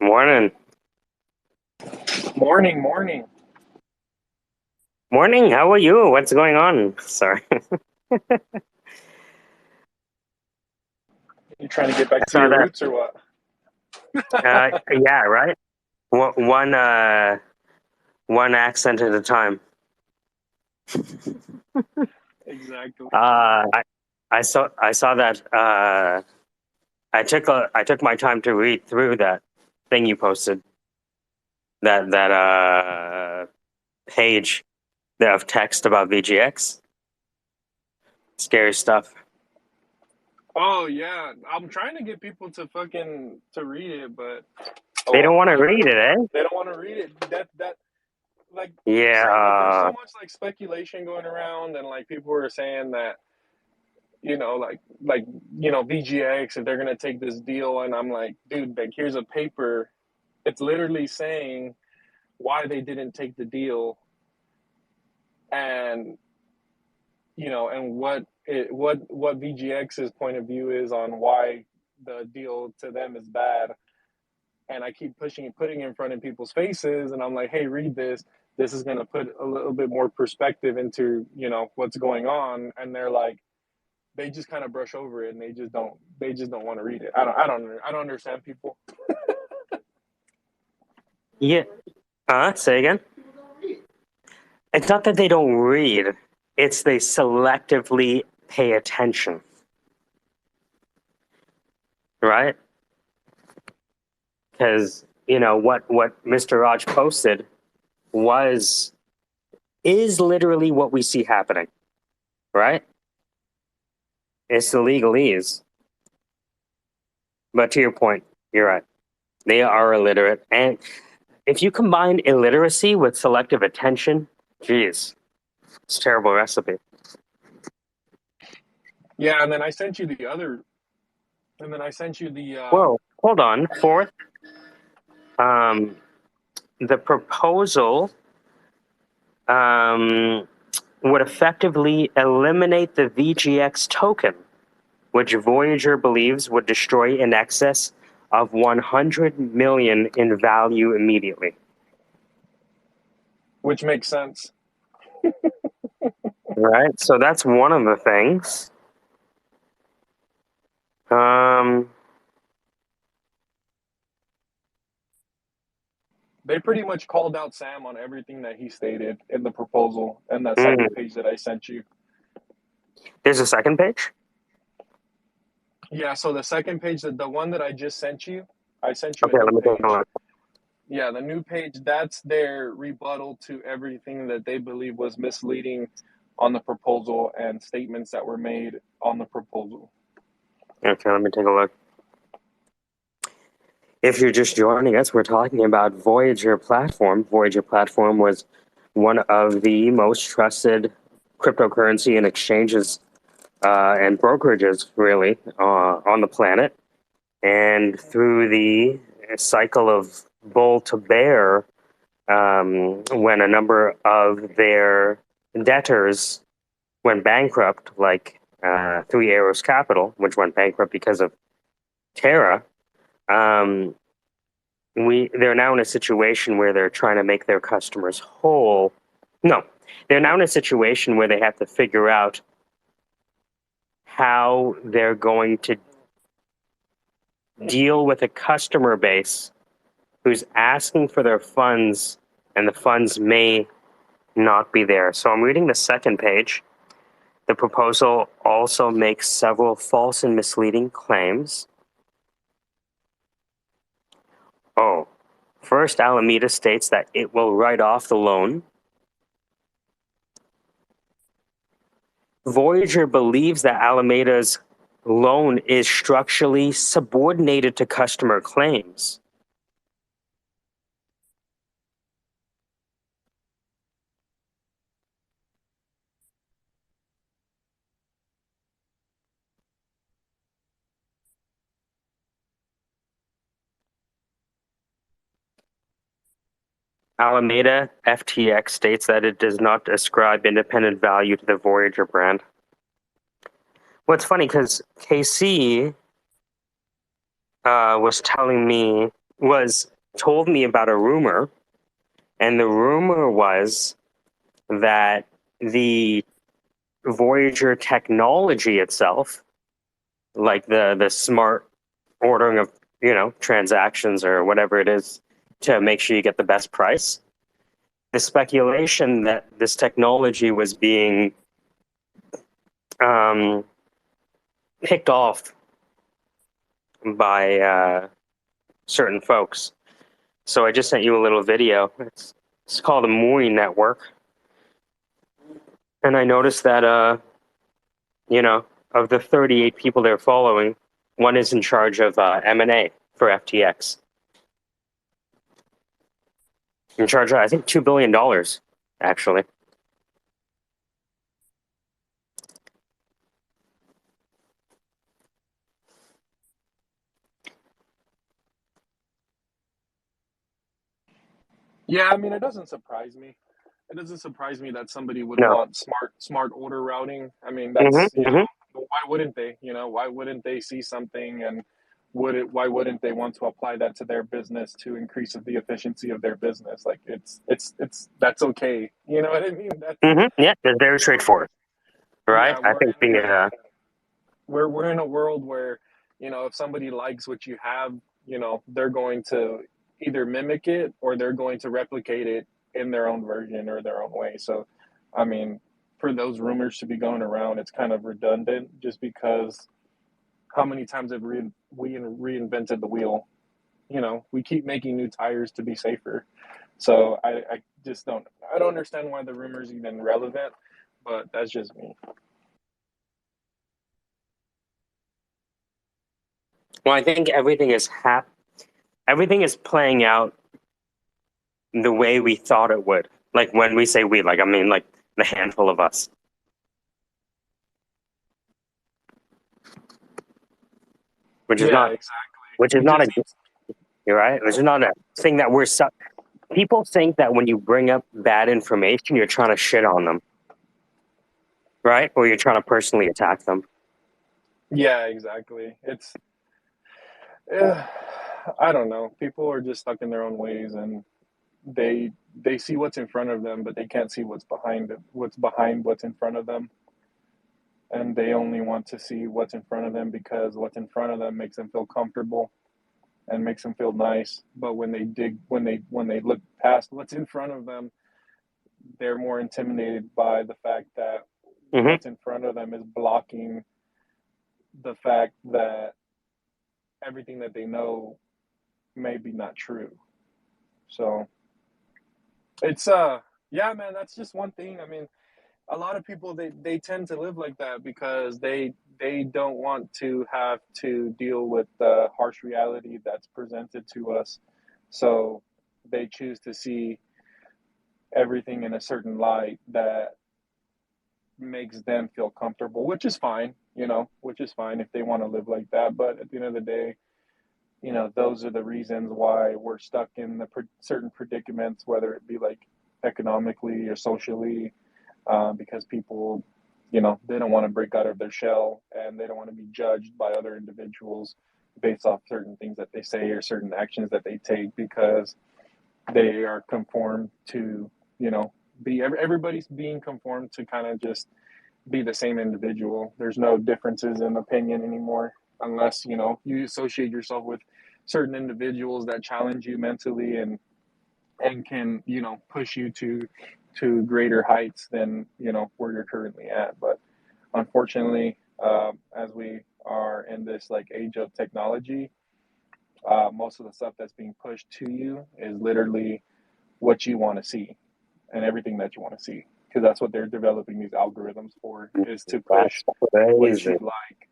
Morning. Morning, morning. Morning. How are you? What's going on? Sorry. You trying to get back I to saw your that. roots or what? Yeah, right. One accent at a time. Exactly. I saw that. I took my time to read through that thing you posted. That page of text about VGX. Scary stuff. Oh yeah, I'm trying to get people to read it, but They don't want to I don't read know. it, eh? They don't want to read it. That like Yeah. there's so much like speculation going around, and like people were saying that VGX if they're gonna take this deal, and I'm like, dude, like here's a paper. It's literally saying why they didn't take the deal, and and what VGX's point of view is on why the deal to them is bad. And I keep putting it in front of people's faces, and I'm like, hey, read this. This is going to put a little bit more perspective into what's going on. And they're like, they just kind of brush over it, and they just don't want to read it. I don't understand people. Yeah. Say again. It's not that they don't read, it's they selectively pay attention, right? Because, what Mr. Raj posted was, is literally what we see happening, right? It's the legalese. But to your point, you're right. They are illiterate. And if you combine illiteracy with selective attention, geez, it's a terrible recipe. Yeah, and then I sent you the other, and then I sent you the Whoa, hold on. Fourth, um, the proposal um, would effectively eliminate the VGX token, which Voyager believes would destroy in excess of 100 million in value immediately. which makes sense. Right? So that's one of the things. Um, They pretty much called out Sam on everything that he stated in the proposal and that mm, second page that I sent you. there's a second page? Yeah, so the second page, the one that I just sent you, I sent you a Okay, new let me take a page. look. Yeah, the new page, that's their rebuttal to everything that they believe was misleading on the proposal and statements that were made on the proposal. Okay, let me take a look. If you're just joining us, we're talking about Voyager Platform. Voyager Platform was one of the most trusted cryptocurrency and exchanges and brokerages, really, on the planet. And through the cycle of bull to bear, when a number of their debtors went bankrupt, like Three Arrows Capital, which went bankrupt because of Terra, um, they're now in a situation where they're trying to make their customers whole. No, they're now in a situation where they have to figure out how they're going to deal with a customer base who's asking for their funds, and the funds may not be there. So I'm reading the second page. The proposal also makes several false and misleading claims. Oh, first, Alameda states that it will write off the loan. Voyager believes that Alameda's loan is structurally subordinated to customer claims. Alameda FTX states that it does not ascribe independent value to the Voyager brand. What's funny because KC was telling me was told me about a rumor, and the rumor was that the Voyager technology itself, like the smart ordering of transactions or whatever it is to make sure you get the best price. The speculation that this technology was being um, picked off by certain folks. So I just sent you a little video. It's called the Mooi Network, and I noticed that of the 38 people they're following, one is in charge of M&A for FTX. In charge of, I think, $2 billion, actually. Yeah, I mean, it doesn't surprise me. It doesn't surprise me that somebody would No. want smart order routing. I mean, Hmm. that's, Hmm. why wouldn't they? Why wouldn't they see something, and why wouldn't they want to apply that to their business to increase the efficiency of their business? Like it's that's okay. You know what I mean? Hmm. Yeah, it's very straightforward, right? Yeah, I think the we're in a world where, if somebody likes what you have, they're going to either mimic it or they're going to replicate it in their own version or their own way. So, I mean, for those rumors to be going around, it's kind of redundant just because how many times have we reinvented the wheel? We keep making new tires to be safer. So I just I don't understand why the rumors even relevant, but that's just me. well, I think everything is playing out the way we thought it would. Like when we say we, like I mean like the handful of us, which is Yeah, not exactly. which is We not a just need. you're right. Which is not a thing that people think that when you bring up bad information, you're trying to shit on them, right? Or you're trying to personally attack them. Yeah, exactly. Eh, I don't know. People are just stuck in their own ways, and they see what's in front of them, but they can't see what's behind it, what's behind what's in front of them, and they only want to see what's in front of them because what's in front of them makes them feel comfortable and makes them feel nice. But when they look past what's in front of them, they're more intimidated by the fact that Hmm. what's in front of them is blocking the fact that everything that they know may be not true. So it's yeah, man, that's just one thing. I mean, a lot of people they tend to live like that because they don't want to have to deal with the harsh reality that's presented to us. So they choose to see everything in a certain light that makes them feel comfortable, which is fine, which is fine if they want to live like that. But at the end of the day, those are the reasons why we're stuck in the certain predicaments, whether it be like economically or socially, because people, they don't want to break out of their shell and they don't want to be judged by other individuals based off certain things that they say or certain actions that they take because they are conformed to, be everybody's being conformed to kind of just be the same individual. There's no differences in opinion anymore unless, you associate yourself with certain individuals that challenge you mentally and can, push you to greater heights than, where you're currently at. But unfortunately, as we are in this like age of technology, most of the stuff that's being pushed to you is literally what you want to see and everything that you want to see because that's what they're developing these algorithms for is to That's push what crazy. you like.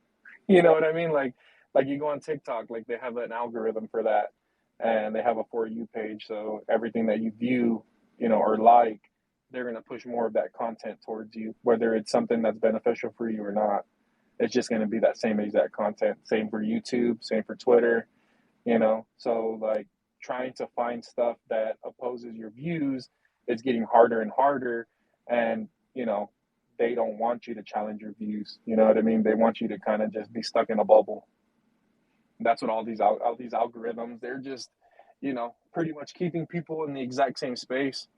You know what I mean? Like you go on TikTok, like they have an algorithm for that and they have a for you page. So everything that you view, or like, they're gonna push more of that content towards you, whether it's something that's beneficial for you or not. It's just gonna be that same exact content. Same for YouTube, same for Twitter, So like trying to find stuff that opposes your views is getting harder and harder and they don't want you to challenge your views. You know what I mean? They want you to kind of just be stuck in a bubble. And that's what all these algorithms, they're just pretty much keeping people in the exact same space.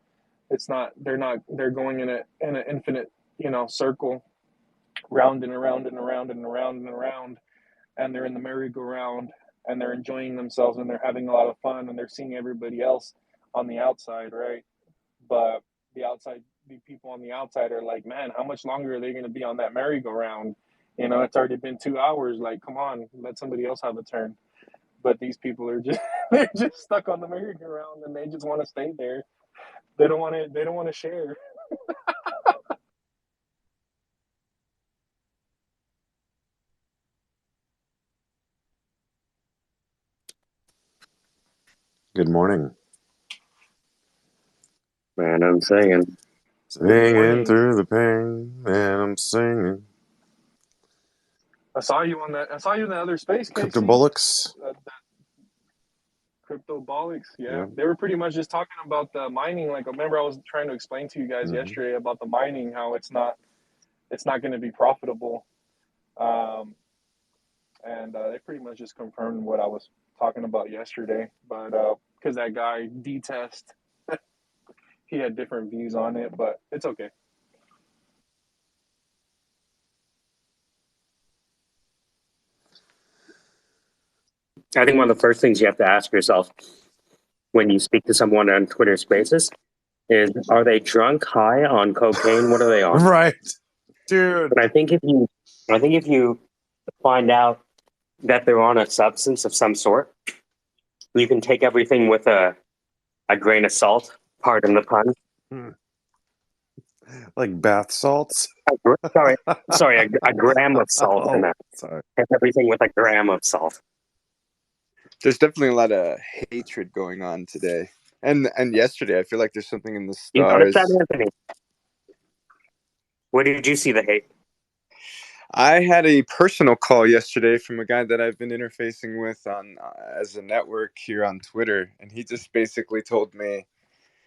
It's not they're going in an infinite, circle, round and around and around and around and around, and they're in the merry-go-round, and they're enjoying themselves, and they're having a lot of fun, and they're seeing everybody else on the outside, right? But the people on the outside are like, man, how much longer are they going to be on that merry-go-round? It's already been 2 hours. Like, come on, let somebody else have a turn. But these people are just they're just stuck on the merry-go-round, and they just want to stay there. They don't want to. They don't want to share. Good morning. Man, I'm saying. Singing through the pain, and I'm singing. I saw you in the other space, Casey. Cryptobolics. Cryptobolics, yeah. Yeah. They were pretty much just talking about the mining. Like, remember I was trying to explain to you guys yesterday about the mining, how it's not going to be profitable. And they pretty much just confirmed what I was talking about yesterday. But because that guy D-Test, he had different views on it, but it's okay. I think one of the first things you have to ask yourself when you speak to someone on Twitter Spaces is, are they drunk, high, on cocaine? What are they on? Right, dude. But I think if you find out that they're on a substance of some sort, you can take everything with a grain of salt. Pardon the pun. Like bath salts. Sorry, a gram of salt in that. Sorry. Take everything with a gram of salt. There's definitely a lot of hatred going on today, and yesterday. I feel like there's something in the You notice stars. that, Anthony? Where did you see the hate? I had a personal call yesterday from a guy that I've been interfacing with on as a network here on Twitter, and he just basically told me,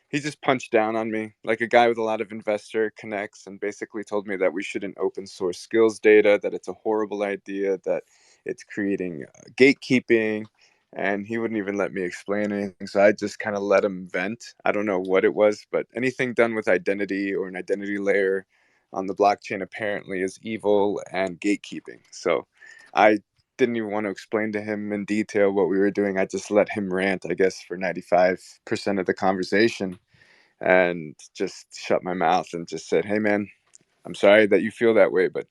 he just punched down on me like a guy with a lot of investor connects, and basically told me that we shouldn't open source skills data, that it's a horrible idea, that it's creating gatekeeping, and he wouldn't even let me explain anything. So I just kind of let him vent. I don't know what it was, but anything done with identity or an identity layer on the blockchain apparently is evil and gatekeeping. So I didn't even want to explain to him in detail what we were doing. I just let him rant, I guess, for 95% of the conversation, and just shut my mouth and just said, hey, man, I'm sorry that you feel that way, but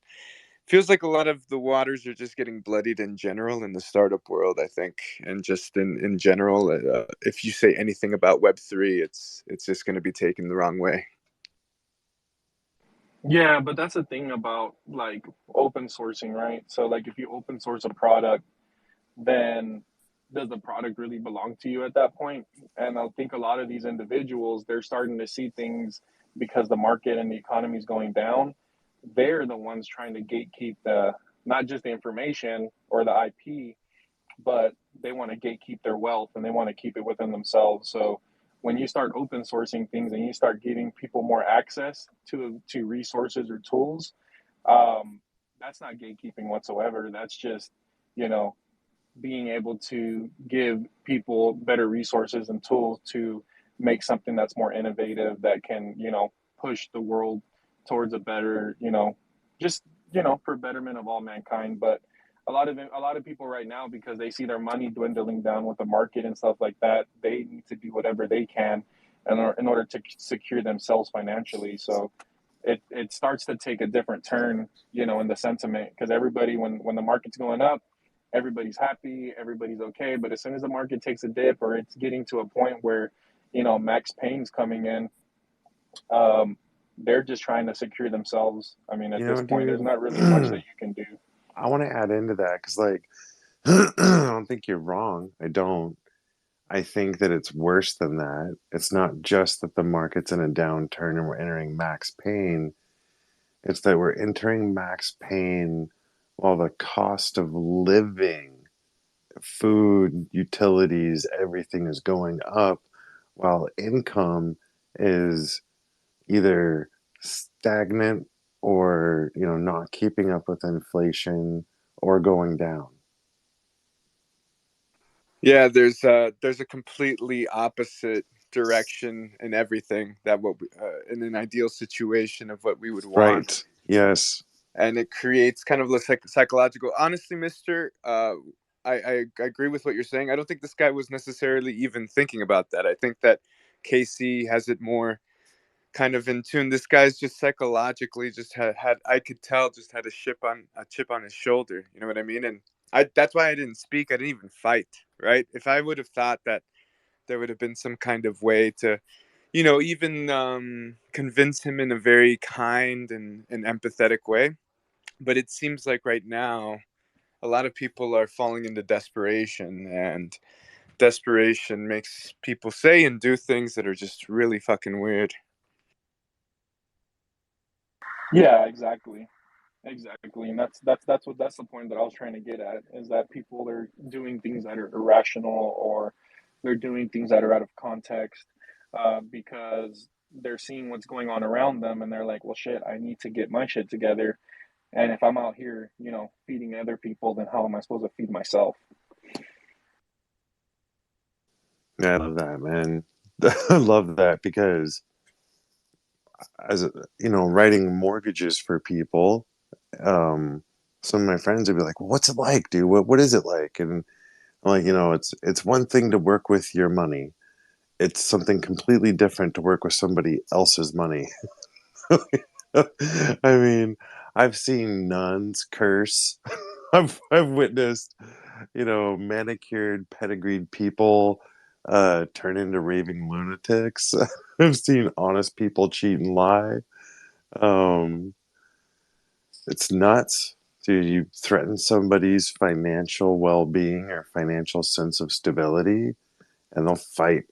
feels like a lot of the waters are just getting bloodied in general in the startup world, I think. And just in general, if you say anything about Web3, it's just going to be taken the wrong way. Yeah, but that's the thing about like open sourcing, right? So like if you open source a product, then does the product really belong to you at that point? And I think a lot of these individuals, they're starting to see things because the market and the economy is going down. They're the ones trying to gatekeep the not just the information or the IP, but they want to gatekeep their wealth, and they want to keep it within themselves. So when you start open sourcing things and you start giving people more access to resources or tools, that's not gatekeeping whatsoever. That's just, you know, being able to give people better resources and tools to make something that's more innovative, that can, push the world towards a better, just, for betterment of all mankind. But a lot of people right now, because they see their money dwindling down with the market and stuff like that, they need to do whatever they can in order to secure themselves financially. So it starts to take a different turn, in the sentiment, because everybody, when the market's going up, everybody's happy, everybody's okay. But as soon as the market takes a dip, or it's getting to a point where, max pain's coming in, they're just trying to secure themselves. I mean, at this point, there's not really much that you can do. I want to add into that because, like, I don't think you're wrong. I don't. I think that it's worse than that. It's not just that the market's in a downturn and we're entering max pain. It's that we're entering max pain while the cost of living, food, utilities, everything is going up, while income is either stagnant or, not keeping up with inflation or going down. Yeah, there's a completely opposite direction in everything that in an ideal situation of what we would want. Right. Yes. And it creates kind of a psychological. Honestly, Mister, I agree with what you're saying. I don't think this guy was necessarily even thinking about that. I think that Casey has it more kind of in tune. This guy's just psychologically just had I could tell just had a chip on his shoulder. You know what I mean? And that's why I didn't speak. I didn't even fight. Right? If I would have thought that there would have been some kind of way to, even convince him in a very kind and empathetic way. But it seems like right now, a lot of people are falling into desperation, and desperation makes people say and do things that are just really fucking weird. Yeah, exactly. Exactly, and that's the point that I was trying to get at, is that people are doing things that are irrational, or they're doing things that are out of context, because they're seeing what's going on around them, and they're like, well, shit, I need to get my shit together. And if I'm out here, feeding other people, then how am I supposed to feed myself? Yeah, I love that, man. I love that because as writing mortgages for people, um, some of my friends would be like, well, "What's it like, dude? What is it like?" And I'm like, it's one thing to work with your money. It's something completely different to work with somebody else's money. I mean, I've seen nuns curse. I've witnessed, manicured, pedigreed people turn into raving lunatics. I've seen honest people cheat and lie. Um, it's nuts. Dude, you threaten somebody's financial well-being or financial sense of stability, and they'll fight.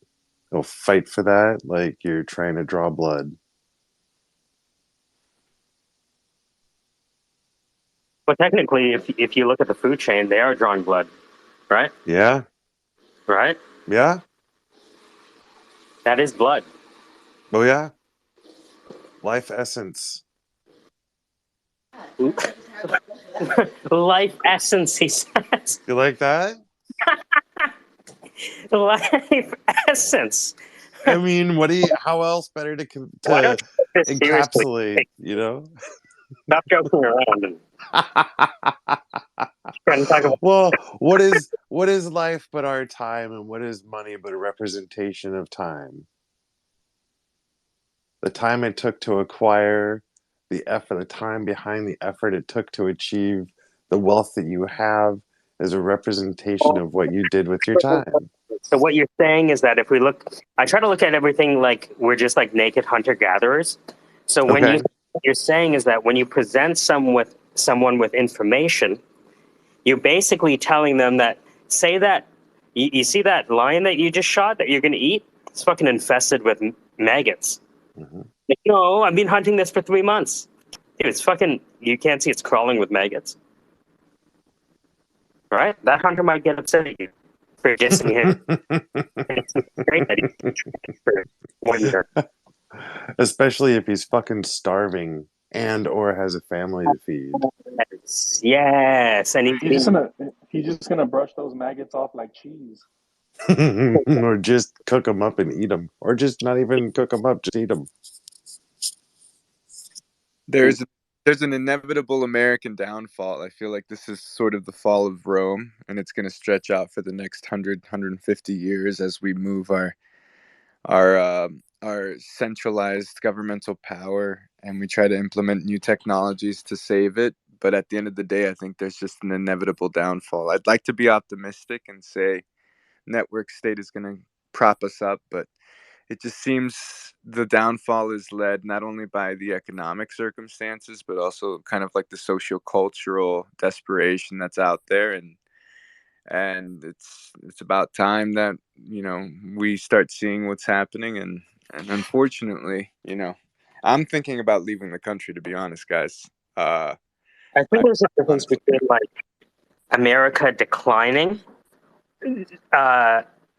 They'll fight for that like you're trying to draw blood. But technically, if you look at the food chain, they are drawing blood, right? Yeah, Right? yeah, That is blood. oh yeah. Life essence. Life essence, he says. You like that? Life essence. I mean, what do you? How else better Why to don't you take this seriously? encapsulate? You know. Stop joking around and try and talk about. Well, what is life but our time, and what is money but a representation of time? The time it took to acquire the effort, the time behind the effort it took to achieve the wealth that you have is a representation of what you did with your time. So what you're saying is that if we look, I try to look at everything like we're just like naked hunter gatherers. So Okay. what you're saying is that when you present someone with information, you're basically telling them that, say that you see that lion that you just shot that you're going to eat, it's fucking infested with maggots. Mm-hmm. Like, no, I've been hunting this for 3 months. Dude, it's fucking, you can't see it's crawling with maggots. Right? That hunter might get upset at you for dissing him. For 1 year. Especially if he's fucking starving and or has a family to feed. Yes, and He's just gonna brush those maggots off like cheese. Or just cook them up and eat them, or just not even cook them up, just eat them. There's an inevitable American downfall. I feel like this is sort of the fall of Rome, and it's going to stretch out for the next 150 years as we move our centralized governmental power, and we try to implement new technologies to save it. But at the end of the day, I think there's just an inevitable downfall. I'd like to be optimistic and say network state is going to prop us up, but it just seems the downfall is led not only by the economic circumstances, but also kind of like the socio-cultural desperation that's out there. And it's about time that, we start seeing what's happening. And unfortunately, I'm thinking about leaving the country, to be honest, guys. I think there's a difference Honestly. between like America declining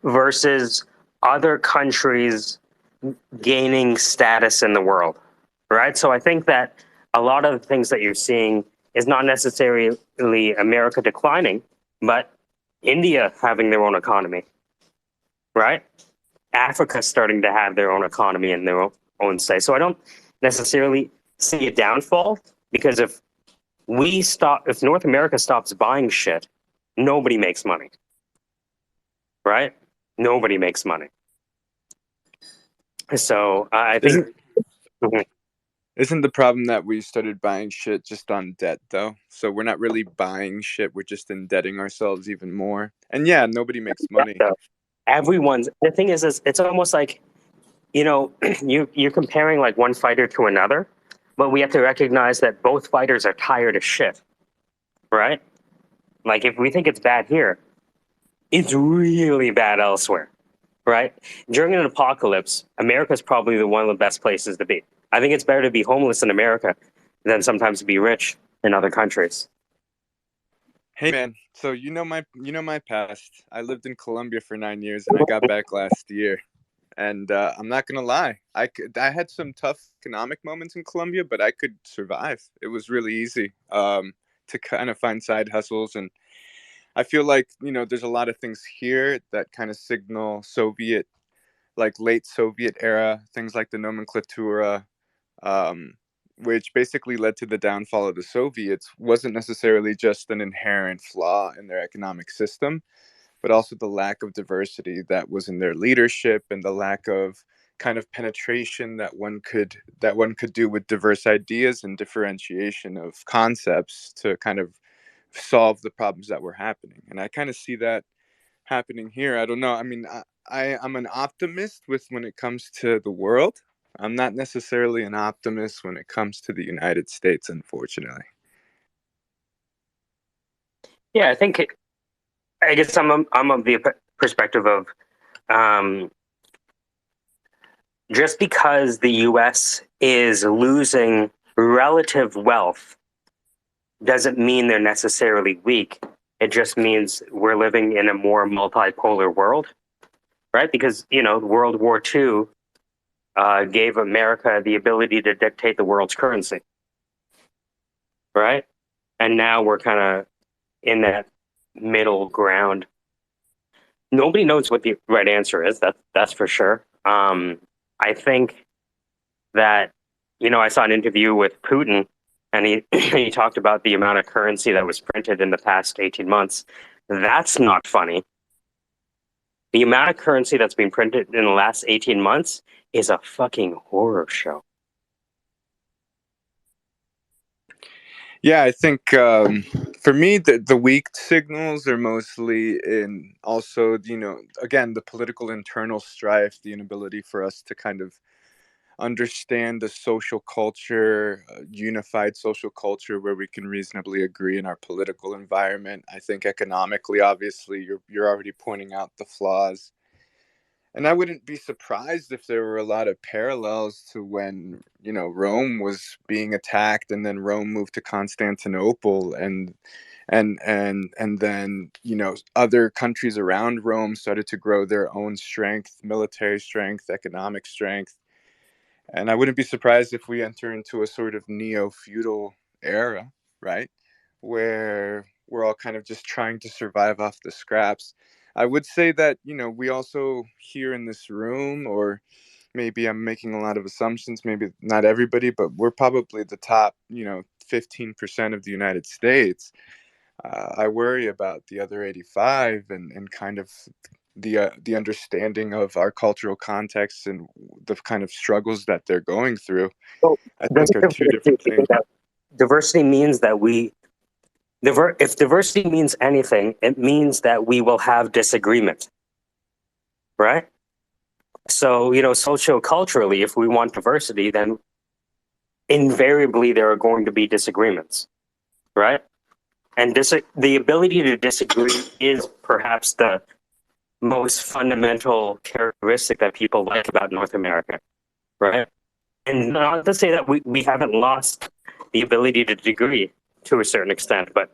versus other countries gaining status in the world, right? So I think that a lot of the things that you're seeing is not necessarily America declining, but India having their own economy, right? Africa starting to have their own economy and their own say. So I don't necessarily see a downfall, because if North America stops buying shit, nobody makes money, right? Nobody makes money. So I think. Isn't the problem that we started buying shit just on debt, though? So we're not really buying shit. We're just indebting ourselves even more. And yeah, nobody makes money. The thing is it's almost like, you're comparing like one fighter to another, but we have to recognize that both fighters are tired of shit, right? Like, if we think it's bad here, it's really bad elsewhere, right? During an apocalypse, America's probably one of the best places to be. I think it's better to be homeless in America than sometimes to be rich in other countries. Hey man, so you know my past. I lived in Colombia for 9 years, and I got back last year. And I'm not gonna lie, I had some tough economic moments in Colombia, but I could survive. It was really easy to kind of find side hustles, and I feel like there's a lot of things here that kind of signal Soviet, like late Soviet era things, like the nomenclatura, um, which basically led to the downfall of the Soviets, wasn't necessarily just an inherent flaw in their economic system, but also the lack of diversity that was in their leadership, and the lack of kind of penetration that one could do with diverse ideas and differentiation of concepts to kind of solve the problems that were happening. And I kind of see that happening here. I don't know. I mean, I'm an optimist when it comes to the world. I'm not necessarily an optimist when it comes to the United States, unfortunately. Yeah, I guess I'm of the perspective of, just because the U.S. is losing relative wealth doesn't mean they're necessarily weak. It just means we're living in a more multipolar world, right? Because World War II gave America the ability to dictate the world's currency, right? And now we're kind of in that middle ground. Nobody knows what the right answer is. That's for sure. I think that I saw an interview with Putin, and he talked about the amount of currency that was printed in the past 18 months. That's not funny. The amount of currency that's been printed in the last 18 months is a fucking horror show. Yeah, I think for me, the weak signals are mostly in also, again, the political internal strife, the inability for us to kind of understand the social culture, unified social culture where we can reasonably agree in our political environment. I think economically, obviously, you're already pointing out the flaws. And I wouldn't be surprised if there were a lot of parallels to when, Rome was being attacked, and then Rome moved to Constantinople, and then, other countries around Rome started to grow their own strength, military strength, economic strength. And I wouldn't be surprised if we enter into a sort of neo-feudal era, right? Where we're all kind of just trying to survive off the scraps. I would say that, we also here in this room, or maybe I'm making a lot of assumptions, maybe not everybody, but we're probably the top, 15% of the United States. I worry about the other 85, and kind of the understanding of our cultural context and the kind of struggles that they're going through. So I think are two different things. Diversity means that if diversity means anything, it means that we will have disagreement, right? So, socioculturally, if we want diversity, then invariably there are going to be disagreements, right? And the ability to disagree is perhaps the most fundamental characteristic that people like about North America, right? And not to say that we haven't lost the ability to disagree to a certain extent, but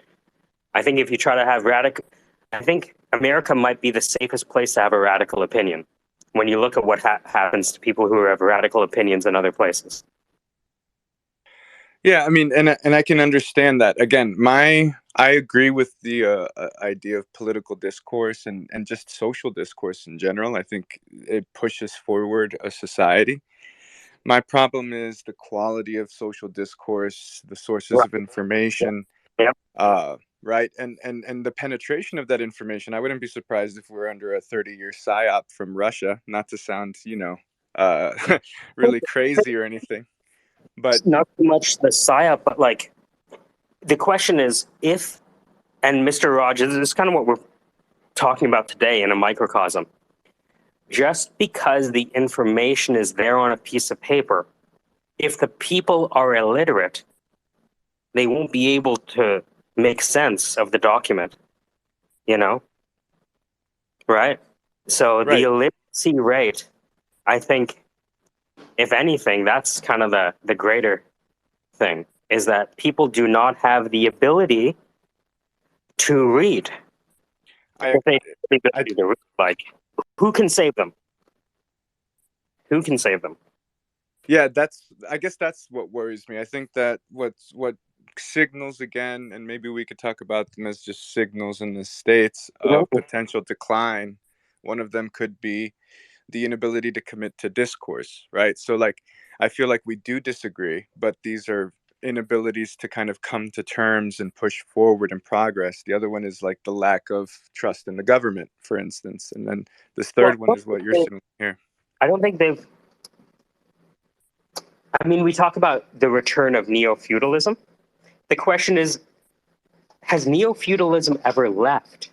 I think if you try to have I think America might be the safest place to have a radical opinion when you look at what happens to people who have radical opinions in other places. Yeah, I mean, and I can understand that. Again, my I agree with the idea of political discourse and just social discourse in general. I think it pushes forward a society. My problem is the quality of social discourse, the sources Right. of information, Yep. right, and the penetration of that information. I wouldn't be surprised if we're under a 30-year psyop from Russia. Not to sound, uh, really crazy or anything, but It's not so much the psyop, but like the question is if, and Mr. Rogers, this is kind of what we're talking about today in a microcosm. Just because the information is there on a piece of paper, if the people are illiterate, they won't be able to make sense of the document, you know? Right? So the right. illiteracy rate, I think, if anything, that's kind of the greater thing, is that people do not have the ability to read. I, If they have the I, ability to read, like, who can save them? Who can save them? yeah, I guess that's what worries me. I think that what signals again, and maybe we could talk about them as just signals in the states of Mhm. potential decline. One of them could be the inability to commit to discourse, right? So like I feel like we do disagree, but these are inabilities to kind of come to terms and push forward and progress. The other one is like the lack of trust in the government, for instance. And then this Well, third one is what you're saying here. I don't think they've. I mean, we talk about the return of neo feudalism. The question is, has neo feudalism ever left?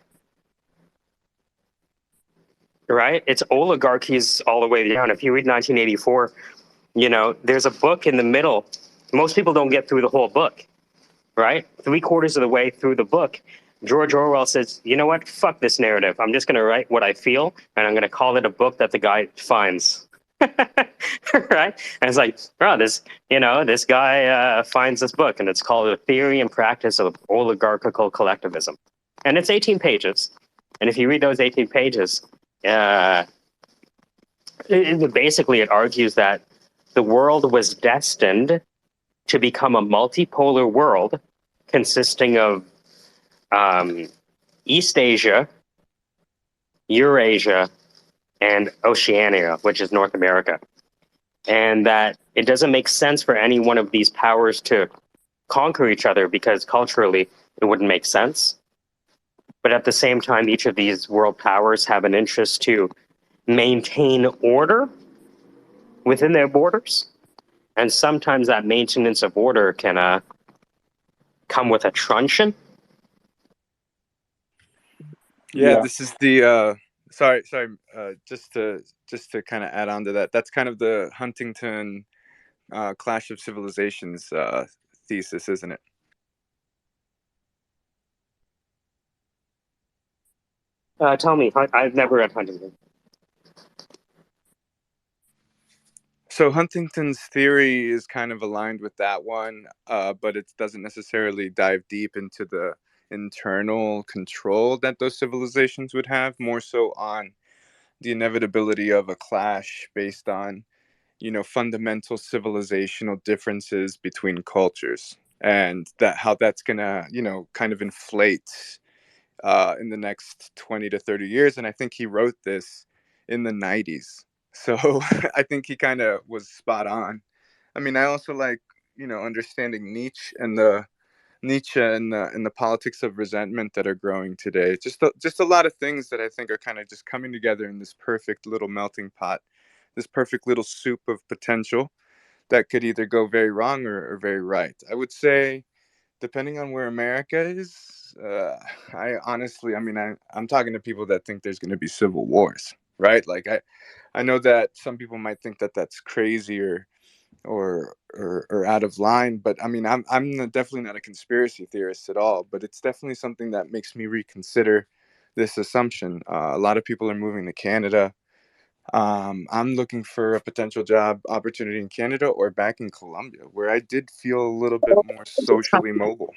Right? It's oligarchies all the way down. If you read 1984, there's a book in the middle. Most people don't get through the whole book, right? Three-quarters of the way through the book, George Orwell says, you know what? Fuck this narrative. I'm just going to write what I feel, and I'm going to call it a book that the guy finds. Right? And it's like, oh, this guy finds this book, and it's called A Theory and Practice of Oligarchical Collectivism. And it's 18 pages. And if you read those 18 pages, uh, basically it argues that the world was destined to become a multipolar world consisting of East Asia, Eurasia, and Oceania, which is North America. And that it doesn't make sense for any one of these powers to conquer each other because culturally it wouldn't make sense. But at the same time, each of these world powers have an interest to maintain order within their borders. And sometimes that maintenance of order can come with a truncheon. Yeah, Yeah. this is the sorry, just to kind of add on to that. That's kind of the Huntington Clash of Civilizations thesis, isn't it? Tell me, I've never read Huntington. So Huntington's theory is kind of aligned with that one, but it doesn't necessarily dive deep into the internal control that those civilizations would have, more so on the inevitability of a clash based on, fundamental civilizational differences between cultures, and that how that's gonna, kind of inflate in the next 20 to 30 years. And I think he wrote this in the 90s. So I think he kind of was spot on. I mean, I also like, understanding Nietzsche and the politics of resentment that are growing today. Just a lot of things that I think are kind of just coming together in this perfect little melting pot, this perfect little soup of potential that could either go very wrong or very right. I would say, depending on where America is, I honestly, I mean, I'm talking to people that think there's going to be civil wars, right? Like I know that some people might think that that's crazy or out of line, but I mean, definitely not a conspiracy theorist at all, but it's definitely something that makes me reconsider this assumption. A lot of people are moving to Canada. I'm looking for a potential job opportunity in Canada or back in Colombia, where I did feel a little bit more socially mobile.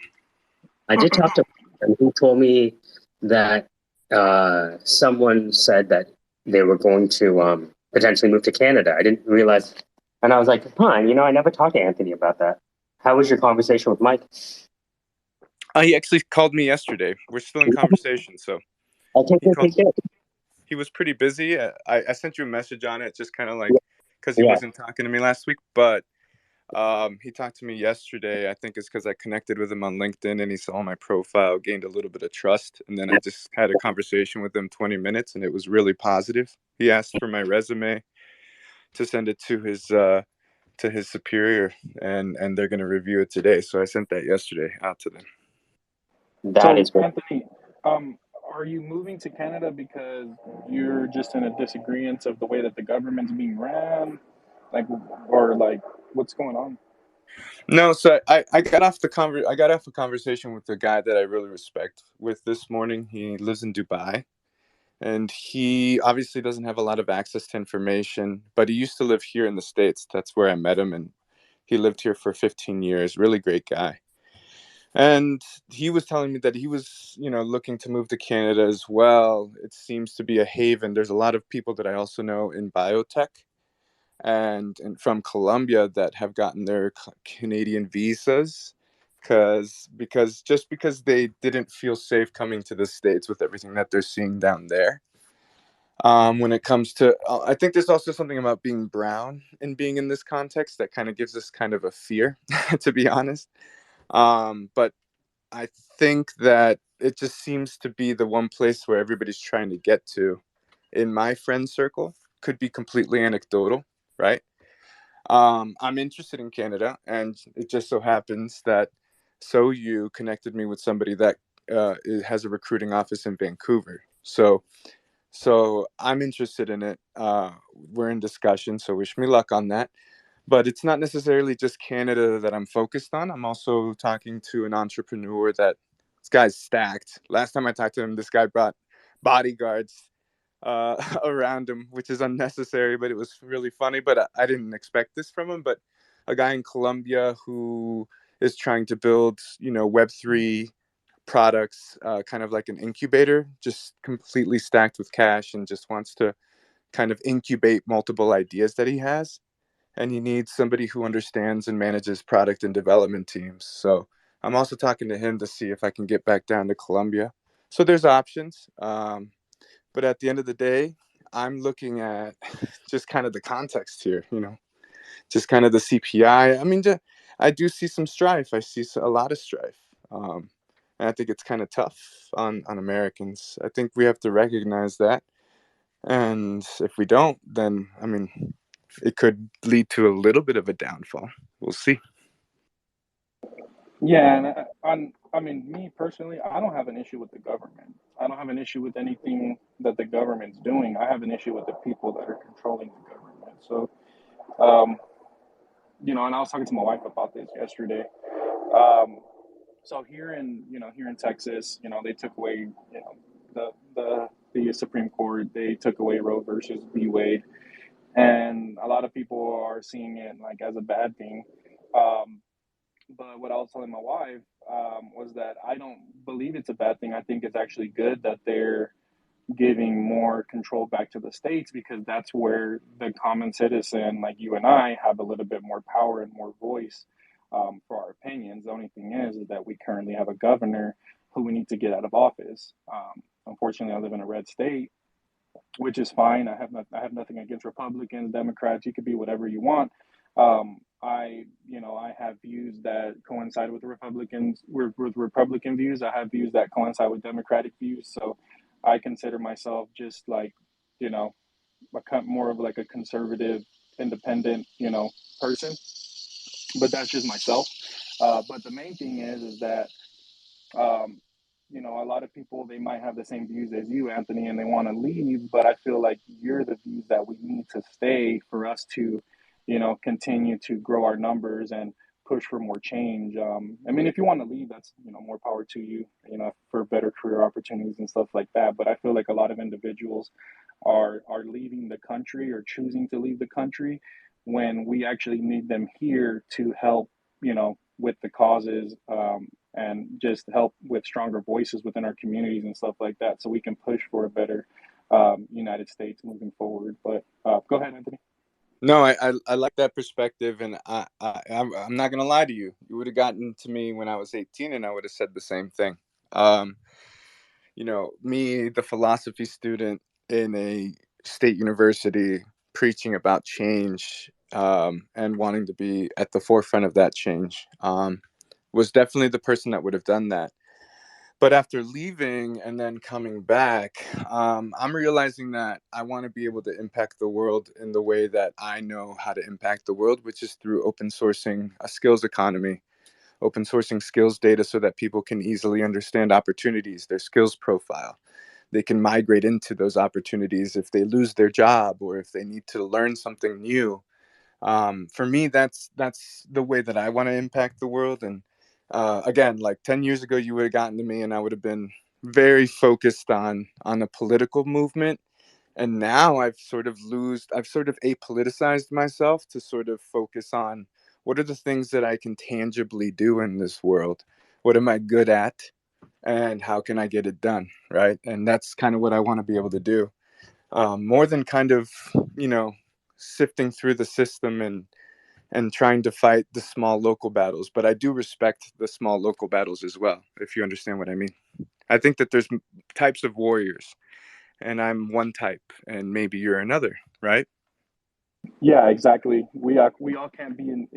I did talk to him. He told me that someone said that they were going to potentially move to Canada. I didn't realize, and I was like, huh, I never talked to Anthony about that. How was your conversation with Mike? He actually called me yesterday. We're still in conversation, so Okay, he okay, called. good. He was pretty busy. I sent you a message on it, just kind of like because he Yeah, wasn't talking to me last week, but he talked to me yesterday. I think it's because I connected with him on LinkedIn and he saw my profile, gained a little bit of trust, and then I just had a conversation with him 20 minutes, and it was really positive. He asked for my resume to send it to his superior, and they're going to review it today. So I sent that yesterday out to them. that So, is great. Anthony, um, are you moving to Canada because you're just in a disagreement of the way that the government's being ran, like, or like, what's going on? No, so I got off I got off a conversation with the guy that I really respect with this morning. He lives in Dubai, and he obviously doesn't have a lot of access to information, but he used to live here in the States. That's where I met him, and he lived here for 15 years. Really great guy. And he was telling me that he was, looking to move to Canada as well. It seems to be a haven. There's a lot of people that I also know in biotech and from Colombia that have gotten their Canadian visas because they didn't feel safe coming to the States with everything that they're seeing down there. When it comes to, I think there's also something about being brown and being in this context that kind of gives us kind of a fear, to be honest. But I think that it just seems to be the one place where everybody's trying to get to in my friend circle. Could be completely anecdotal, right? I'm interested in Canada, and it just so happens that you connected me with somebody that has a recruiting office in Vancouver. So I'm interested in it. We're in discussion, so wish me luck on that. But it's not necessarily just Canada that I'm focused on. I'm also talking to an entrepreneur that this guy's stacked. Last time I talked to him, this guy brought bodyguards around him, which is unnecessary, but it was really funny. But I didn't expect this from him. But a guy in Colombia who is trying to build, Web3 products, kind of like an incubator, just completely stacked with cash and just wants to kind of incubate multiple ideas that he has. And he needs somebody who understands and manages product and development teams. So I'm also talking to him to see if I can get back down to Colombia. So there's options. But at the end of the day, I'm looking at just kind of the context here, just kind of the CPI. I mean, I do see some strife. I see a lot of strife. And I think it's kind of tough on Americans. I think we have to recognize that. And if we don't, then, I mean, it could lead to a little bit of a downfall. We'll see. Yeah, and I mean, me personally, I don't have an issue with the government. I don't have an issue with anything that the government's doing. I have an issue with the people that are controlling the government. So, um, and I was talking to my wife about this yesterday. Um, so here in Texas, they took away, the Supreme Court. They took away Roe versus V. Wade, and a lot of people are seeing it like as a bad thing. Um, but what I was telling my wife was that I don't believe it's a bad thing. I think it's actually good that they're giving more control back to the states because that's where the common citizen, like you and I, have a little bit more power and more voice for our opinions. The only thing is that we currently have a governor who we need to get out of office. Unfortunately, I live in a red state, which is fine. I have nothing against Republicans, Democrats. You could be whatever you want. I have views that coincide with the Republicans with Republican views. I have views that coincide with Democratic views. So I consider myself just like you know more of like a conservative, independent person. But that's just myself. But the main thing is that um, a lot of people they might have the same views as you, Anthony, and they want to leave. But I feel like you're the views that we need to stay for us to, continue to grow our numbers and push for more change. I mean, if you want to leave, that's more power to you. For better career opportunities and stuff like that. But I feel like a lot of individuals are leaving the country or choosing to leave the country when we actually need them here to help. With the causes. And just help with stronger voices within our communities and stuff like that so we can push for a better United States moving forward. But go ahead, Anthony. No, I like that perspective, and I'm not gonna lie to you. You would have gotten to me when I was 18, and I would have said the same thing. Um, me, the philosophy student in a state university, preaching about change, and wanting to be at the forefront of that change, was definitely the person that would have done that. But after leaving and then coming back, I'm realizing that I want to be able to impact the world in the way that I know how to impact the world, which is through open sourcing a skills economy, open sourcing skills data so that people can easily understand opportunities, their skills profile. They can migrate into those opportunities if they lose their job or if they need to learn something new. For me, that's the way that I want to impact the world. And again, like 10 years ago, you would have gotten to me, and I would have been very focused on a political movement. And now I've sort of apoliticized myself to sort of focus on what are the things that I can tangibly do in this world. What am I good at, and how can I get it done, right? And that's kind of what I want to be able to do, more than kind of, you know, sifting through the system and trying to fight the small local battles. But I do respect the small local battles as well, if you understand what I mean. I think that there's types of warriors, and I'm one type, and maybe you're another, right? Yeah, exactly. We all can't be in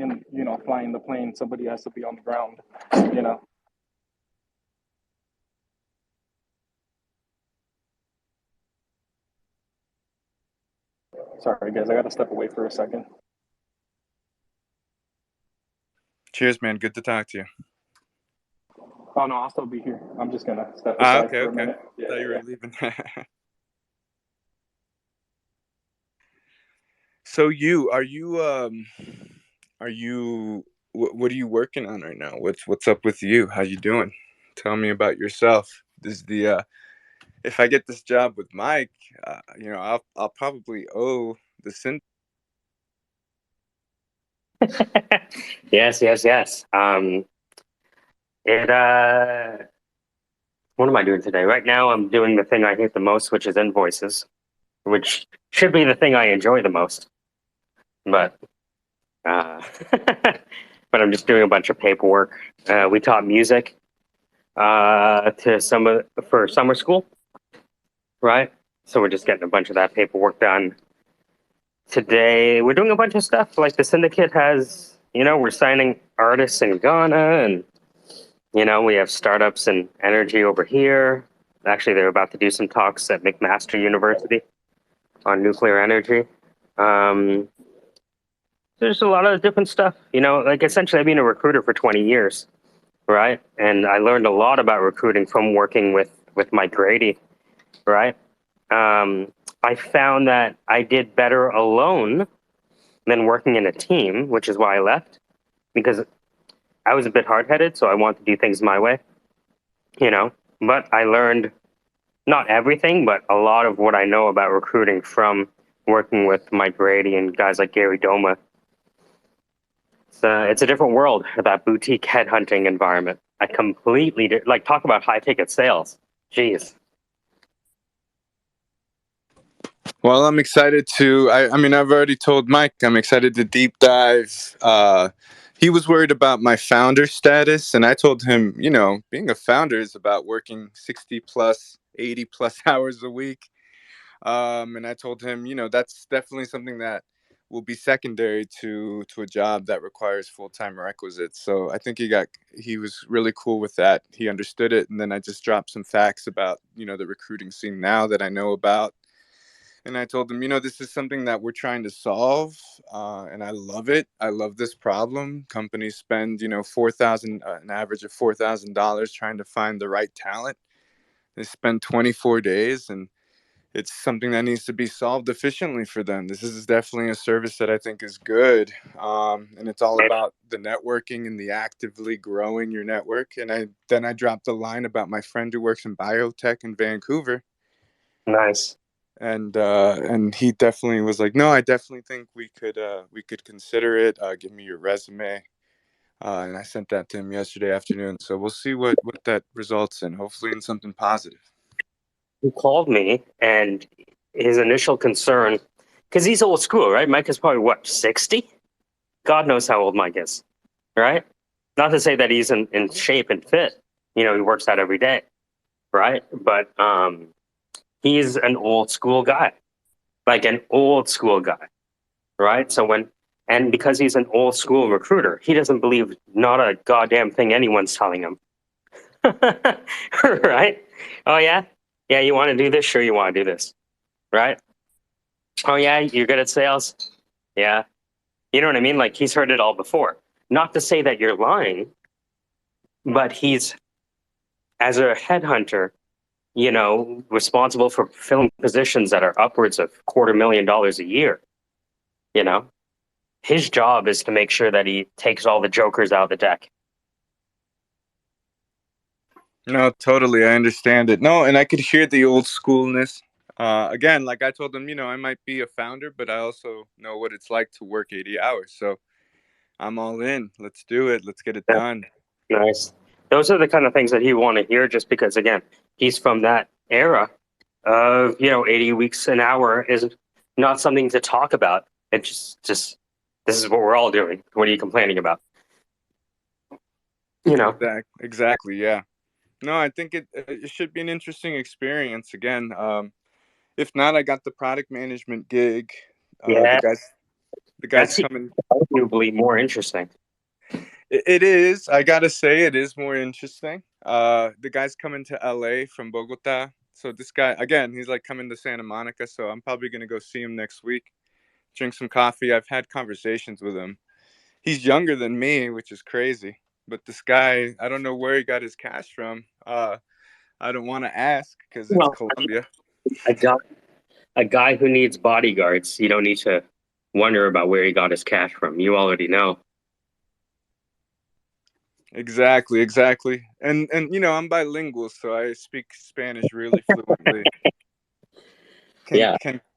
flying the plane. Somebody has to be on the ground. You know. Sorry, guys. I got to step away for a second. Cheers, man. Good to talk to you. Oh no, I'll still be here. I'm just gonna step Ah, aside okay, for a okay. minute. Yeah, Thought yeah, you yeah. were leaving. So are you what are you working on right now? What's up with you? How you doing? Tell me about yourself. This is the if I get this job with Mike, I'll probably owe the sin. Yes, yes, yes. It what am I doing today? Right now I'm doing the thing I hate the most, which is invoices, which should be the thing I enjoy the most. But but I'm just doing a bunch of paperwork. We taught music to for summer school, right? So we're just getting a bunch of that paperwork done. Today we're doing a bunch of stuff like the syndicate has, we're signing artists in Ghana, and we have startups in energy over here. Actually, they're about to do some talks at McMaster University on nuclear energy. Um, there's a lot of different stuff, like essentially I've been a recruiter for 20 years, right? And I learned a lot about recruiting from working with Mike Grady, right? I found that I did better alone than working in a team, which is why I left, because I was a bit hard headed, so I wanted to do things my way, you know. But I learned not everything, but a lot of what I know about recruiting from working with Mike Grady and guys like Gary Doma. It's a different world, that boutique headhunting environment. I completely like talk about high ticket sales. Jeez. Well, I'm excited to. I mean, I've already told Mike I'm excited to deep dive. He was worried about my founder status, and I told him, being a founder is about working 60 plus, 80 plus hours a week. And I told him, that's definitely something that will be secondary to a job that requires full time requisites. So I think he was really cool with that. He understood it, and then I just dropped some facts about the recruiting scene now that I know about. And I told them, this is something that we're trying to solve, and I love it. I love this problem. Companies spend, an average of $4,000 trying to find the right talent. They spend 24 days, and it's something that needs to be solved efficiently for them. This is definitely a service that I think is good, and it's all about the networking and the actively growing your network. And I dropped a line about my friend who works in biotech in Vancouver. Nice. And he definitely was like, no, I definitely think we could consider it. Give me your resume. And I sent that to him yesterday afternoon. So we'll see what that results in. Hopefully in something positive. He called me, and his initial concern because he's old school, right? Mike is probably what, 60? God knows how old Mike is, right? Not to say that he's in shape and fit. He works out every day, right? But he's an old school guy, like an old school guy, right? And because he's an old school recruiter, he doesn't believe not a goddamn thing anyone's telling him. Right? Oh yeah? Yeah, you want to do this? Sure, you want to do this. Right? Oh yeah, you're good at sales? Yeah. You know what I mean? Like, he's heard it all before. Not to say that you're lying, but he's, as a headhunter, responsible for filling positions that are upwards of $250,000 a year. His job is to make sure that he takes all the jokers out of the deck. No, totally. I understand it. No, and I could hear the old schoolness. Again, like I told them, I might be a founder, but I also know what it's like to work 80 hours. So I'm all in. Let's do it. Let's get it done. Nice. Those are the kind of things that he want to hear, just because, again, he's from that era of, 80 weeks an hour is not something to talk about. It's just this is what we're all doing. What are you complaining about? Exactly. Yeah. No, I think it should be an interesting experience. Again, if not, I got the product management gig. Yeah. The guys coming. Arguably more interesting. It is. I gotta say, it is more interesting. The guy's coming to LA from Bogota. So this guy, again, he's like coming to Santa Monica. So I'm probably gonna go see him next week, drink some coffee. I've had conversations with him. He's younger than me, which is crazy. But this guy, I don't know where he got his cash from. I don't want to ask because it's Colombia. A guy who needs bodyguards, you don't need to wonder about where he got his cash from. You already know. Exactly. And I'm bilingual, so I speak Spanish really fluently.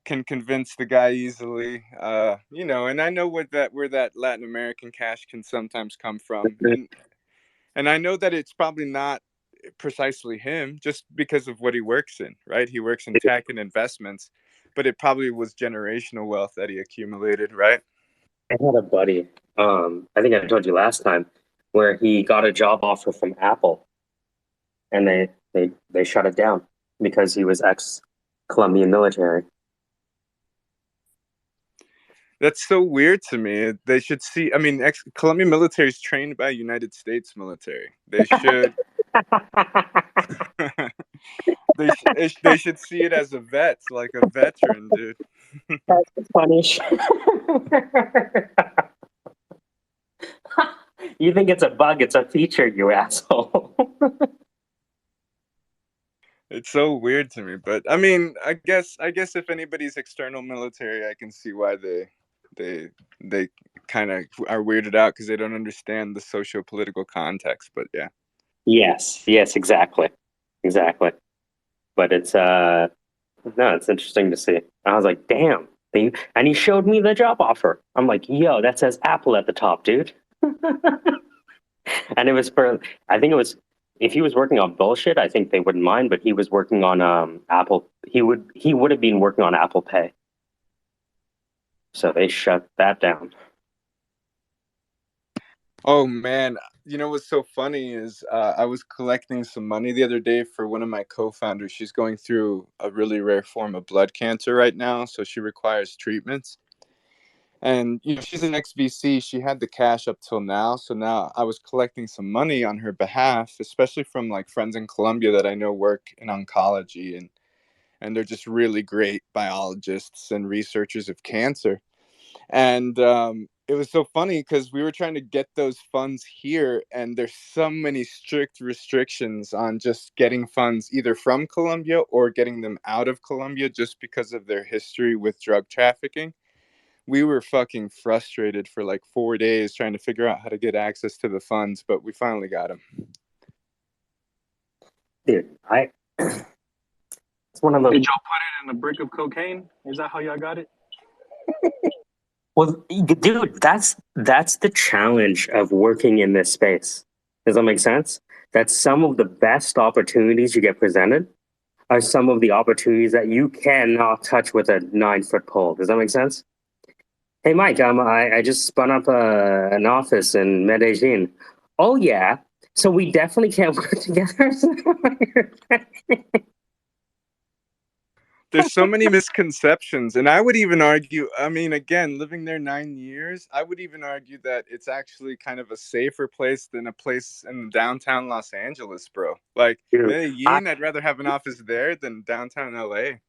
Can convince the guy easily. And I know where that Latin American cash can sometimes come from. And I know that it's probably not precisely him, just because of what he works in, right? He works in tech and investments, but it probably was generational wealth that he accumulated, right? I had a buddy, I think I told you last time, where he got a job offer from Apple, and they shut it down because he was ex-Colombian military. That's so weird to me. They should see. I mean, Colombian military is trained by United States military. They should. they should see it as a vet, like a veteran, dude. That's funny. You think it's a bug? It's a feature, you asshole. It's so weird to me, but I mean, I guess if anybody's external military, I can see why they kind of are weirded out because they don't understand the socio-political context. But yeah. Yes, exactly. But it's it's interesting to see. I was like, damn. And he showed me the job offer. I'm like, yo, that says Apple at the top, dude. And it was I think it was, if he was working on bullshit, I think they wouldn't mind, but he was working on Apple. He would have been working on Apple Pay. So they shut that down. Oh man, what's so funny is I was collecting some money the other day for one of my co-founders. She's going through a really rare form of blood cancer right now, so she requires treatments. And she's an ex-VC. She had the cash up till now, so now I was collecting some money on her behalf, especially from like friends in Colombia that I know work in oncology, and they're just really great biologists and researchers of cancer. And it was so funny because we were trying to get those funds here, and there's so many strict restrictions on just getting funds either from Colombia or getting them out of Colombia just because of their history with drug trafficking. We were fucking frustrated for like 4 days trying to figure out how to get access to the funds, but we finally got them. Dude, it's one of those. Did y'all put it in a brick of cocaine? Is that how y'all got it? Well, dude, that's the challenge of working in this space. Does that make sense? That some of the best opportunities you get presented are some of the opportunities that you cannot touch with a 9-foot pole. Does that make sense? Hey, Mike, I just spun up an office in Medellin. Oh, yeah. So we definitely can't work together. There's so many misconceptions, and I would even argue, I mean, again, living there 9 years, I would even argue that it's actually kind of a safer place than a place in downtown Los Angeles, bro. Like Dude, Medellin, I'd rather have an office there than downtown LA.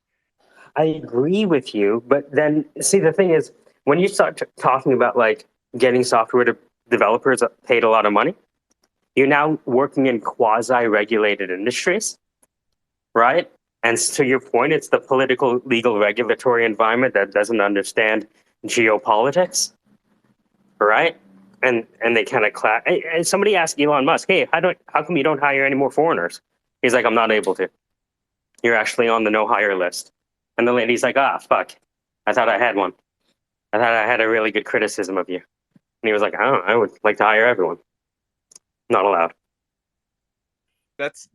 I agree with you, but then see the thing is when you start talking about like getting software developers paid a lot of money, you're now working in quasi-regulated industries, right? And to your point, it's the political, legal, regulatory environment that doesn't understand geopolitics, right? And they kind of clash. And somebody asked Elon Musk, "Hey, how come you don't hire any more foreigners?" He's like, "I'm not able to. You're actually on the no hire list." And the lady's like, "Ah, fuck. I thought I had one. I thought I had a really good criticism of you." And he was like, I would like to hire everyone. Not allowed."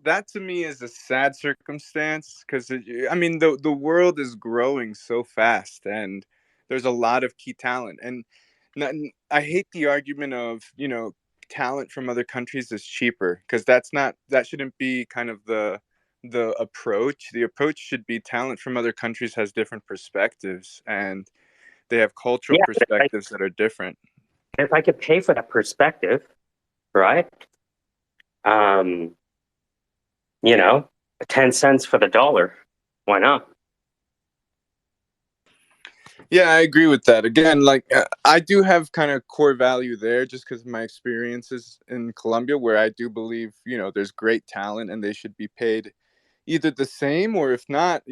That to me is a sad circumstance because I mean the world is growing so fast and there's a lot of key talent and not, I hate the argument of talent from other countries is cheaper because that shouldn't be kind of the approach. The approach should be talent from other countries has different perspectives and they have cultural Yeah, perspectives that are different. if I could pay for that perspective, right? Um, you know, 10 cents for the dollar. Why not? Yeah, I agree with that. Again, like I do have kind of core value there just because of my experiences in Colombia, where I do believe, there's great talent and they should be paid either the same or if not,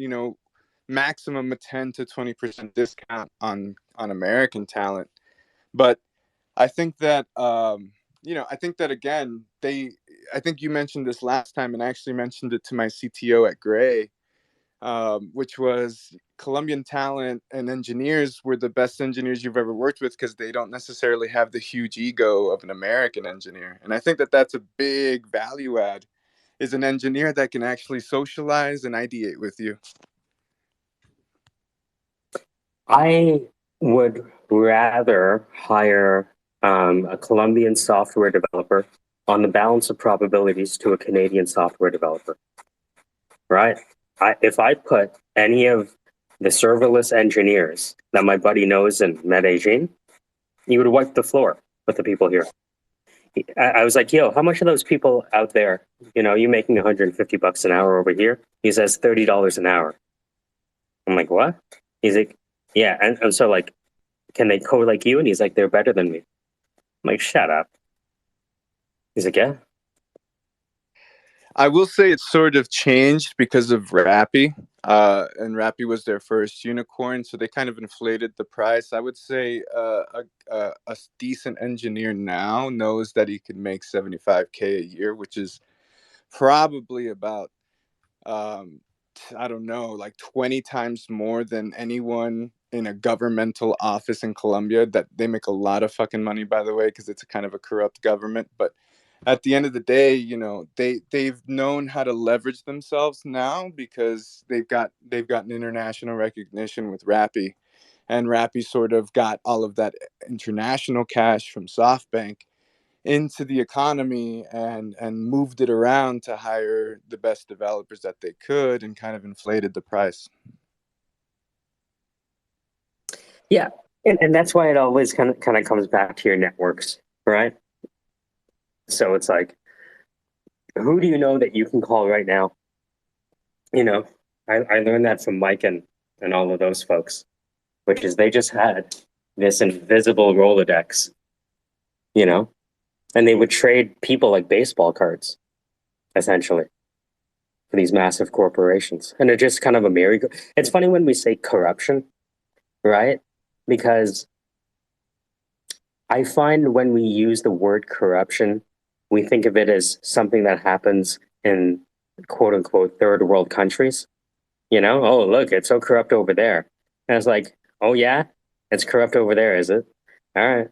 maximum a 10 to 20% discount on American talent. But I think that, I think that again, I think you mentioned this last time and I actually mentioned it to my CTO at Gray, which was Colombian talent and engineers were the best engineers you've ever worked with because they don't necessarily have the huge ego of an American engineer. And I think that that's a big value add is an engineer that can actually socialize and ideate with you. I would rather hire a Colombian software developer on the balance of probabilities to a Canadian software developer, right? If I put any of the serverless engineers that my buddy knows in Medellin, he would wipe the floor with the people here. I was like, "Yo, how much are those people out there? You making $150 an hour over here?" He says $30 an hour. I'm like, "What?" He's like, "Yeah." And so like, "Can they code like you?" And he's like, "They're better than me." I'm like, "Shut up." He's like, "Yeah." I will say it's sort of changed because of Rappi. And Rappi was their first unicorn, so they kind of inflated the price. I would say a decent engineer now knows that he could make 75K a year, which is probably about I don't know, like 20 times more than anyone in a governmental office in Colombia. That they make a lot of fucking money, by the way, because it's a kind of a corrupt government. But at the end of the day, they've known how to leverage themselves now because they've gotten international recognition with Rappi, and Rappi sort of got all of that international cash from SoftBank into the economy and moved it around to hire the best developers that they could and kind of inflated the price. Yeah. And that's why it always kind of comes back to your networks, right? So it's like, who do you know that you can call right now? I learned that from Mike and all of those folks, which is they just had this invisible Rolodex, you know, and they would trade people like baseball cards, essentially, for these massive corporations. And it just kind of a merry. It's funny when we say corruption, right? Because I find when we use the word corruption, we think of it as something that happens in quote unquote third world countries. Oh, look, it's so corrupt over there. And it's like, oh, yeah, it's corrupt over there, is it? All right.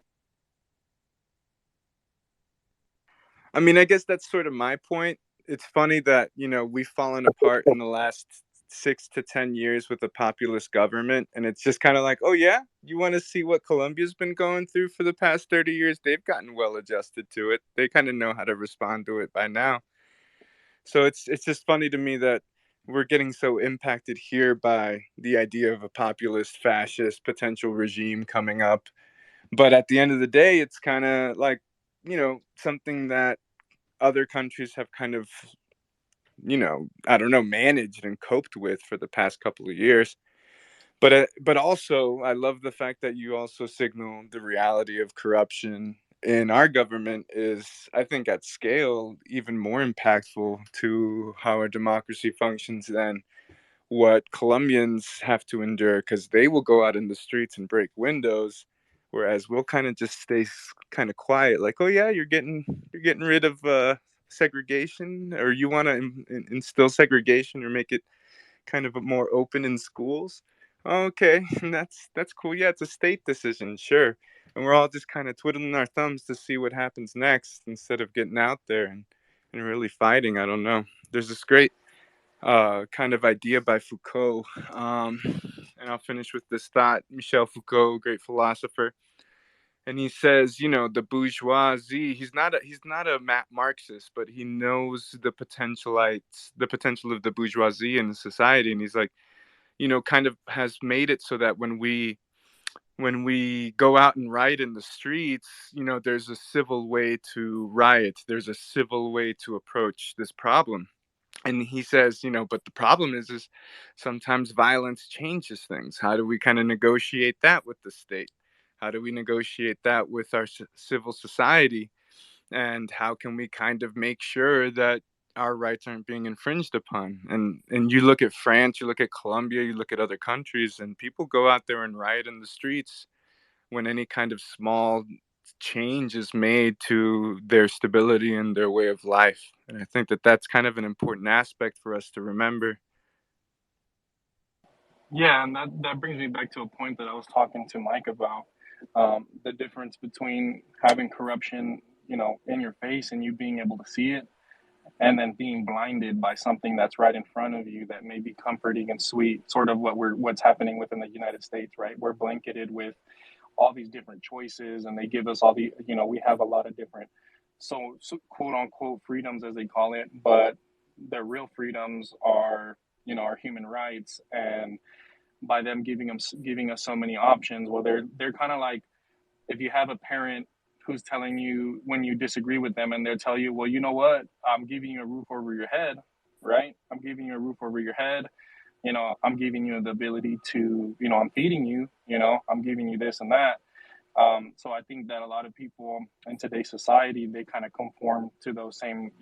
I mean, I guess that's sort of my point. it's funny that, we've fallen apart in the last 6 to 10 years with a populist government, and it's just kind of like, oh yeah, you want to see what Colombia's been going through for the past 30 years? They've gotten well adjusted to it. They kind of know how to respond to it by now. So it's just funny to me that we're getting so impacted here by the idea of a populist fascist potential regime coming up. But at the end of the day, it's kind of like, something that other countries have kind of, I don't know, managed and coped with for the past couple of years. But also, I love the fact that you also signal the reality of corruption in our government is, I think, at scale, even more impactful to how our democracy functions than what Colombians have to endure, because they will go out in the streets and break windows, whereas we'll kind of just stay kind of quiet, like, oh yeah, you're getting rid of segregation, or you want to instill segregation or make it kind of more open in schools. Okay, that's cool. Yeah, it's a state decision, sure. And we're all just kind of twiddling our thumbs to see what happens next instead of getting out there and really fighting. I don't know. There's this great kind of idea by Foucault, and I'll finish with this thought. Michel Foucault, great philosopher, and he says, the bourgeoisie. He's not a Marxist, but he knows the potential of the bourgeoisie in society, and he's like, kind of has made it so that when we go out and riot in the streets, there's a civil way to riot. There's a civil way to approach this problem. And he says, but the problem is sometimes violence changes things. How do we kind of negotiate that with the state? How do we negotiate that with our civil society? And how can we kind of make sure that our rights aren't being infringed upon? And you look at France, you look at Colombia, you look at other countries, and people go out there and riot in the streets when any kind of small change is made to their stability and their way of life. And I think that that's kind of an important aspect for us to remember. Yeah, and that brings me back to a point that I was talking to Mike about, the difference between having corruption, in your face and you being able to see it, and then being blinded by something that's right in front of you that may be comforting and sweet, sort of what's happening within the United States, right? We're blanketed with all these different choices, and they give us all the, we have a lot of different, so quote unquote freedoms as they call it, but the real freedoms are, our human rights. And by them giving us so many options, well, they're kind of like, if you have a parent who's telling you when you disagree with them, and they'll tell you, well, you know what, I'm giving you a roof over your head, right? I'm giving you a roof over your head. I'm giving you the ability to, I'm feeding you, I'm giving you this and that. So I think that a lot of people in today's society, they kind of conform to those same,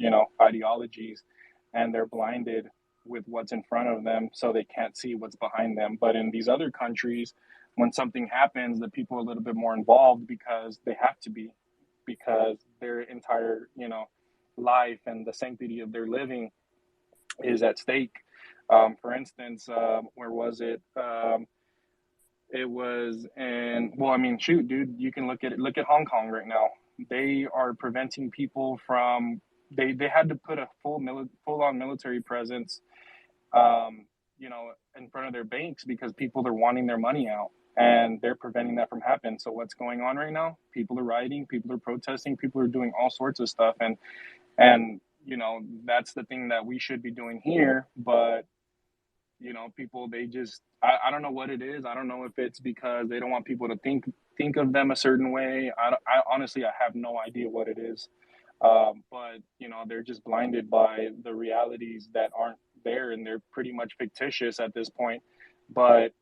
ideologies, and they're blinded with what's in front of them, so they can't see what's behind them. But in these other countries, when something happens, the people are a little bit more involved because they have to be, because their entire, life and the sanctity of their living is at stake. For instance, where was it? It was in, well, I mean, shoot, dude, you can look at Hong Kong right now. They are preventing people from, they had to put a full on military presence, in front of their banks because people are wanting their money out, and they're preventing that from happening. So what's going on right now? People are rioting, people are protesting, people are doing all sorts of stuff, and that's the thing that we should be doing here. But people, they just, I don't know what it is. I don't know if it's because they don't want people to think of them a certain way. I honestly, I have no idea what it is. But they're just blinded by the realities that aren't there, and they're pretty much fictitious at this point. But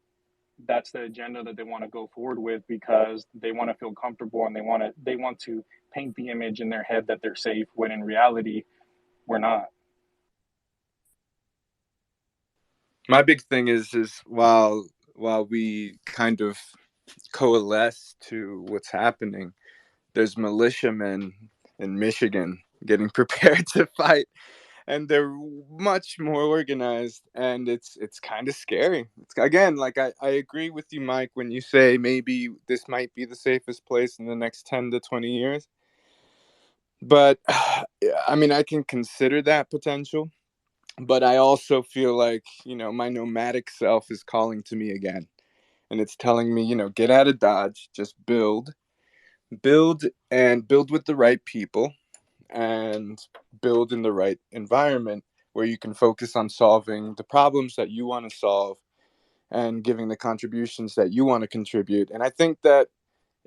that's the agenda that they want to go forward with, because they want to feel comfortable, and they want to paint the image in their head that they're safe, when in reality we're not. My big thing is while we kind of coalesce to what's happening, there's militiamen in Michigan getting prepared to fight, and they're much more organized, and it's kind of scary. Again, like I agree with you, Mike, when you say maybe this might be the safest place in the next 10 to 20 years. But I mean, I can consider that potential, but I also feel like, my nomadic self is calling to me again, and it's telling me, get out of Dodge, just build and build with the right people, and build in the right environment where you can focus on solving the problems that you want to solve and giving the contributions that you want to contribute. And I think that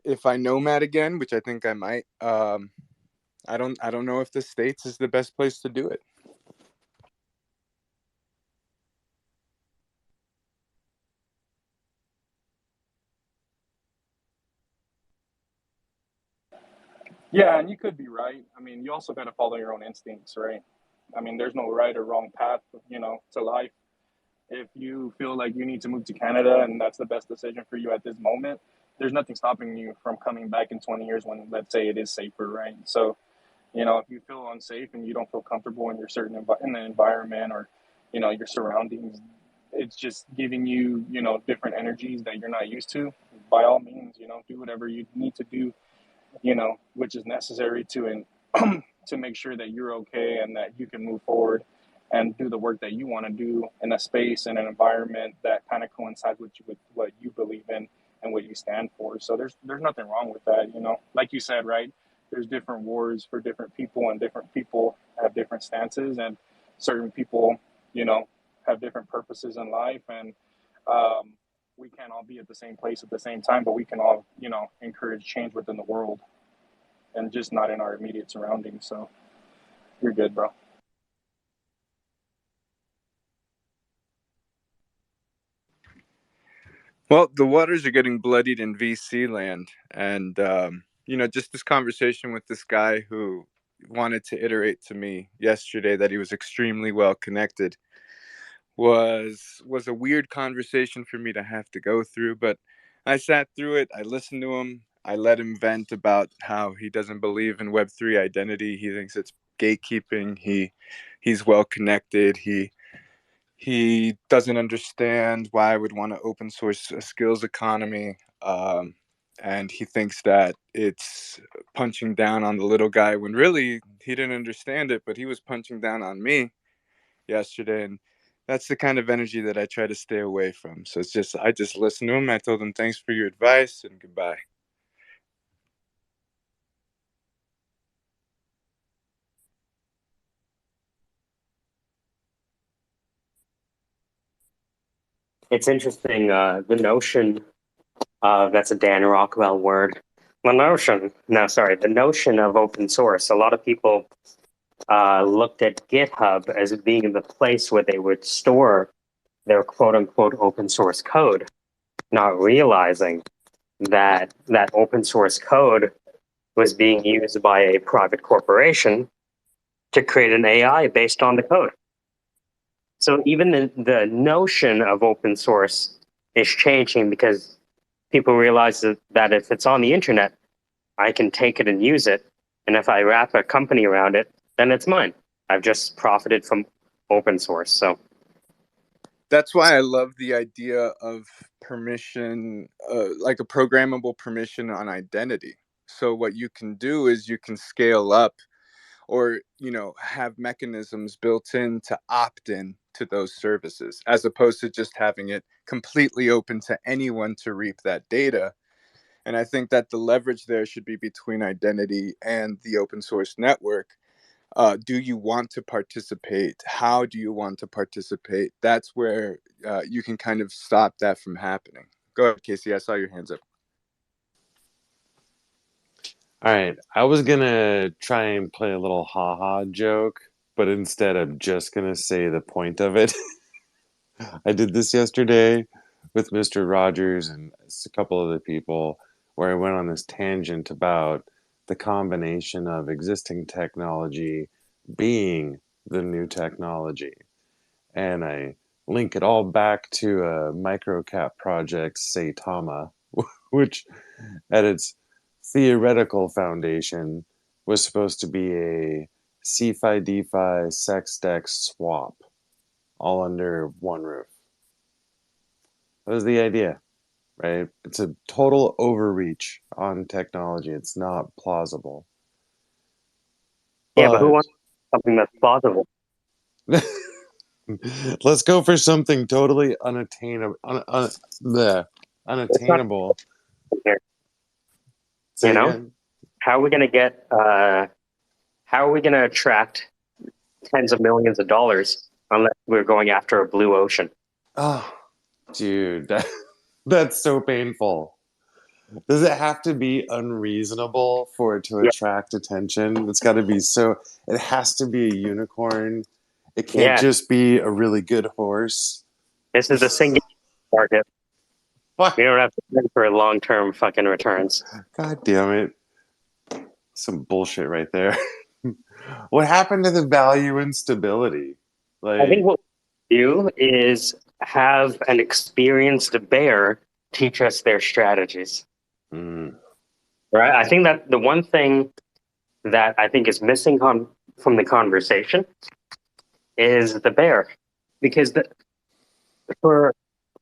if I nomad again, which I think I might, I don't know if the States is the best place to do it. Yeah, and you could be right. I mean, you also got to follow your own instincts, right? I mean, there's no right or wrong path, to life. If you feel like you need to move to Canada and that's the best decision for you at this moment, there's nothing stopping you from coming back in 20 years when, let's say, it is safer, right? So, if you feel unsafe and you don't feel comfortable in your in the environment, or, your surroundings, it's just giving you, different energies that you're not used to. By all means, do whatever you need to do, which is necessary to to make sure that you're okay and that you can move forward and do the work that you want to do in a space and an environment that kind of coincides with what you believe in and what you stand for. So there's nothing wrong with that, Like you said, right? There's different wars for different people, and different people have different stances, and certain people, you know, have different purposes in life, and um, we can't all be at the same place at the same time, but we can all, encourage change within the world and just not in our immediate surroundings. So you're good, bro. Well, the waters are getting bloodied in VC land. And, just this conversation with this guy who wanted to iterate to me yesterday that he was extremely well connected was a weird conversation for me to have to go through. But I sat through it. I listened to him. I let him vent about how he doesn't believe in Web3 identity. He thinks it's gatekeeping. He's well connected. He doesn't understand why I would want to open source a skills economy. And he thinks that it's punching down on the little guy when really he didn't understand it, but he was punching down on me yesterday. And that's the kind of energy that I try to stay away from. So I just listened to him. I told him, thanks for your advice and goodbye. It's interesting, the notion of, that's a Dan Rockwell word. The notion of open source. A lot of people looked at GitHub as being the place where they would store their quote unquote open source code, not realizing that that open source code was being used by a private corporation to create an AI based on the code. So even the notion of open source is changing because people realize that if it's on the internet, I can take it and use it. And if I wrap a company around it, then it's mine. I've just profited from open source. So That's why I love the idea of permission, like a programmable permission on identity. So what you can do is you can scale up, or have mechanisms built in to opt in to those services, as opposed to just having it completely open to anyone to reap that data. And I think that the leverage there should be between identity and the open source network. Do you want to participate? How do you want to participate? That's where you can kind of stop that from happening. Go ahead, Casey. I saw your hands up. All right, I was gonna try and play a little haha joke, but instead I'm just gonna say the point of it. I did this yesterday with Mr. Rogers and a couple other people, where I went on this tangent about the combination of existing technology being the new technology. And I link it all back to a microcap project, Saitama, which at its theoretical foundation was supposed to be a CeFi DeFi SexDex swap all under one roof. That was the idea, right? It's a total overreach on technology. It's not plausible. Yeah, but who But wants something that's plausible? let's go for something totally unattainable. It's not Unattainable. here. Say You know, again. how are we going to get? How are we going to attract tens of millions of dollars unless we're going after a blue ocean? Oh, dude, that's so painful. Does it have to be unreasonable for it to Yeah, attract attention? It's got to be so. It has to be a unicorn. It can't yeah. just be a really good horse. This is the single market. What? We don't have to think for long-term fucking returns. God damn it. Some bullshit right there. What happened to the value and stability? I think Like, what we do is have an experienced bear teach us their strategies. mm, Right. I think that the one thing that I think is missing from the conversation is the bear, because for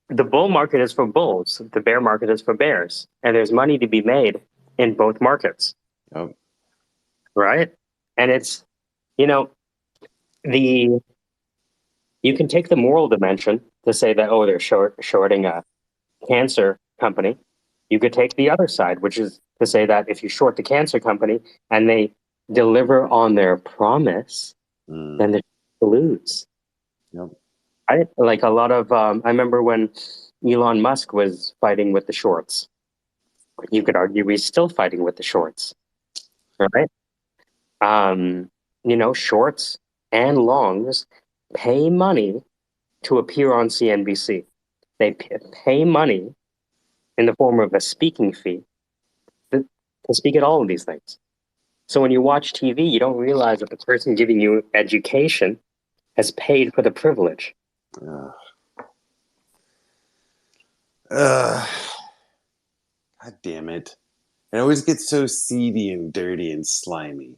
the bull market is for bulls, the bear market is for bears, and there's money to be made in both markets, oh, right? And it's you know the you can take the moral dimension to say that they're shorting a cancer company. You could take the other side, which is to say that if you short the cancer company and they deliver on their promise, mm, then they lose. yep, I like a lot of. I remember when Elon Musk was fighting with the shorts. You could argue he's still fighting with the shorts, right? Shorts and longs pay money to appear on CNBC. They pay money in the form of a speaking fee to speak at all of these things. So when you watch TV, you don't realize that the person giving you education has paid for the privilege. uh, uh, God damn it. It always gets so seedy and dirty and slimy.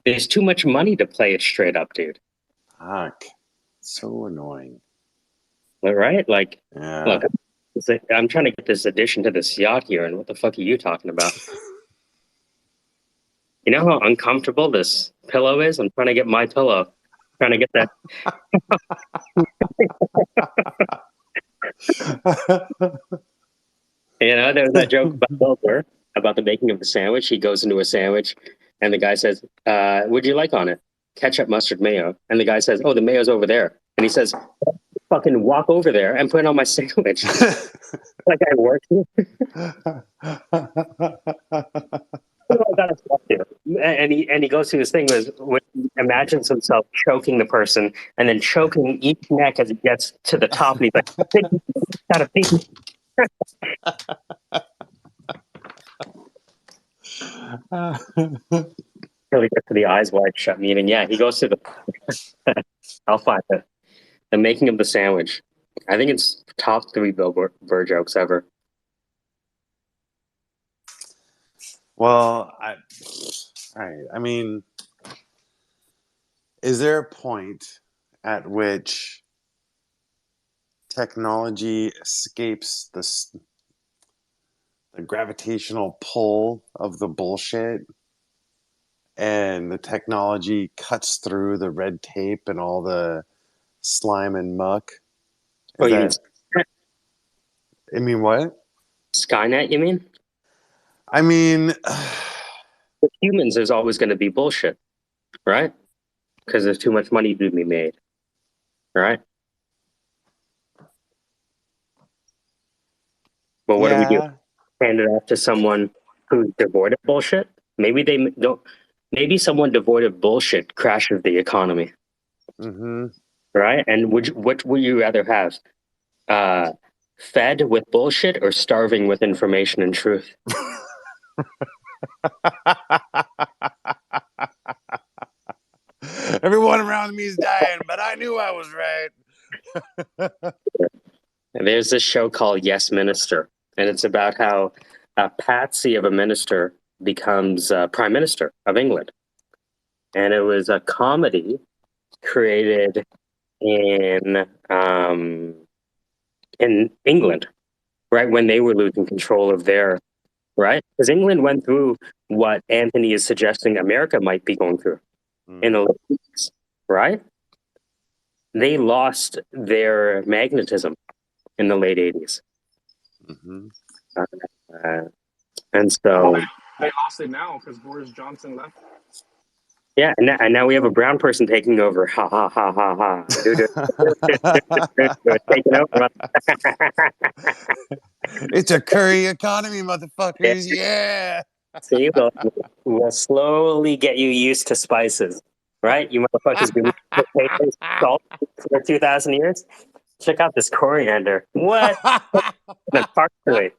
There's too much money to play it straight up, dude. Fuck. So annoying. Right? Like, Yeah. look, I'm trying to get this addition to this yacht here, and what the fuck are you talking about? You know how uncomfortable this pillow is? I'm trying to get my pillow. Trying to get that. There was that joke about Bill Burr about the making of the sandwich. He goes into a sandwich, and the guy says, "What'd you like on it? Ketchup, mustard, mayo." And the guy says, "Oh, the mayo's over there." And he says, "Fucking walk over there and put it on my sandwich." Like I work here. And he goes through this thing when he imagines himself choking the person and then choking each neck as he gets to the top, and he's like, "Gotta think." Till he gets to the eyes wide shut meeting. Yeah, he goes to the. I'll find it. The making of the sandwich. I think it's top 3 Bill Burr jokes ever. Well, I mean, is there a point at which technology escapes the gravitational pull of the bullshit and the technology cuts through the red tape and all the slime and muck? Oh, Is you mean that, I mean, what? Skynet, you mean? I mean, With humans, there's always going to be bullshit, right? Because there's too much money to be made, right? But what do we do? yeah. Hand it off to someone who's devoid of bullshit? Maybe they don't. Maybe someone devoid of bullshit crashes the economy, Mm-hmm. right? And what would you rather have? Uh, Fed with bullshit or starving with information and truth? Everyone around me is dying, but I knew I was right. And there's this show called Yes Minister, and it's about how a patsy of a minister becomes prime minister of England. And it was a comedy created in England, right when they were losing control of their right? Because England went through what Anthony is suggesting America might be going through in the late 80s, right? They lost their magnetism in the late 80s. Mm-hmm. And Well, so, they lost it now because Boris Johnson left. yeah, and now we have a brown person taking over. Ha ha ha ha ha. Taking over. It's a curry economy, motherfuckers. Yeah. Yeah. See, we'll slowly get you used to spices, right? You motherfuckers been eating salt for 2,000 years. Check out this coriander. What? The parsley.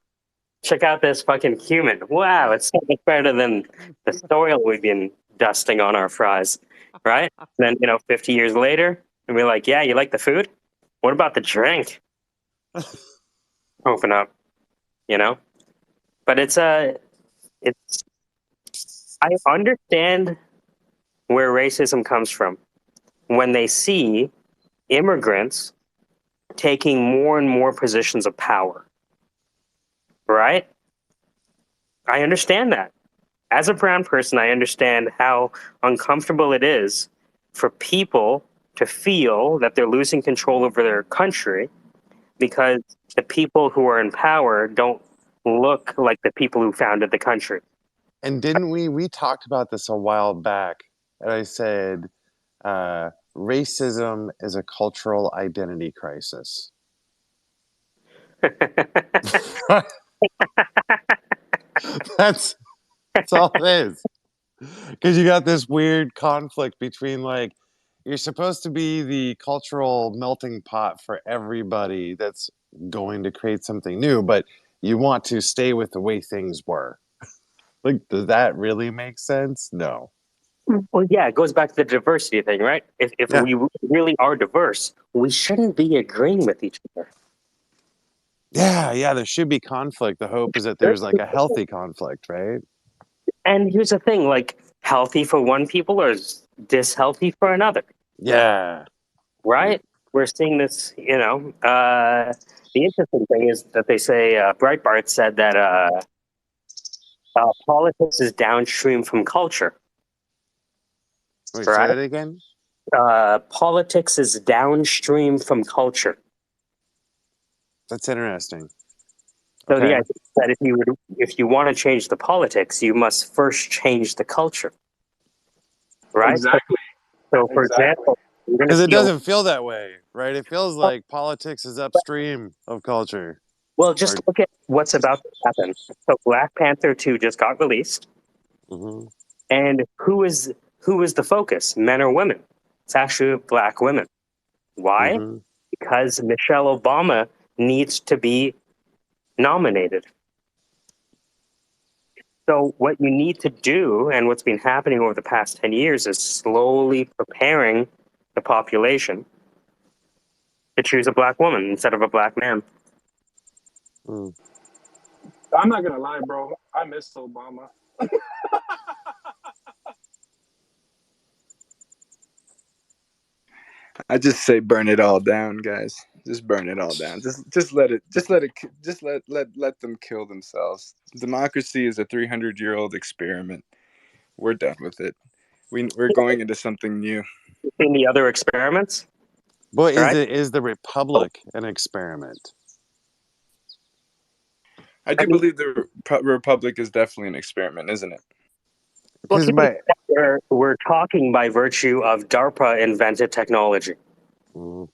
Check out this fucking cumin. Wow, it's so much better than the soil we've been dusting on our fries, right? Then 50 years later, and we're like, yeah, you like the food? What about the drink? Open up, you know. But it's I understand where racism comes from when they see immigrants taking more and more positions of power, right? I understand that. As a brown person, I understand how uncomfortable it is for people to feel that they're losing control over their country because the people who are in power don't look like the people who founded the country. And didn't we talked about this a while back, and I said racism is a cultural identity crisis. that's all it is. Because you got this weird conflict between, like, you're supposed to be the cultural melting pot for everybody that's going to create something new, but you want to stay with the way things were. Like, does that really make sense? No. Well, yeah, it goes back to the diversity thing, right? If Yeah. we really are diverse, we shouldn't be agreeing with each other. Yeah, there should be conflict. The hope is that there's like a healthy conflict, right? And here's the thing, like, healthy for one people or dishealthy for another, Yeah. right? We're seeing this, the interesting thing is that they say, Breitbart said that politics is downstream from culture, Wait, say right? that again? Politics is downstream from culture. That's interesting. So the Okay. idea is that if you want to change the politics, you must first change the culture, right? Exactly. So for Exactly. example, you're going to Because it see doesn't feel that way, right? It feels like politics is upstream of culture. well, just look at what's about to happen. So Black Panther 2 just got released, Mm-hmm. and who is the focus, men or women? It's actually black women. Why? Mm-hmm. Because Michelle Obama needs to be nominated. So what you need to do, and what's been happening over the past 10 years, is slowly preparing the population to choose a black woman instead of a black man. Mm. I'm not gonna lie, bro. I miss Obama. I just say burn it all down, guys. Just burn it all down. Let them kill themselves. Democracy is a 300-year-old experiment. We're done with it. We're going into something new. In the other experiments, But right? is the republic an experiment? I do believe the Republic is definitely an experiment, isn't it? Well, Because my we're talking by virtue of DARPA invented technology. Mm.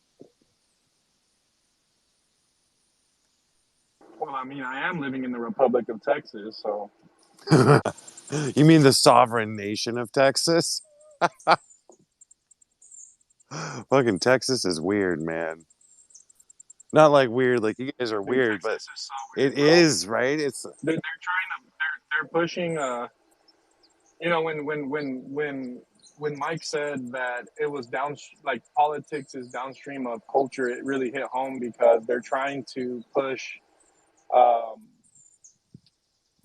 Well, I mean, I am living in the Republic of Texas, so You mean the sovereign nation of Texas? Fucking Texas is weird, man. Not like weird, like you guys are dude, weird, but Texas is so it weird, bro. is, right? It's They're trying to they're pushing when Mike said that it was like politics is downstream of culture, it really hit home because they're trying to push um,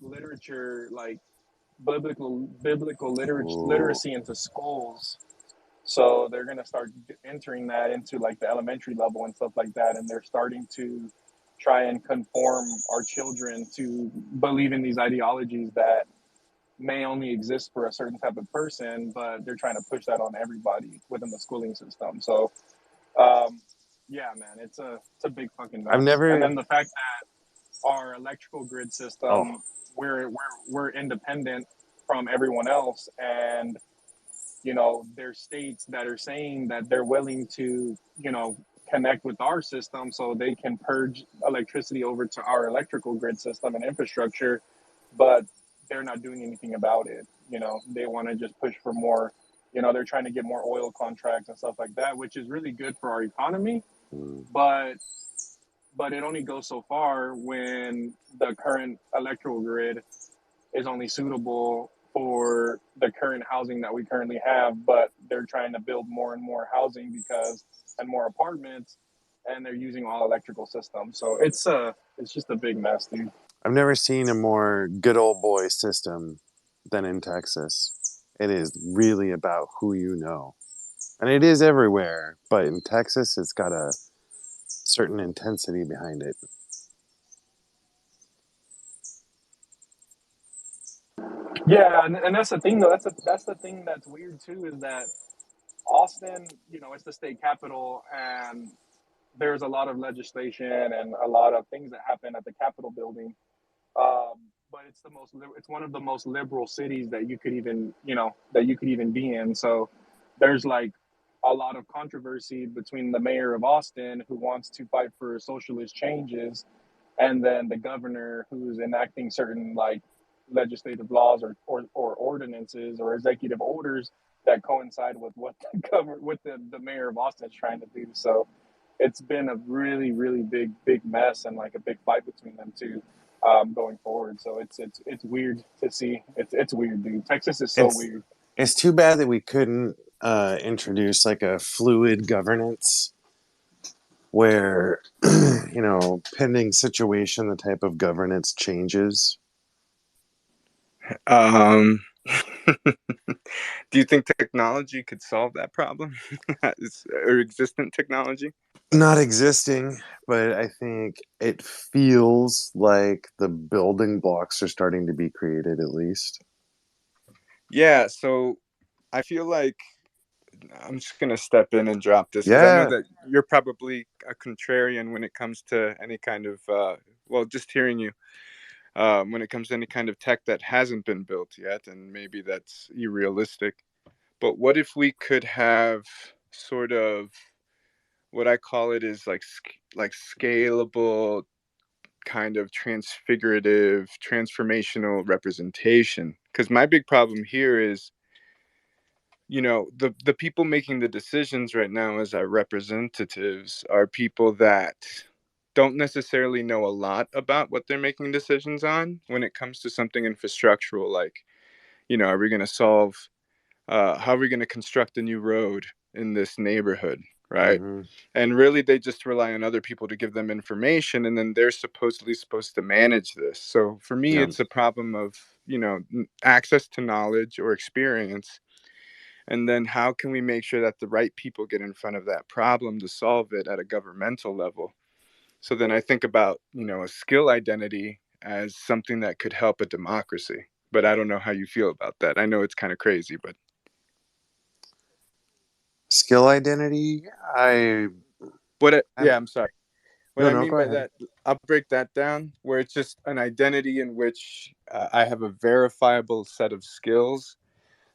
literature like biblical Ooh. literacy into schools. So they're gonna start entering that into like the elementary level and stuff like that, and they're starting to try and conform our children to believe in these ideologies that may only exist for a certain type of person, but they're trying to push that on everybody within the schooling system. So, yeah, man, it's a big fucking I've mess. And never. then the fact that our electrical grid Oh, system, we're independent from everyone else, and there's states that are saying that they're willing to connect with our system so they can purge electricity over to our electrical grid system and infrastructure, but they're not doing anything about it. They want to just push for more. They're trying to get more oil contracts and stuff like that, which is really good for our economy, mm, but it only goes so far when the current electrical grid is only suitable for the current housing that we currently have, but they're trying to build more and more housing and more apartments, and they're using all electrical systems. So it's just a big mess, dude. I've never seen a more good old boy system than in Texas. It is really about who you know. And it is everywhere, but in Texas, it's got a certain intensity behind it. Yeah, and that's the thing though. That's the thing that's weird too, is that Austin, it's the state capital, and there's a lot of legislation and a lot of things that happen at the Capitol building. But it's one of the most liberal cities that you could even be in. So there's like a lot of controversy between the mayor of Austin, who wants to fight for socialist changes, and then the governor, who's enacting certain like legislative laws or ordinances or executive orders that coincide with what the mayor of Austin is trying to do. So it's been a really, really big mess and like a big fight between them two, going forward. So it's weird to see. It's weird, dude. Texas is so It's weird. it's too bad that we couldn't introduce like a fluid governance where, pending situation, the type of governance changes. Um, do you think technology could solve that problem? Or existent technology? Not existing, but I think it feels like the building blocks are starting to be created at least. Yeah, so I feel like I'm just going to step in and drop this because I know Yeah. that you're probably a contrarian when it comes to any kind of, well, just hearing you, when it comes to any kind of tech that hasn't been built yet, and maybe that's irrealistic. But what if we could have sort of what I call it is like scalable kind of transfigurative, transformational representation? Because my big problem here is, the people making the decisions right now as our representatives are people that don't necessarily know a lot about what they're making decisions on when it comes to something infrastructural, like, are we going to solve how are we going to construct a new road in this neighborhood, right? Mm-hmm. And really they just rely on other people to give them information, and then they're supposedly supposed to manage this. So for me, Yeah. it's a problem of, access to knowledge or experience. And then how can we make sure that the right people get in front of that problem to solve it at a governmental level? So then I think about, a skill identity as something that could help a democracy. But I don't know how you feel about that. I know it's kind of crazy, but Skill identity. I'm yeah, I'm sorry. What no, I no. mean Go by ahead. that, I'll break that down, where it's just an identity in which I have a verifiable set of skills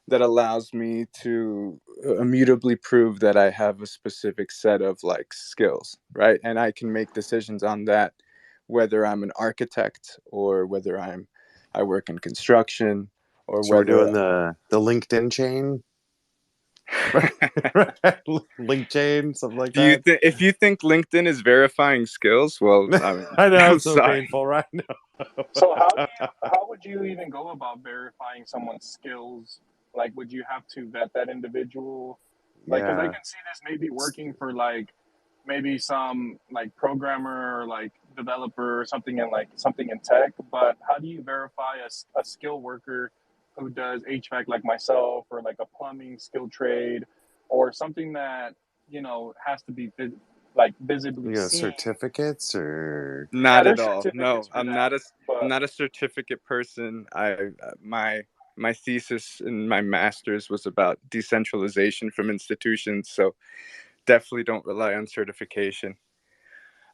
that allows me to immutably prove that I have a specific set of like skills, right? And I can make decisions on that, whether I'm an architect or whether I work in construction or So we're whether doing the LinkedIn chain, link chain, something like do you that. think if you think LinkedIn is verifying skills, well, I mean, I know I'm it's so sorry. painful right now. So how would you even go about verifying someone's skills? Like, would you have to vet that individual? Like, because I Yeah. can see this maybe working for like maybe some like programmer or like developer or something in tech. But how do you verify a skill worker who does HVAC like myself, or like a plumbing skill trade, or something that has to be like visibly You got seen. certificates or Yeah, Not at there's all. certificates No, for that, I'm but not a certificate person. My thesis in my master's was about decentralization from institutions, so definitely don't rely on certification.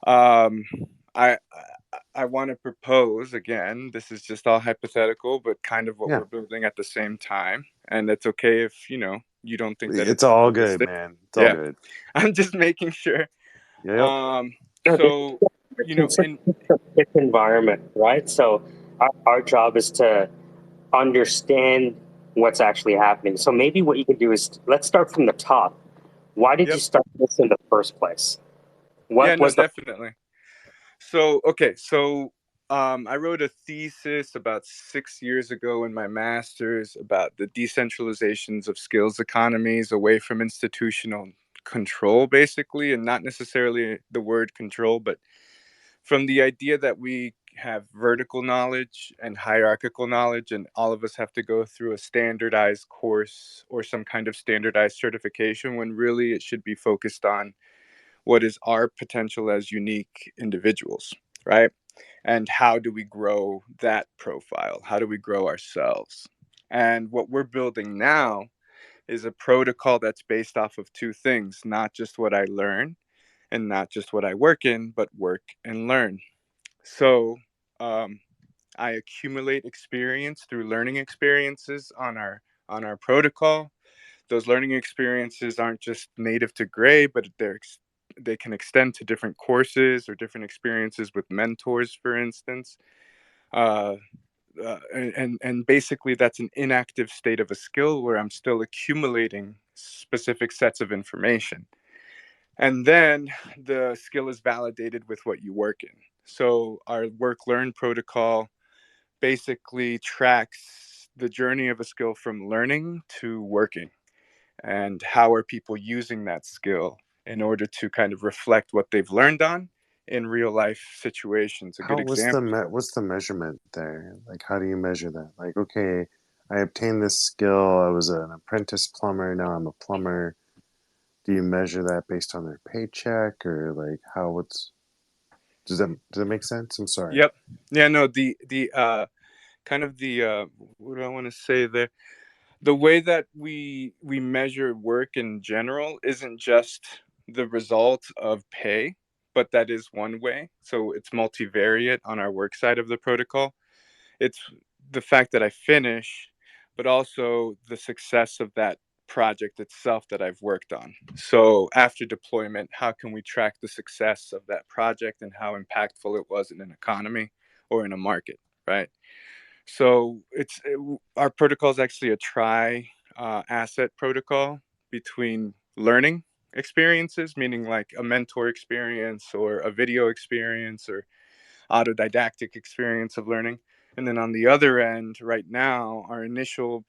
Um, I want to propose again. This is just all hypothetical, but kind of what yeah. we're building at the same time. And it's okay if you don't think that It's it's all good, realistic. man. It's all Yeah, good. I'm just making sure. Yep. No, this So consider in a thick environment, right? So our job is to understand what's actually happening. So maybe what you can do is let's start from the top. Why did you yep, start this in the first place? yeah, What no, was the definitely. So okay, so I wrote a thesis about 6 years ago in my master's about the decentralizations of skills economies away from institutional control, basically, and not necessarily the word control, but from the idea that we have vertical knowledge and hierarchical knowledge, and all of us have to go through a standardized course or some kind of standardized certification, when really it should be focused on what is our potential as unique individuals, right? And how do we grow that profile? How do we grow ourselves? And what we're building now is a protocol that's based off of two things, not just what I learn and not just what I work in, but work and learn. So um, I accumulate experience through learning experiences on our protocol. Those learning experiences aren't just native to Gray, but they can extend to different courses or different experiences with mentors, for instance. Uh, and basically, that's an inactive state of a skill where I'm still accumulating specific sets of information. And then the skill is validated with what you work in. So our work learn protocol basically tracks the journey of a skill from learning to working, and how are people using that skill in order to kind of reflect what they've learned on in real life situations. A good How what's the example. what's the measurement there? Like, how do you measure that? Like, okay, I obtained this skill. I was an apprentice plumber. Now I'm a plumber. Do you measure that based on their paycheck or like how? What's does that make sense? I'm sorry. Yep. Yeah, no, the kind of the what do I want to say there? The way that we measure work in general isn't just the result of pay, but that is one way. So it's multivariate on our work side of the protocol. It's the fact that I finish, but also the success of that project itself that I've worked on. So after deployment, how can we track the success of that project and how impactful it was in an economy or in a market, right? So our protocol is actually a tri asset protocol between learning experiences, meaning like a mentor experience or a video experience or autodidactic experience of learning. And then on the other end, right now, our initial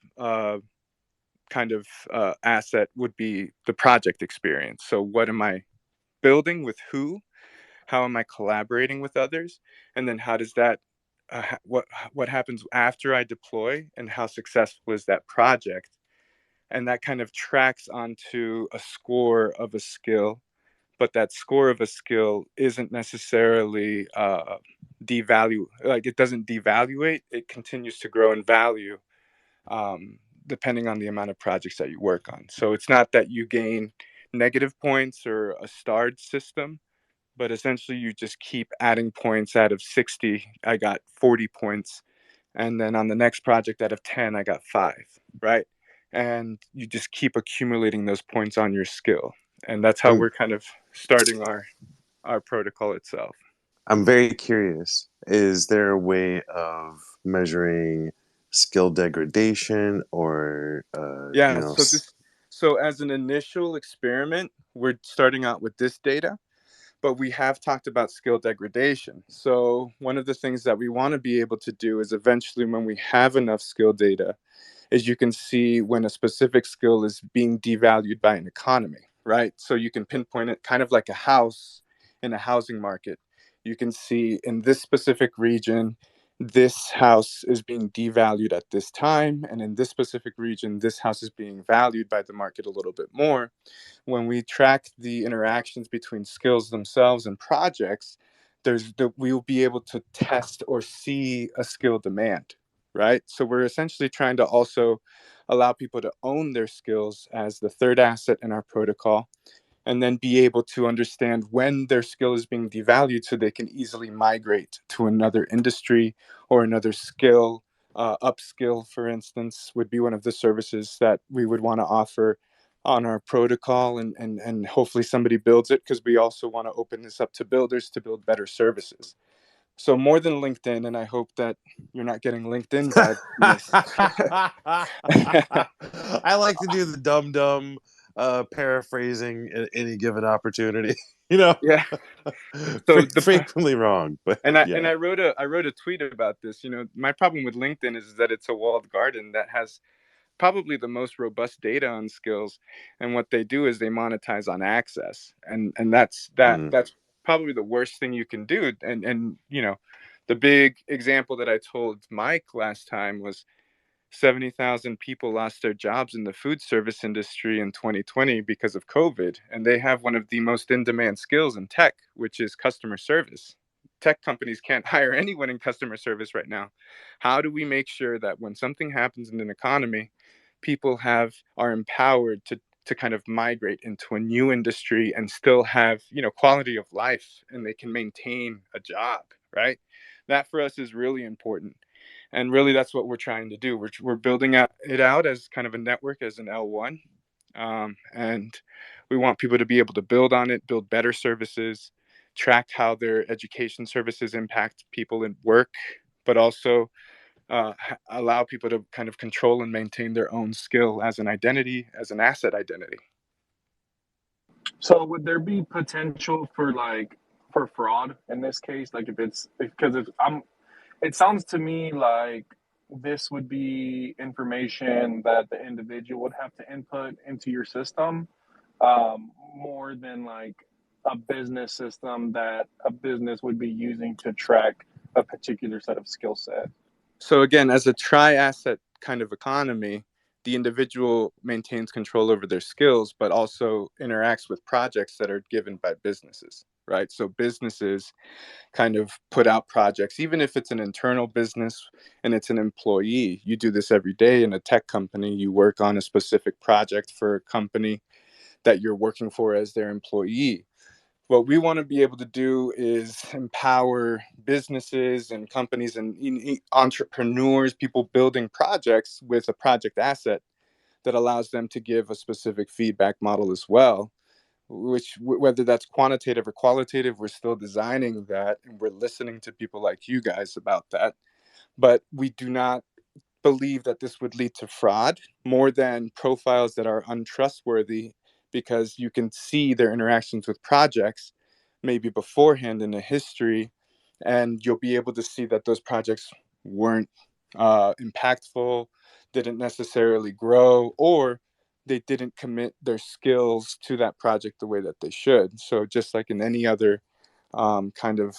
kind of asset would be the project experience. So, what am I building with who? How am I collaborating with others? And then how does that what happens after I deploy, and how successful is that project? And that kind of tracks onto a score of a skill, but that score of a skill isn't necessarily devalue, like it doesn't devaluate, it continues to grow in value, depending on the amount of projects that you work on. So it's not that you gain negative points or a starred system, but essentially you just keep adding points. Out of 60 I got 40 points, and then on the next project out of 10 I got 5, right? And you just keep accumulating those points on your skill, and that's how I'm we're kind of starting our protocol itself. I'm very curious. Is there a way of measuring skill degradation or Yeah, so as an initial experiment, we're starting out with this data, but we have talked about skill degradation. So one of the things that we want to be able to do is eventually, when we have enough skill data, is you can see when a specific skill is being devalued by an economy, right? So you can pinpoint it kind of like a house in a housing market. You can see in this specific region, this house is being devalued at this time, and in this specific region, this house is being valued by the market a little bit more. When we track the interactions between skills themselves and projects, we will be able to test or see a skill demand, right? So we're essentially trying to also allow people to own their skills as the third asset in our protocol, and then be able to understand when their skill is being devalued so they can easily migrate to another industry or another skill. Upskill, for instance, would be one of the services that we would want to offer on our protocol, and hopefully somebody builds it, because we also want to open this up to builders to build better services. So more than LinkedIn, and I hope that you're not getting LinkedIn vibes from this. I like to do the dumb paraphrasing at any given opportunity. You know, Yeah. So frequently wrong, but and I wrote a tweet about this. You know, my problem with LinkedIn is that it's a walled garden that has probably the most robust data on skills, and what they do is they monetize on access, and that's probably the worst thing you can do. And you know, the big example that I told Mike last time was 70,000 people lost their jobs in the food service industry in 2020 because of COVID. And they have one of the most in demand skills in tech, which is customer service. Tech companies can't hire anyone in customer service right now. How do we make sure that when something happens in an economy, people are empowered to kind of migrate into a new industry and still have, you know, quality of life, and they can maintain a job, right? That for us is really important, and really that's what we're trying to do. We're building it out as kind of a network, as an L1, and we want people to be able to build on it, build better services, track how their education services impact people in work, but also allow people to kind of control and maintain their own skill as an identity, as an asset identity. So would there be potential for like for fraud in this case? Like if it's because if I'm it sounds to me like this would be information that the individual would have to input into your system, more than like a business system that a business would be using to track a particular set of skill set. So again, as a tri-asset kind of economy, the individual maintains control over their skills, but also interacts with projects that are given by businesses, right? So businesses kind of put out projects, even if it's an internal business and it's an employee. You do this every day in a tech company. You work on a specific project for a company that you're working for as their employee. What we want to be able to do is empower businesses and companies and entrepreneurs, people building projects, with a project asset that allows them to give a specific feedback model as well, which whether that's quantitative or qualitative, we're still designing that, and we're listening to people like you guys about that. But we do not believe that this would lead to fraud more than profiles that are untrustworthy, because you can see their interactions with projects maybe beforehand in the history, and you'll be able to see that those projects weren't impactful, didn't necessarily grow, or they didn't commit their skills to that project the way that they should. So just like in any other kind of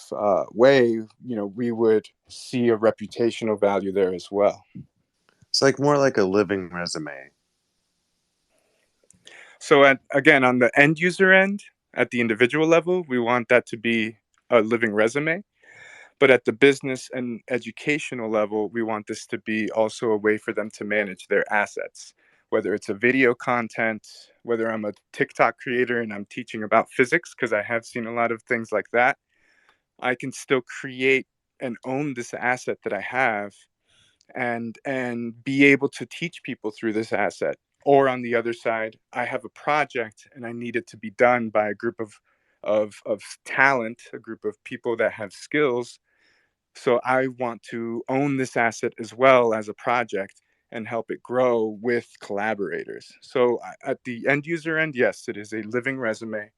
way, you know, we would see a reputational value there as well. it's like more like a living resume. So again, on the end user end, at the individual level, we want that to be a living resume. But at the business and educational level, we want this to be also a way for them to manage their assets, whether it's a video content, whether I'm a TikTok creator and I'm teaching about physics, because I have seen a lot of things like that. I can still create and own this asset that I have, and be able to teach people through this asset. Or on the other side, I have a project and I need it to be done by a group of talent, a group of people that have skills. So I want to own this asset as well as a project and help it grow with collaborators. So at the end user end, yes, it is a living resume.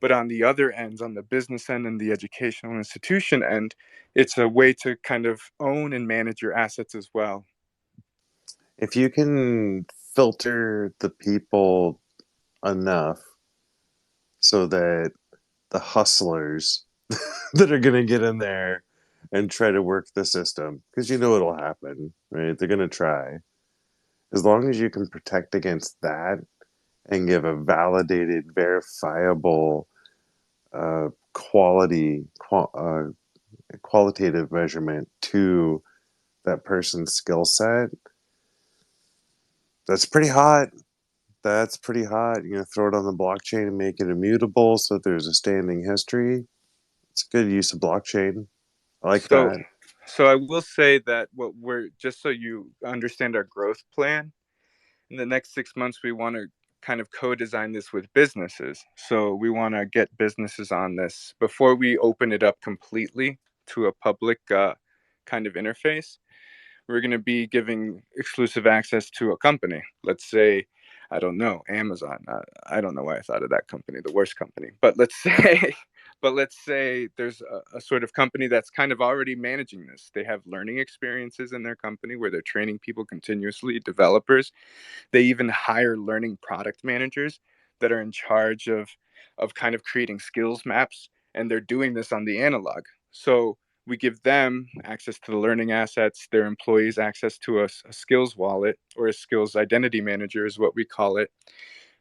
But on the other ends, on the business end and the educational institution end, it's a way to kind of own and manage your assets as well. If you can filter the people enough so that the hustlers that are going to get in there and try to work the system because you know it'll happen, right? They're gonna try. As long as you can protect against that and give a validated, verifiable, quality, qualitative measurement to that person's skill set, that's pretty hot. That's pretty hot. You know, throw it on the blockchain and make it immutable so that there's a standing history. It's a good use of blockchain. I like So, that. so I will say that what we're just so you understand our growth plan in the next 6 months, we want to kind of co-design this with businesses. So we want to get businesses on this before we open it up completely to a public kind of interface. We're going to be giving exclusive access to a company. Let's say, I don't know, Amazon. I don't know why I thought of that company, the worst company. But let's say, there's a sort of company that's kind of already managing this. They have learning experiences in their company where they're training people continuously, developers. They even hire learning product managers that are in charge of kind of creating skills maps, and they're doing this on the analog. So we give them access to the learning assets, their employees access to a skills wallet, or a skills identity manager is what we call it.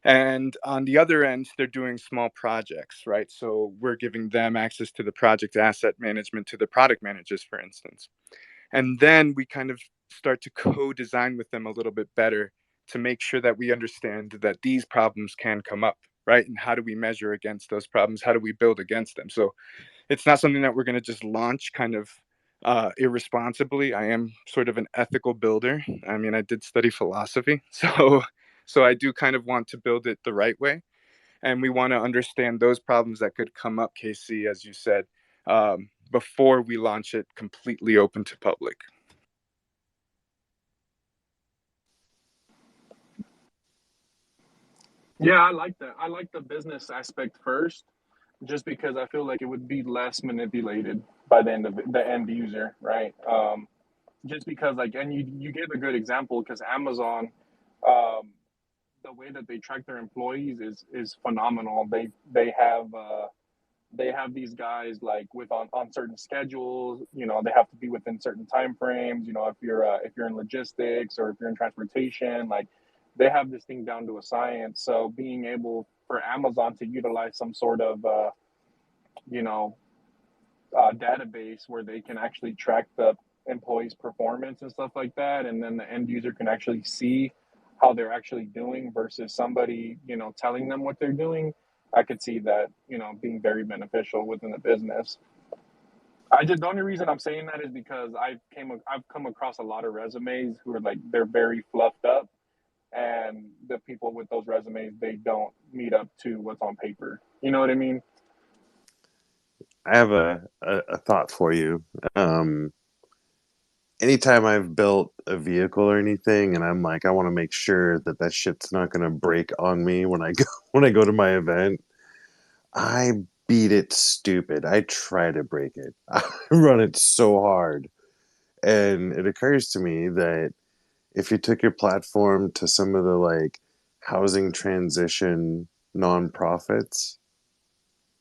And on the other end, they're doing small projects, right? So we're giving them access to the project asset management, to the product managers, for instance. And then we kind of start to co-design with them a little bit better to make sure that we understand that these problems can come up, right? And how do we measure against those problems? How do we build against them? So it's not something that we're going to just launch kind of irresponsibly. I am sort of an ethical builder. I mean, I did study philosophy, so I do kind of want to build it the right way, and we want to understand those problems that could come up, KC, as you said, before we launch it completely open to public. Yeah, I like that. I like the business aspect first, just because I feel like it would be less manipulated by the end of it, the end user, right? Just because, like, and you gave a good example because Amazon, um, the way that they track their employees is phenomenal. They have these guys like with on certain schedules. You know, they have to be within certain time frames. You know, if you're in logistics or if you're in transportation, like they have this thing down to a science. So being able for Amazon to utilize some sort of you know database where they can actually track the employees' performance and stuff like that, and then the end user can actually see how they're actually doing versus somebody telling them what they're doing. I could see that being very beneficial within the business. The only reason I'm saying that is because I've come across a lot of resumes who are like they're very fluffed up, and the people with those resumes they don't meet up to what's on paper. You know what I mean? I have a thought for you. Um, Anytime I've built a vehicle or anything, and I'm like, I want to make sure that that shit's not going to break on me when I go when I go to my event, I beat it stupid. I try to break it. I run it so hard. And it occurs to me that if you took your platform to some of the like housing transition nonprofits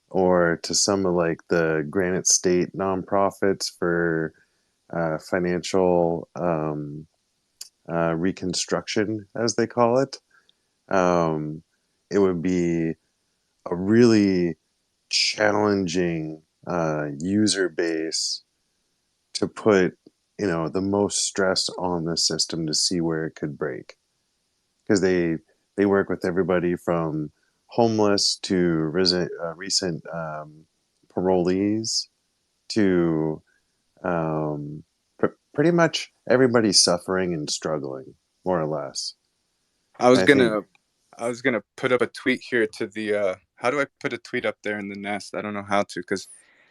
or to some of like the Granite State nonprofits for financial reconstruction, as they call it, um, it would be a really challenging user base to put the most stress on the system to see where it could break because they work with everybody from homeless to recent parolees to um, pretty much everybody's suffering and struggling more or less. I was I think gonna I was gonna put up a tweet here to the how do I put a tweet up there in the nest? I don't know how to, because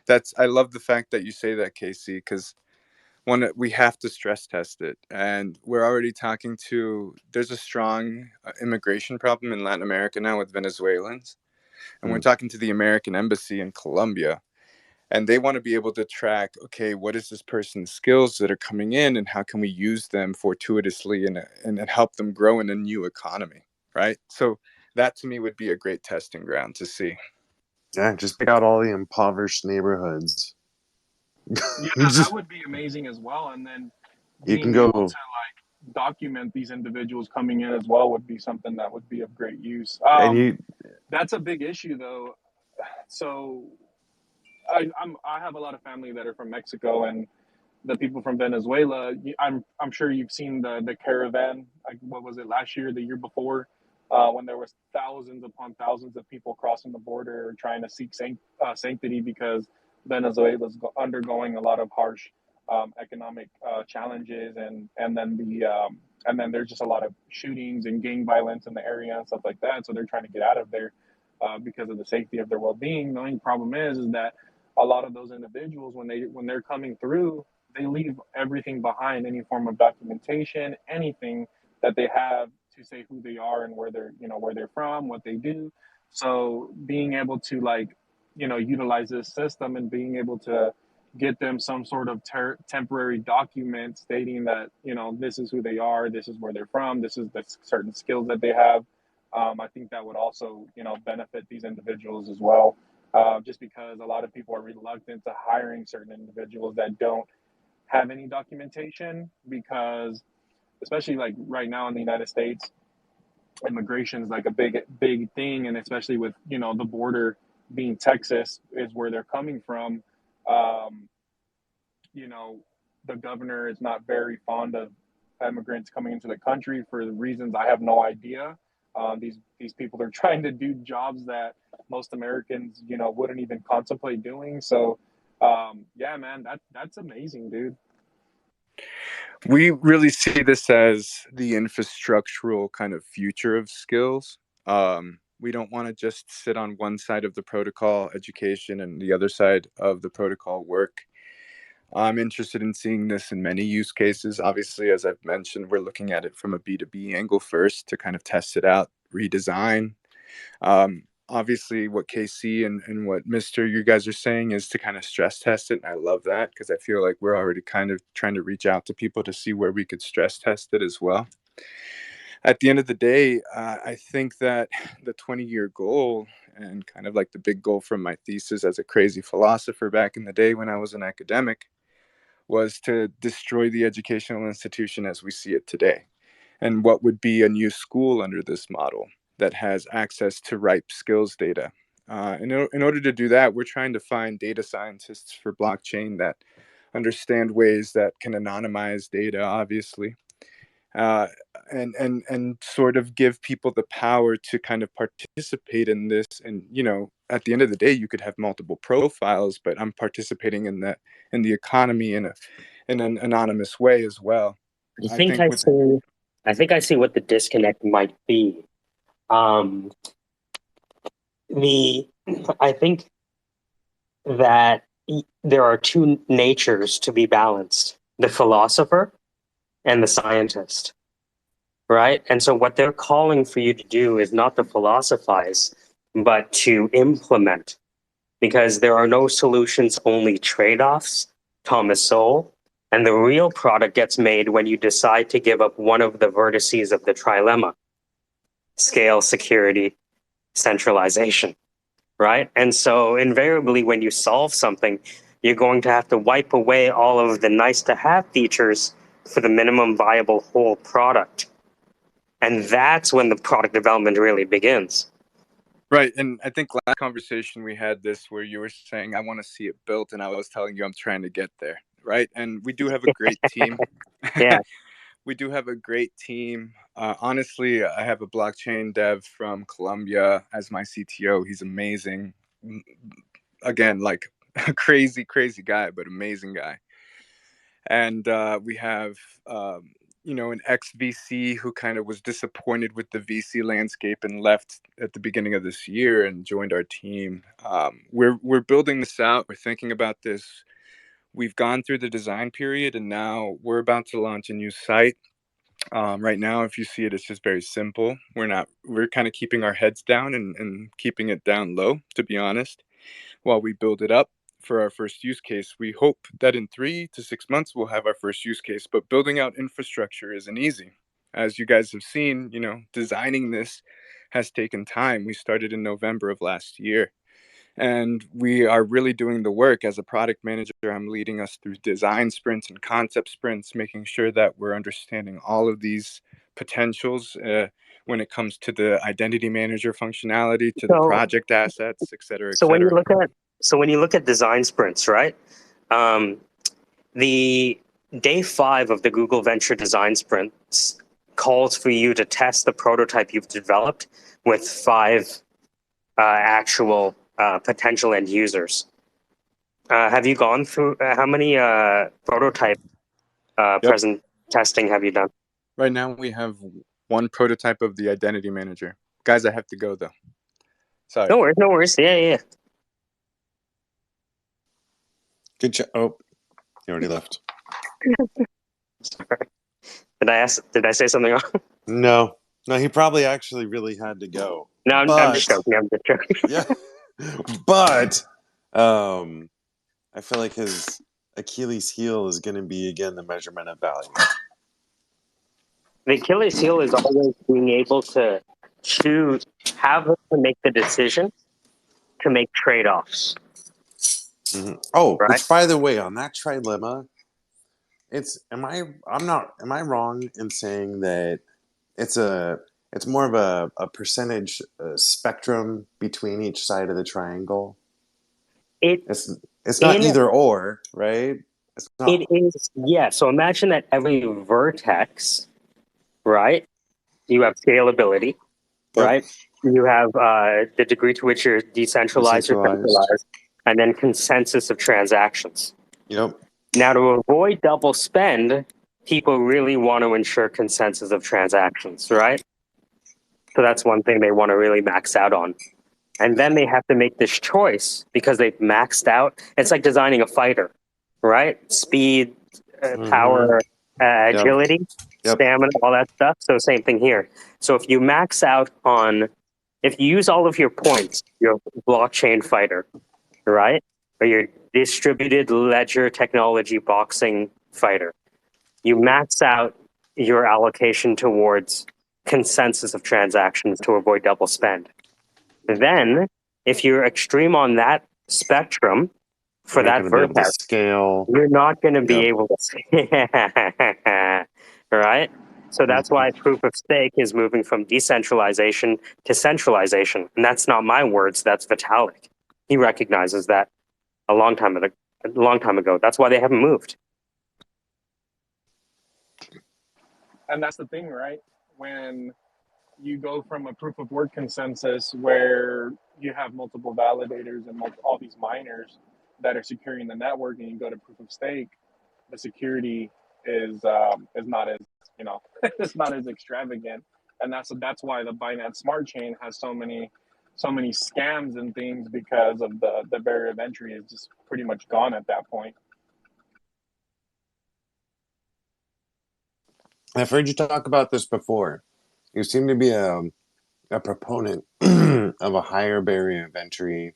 that's I love the fact that you say that, Casey, because one, we have to stress test it, and we're already talking to there's a strong immigration problem in Latin America now with Venezuelans, and we're mm, talking to the American embassy in Colombia, and they want to be able to track, okay, what is this person's skills that are coming in and how can we use them fortuitously and help them grow in a new economy, right? So that to me would be a great testing ground to see. yeah, just pick out all the impoverished neighborhoods. Yeah, that Just would be amazing as well. And then you can being able to go like document these individuals coming in as well would be something that would be of great use. and you That's a big issue though. So I have a lot of family that are from Mexico, and the people from Venezuela. I'm sure you've seen the caravan. Like, what was it, last year, the year before, when there was thousands upon thousands of people crossing the border trying to seek sanctity because Venezuela's undergoing a lot of harsh economic challenges, and then there's just a lot of shootings and gang violence in the area and stuff like that. So they're trying to get out of there because of the safety of their well-being. The only problem is that a lot of those individuals, when they're coming through, they leave everything behind, any form of documentation, anything that they have to say who they are and where they're from, what they do. So being able to like, utilize this system and being able to get them some sort of temporary document stating that, this is who they are, this is where they're from, this is the certain skills that they have. I think that would also, benefit these individuals as well. Just because a lot of people are reluctant to hiring certain individuals that don't have any documentation, because especially like right now in the United States, immigration is like a big thing, and especially with the border being Texas is where they're coming from. Um, you know, the governor is not very fond of immigrants coming into the country for the reasons I have no idea. These people are trying to do jobs that most Americans, wouldn't even contemplate doing. So, yeah, man, that's amazing, dude. We really see this as the infrastructural kind of future of skills. We don't want to just sit on one side of the protocol, education, and the other side of the protocol, work. I'm interested in seeing this in many use cases. Obviously, as I've mentioned, we're looking at it from a B2B angle first to kind of test it out, redesign. Obviously, what KC and what Mr. you guys are saying is to kind of stress test it. And I love that because I feel like we're already kind of trying to reach out to people to see where we could stress test it as well. At the end of the day, I think that the 20-year goal and kind of like the big goal from my thesis as a crazy philosopher back in the day when I was an academic was to destroy the educational institution as we see it today. And what would be a new school under this model that has access to ripe skills data? In order to do that, we're trying to find data scientists for blockchain that understand ways that can anonymize data, obviously, uh, and sort of give people the power to kind of participate in this. And at the end of the day, you could have multiple profiles, but I'm participating in the economy in an anonymous way as well. I I think think I with see. I think I see what the disconnect might be. Um, the I think that there are two natures to be balanced: the philosopher and the scientist, right? And so, what they're calling for you to do is not to philosophize, but to implement, because there are no solutions, only trade offs, Thomas Sowell. And the real product gets made when you decide to give up one of the vertices of the trilemma: scale, security, centralization, right? And so, invariably, when you solve something, you're going to have to wipe away all of the nice to have features for the minimum viable whole product. And that's when the product development really begins. Right. And I think last conversation we had this where you were saying, I want to see it built. And I was telling you, I'm trying to get there. Right. And we do have a great team. Yeah. We do have a great team. Honestly, I have a blockchain dev from Colombia as my CTO. He's amazing. Again, like a crazy, crazy guy, but amazing guy. And we have, an ex VC who kind of was disappointed with the VC landscape and left at the beginning of this year and joined our team. We're building this out. We're thinking about this. We've gone through the design period, and now we're about to launch a new site. Right now, if you see it, it's just very simple. We're kind of keeping our heads down and keeping it down low, to be honest, while we build it up for our first use case. We hope that in 3 to 6 months, we'll have our first use case, but building out infrastructure isn't easy. As you guys have seen, designing this has taken time. We started in November of last year. And we are really doing the work. As a product manager, I'm leading us through design sprints and concept sprints, making sure that we're understanding all of these potentials when it comes to the identity manager functionality, to the So, project assets, et cetera, et so when you cetera. look at when you look at design sprints, right? Um, the day 5 of the Google Venture Design Sprints calls for you to test the prototype you've developed with 5 actual potential end users. Have you gone through how many prototype Yep. present testing have you done? Right now we have one prototype of the identity manager. Guys, I have to go though. Sorry. No worries, no worries. Yeah. Good job. Oh, he already left. Sorry. Did I say something wrong? No, he probably actually really had to go. No, I'm just joking. I'm just joking. Yeah, but I feel like his Achilles heel is going to be again the measurement of value. The Achilles heel is always being able to have to make the decision to make trade-offs. Mm-hmm. Oh, Right? which by the way, on that trilemma, am I wrong in saying that it's more of a percentage spectrum between each side of the triangle? It's not either or, right? It's not. It is, yeah. So imagine that every vertex, right? You have scalability, Yep. right? You have the degree to which you're decentralized or centralized, and then consensus of transactions. Yep. Now, to avoid double spend, people really want to ensure consensus of transactions, right? So that's one thing they want to really max out on. And then they have to make this choice because they've maxed out. It's like designing a fighter, right? Speed, power, agility, stamina, all that stuff. So same thing here. So if you max out if you use all of your points, your blockchain fighter, right? Or your distributed ledger technology boxing fighter, you max out your allocation towards consensus of transactions to avoid double spend. Then, if you're extreme on that spectrum for that vertex, scale. you're not going to be able to, right? So that's why proof of stake is moving from decentralization to centralization, and that's not my words. That's Vitalik. He recognizes that a long time ago. That's why they haven't moved. And that's the thing, right? When you go from a proof of work consensus where you have multiple validators and all these miners that are securing the network, and you go to proof of stake, the security is not as it's not as extravagant, and that's why the Binance Smart Chain has so many scams and things, because of the barrier of entry is just pretty much gone at that point. I've heard you talk about this before. You seem to be a proponent of a higher barrier of entry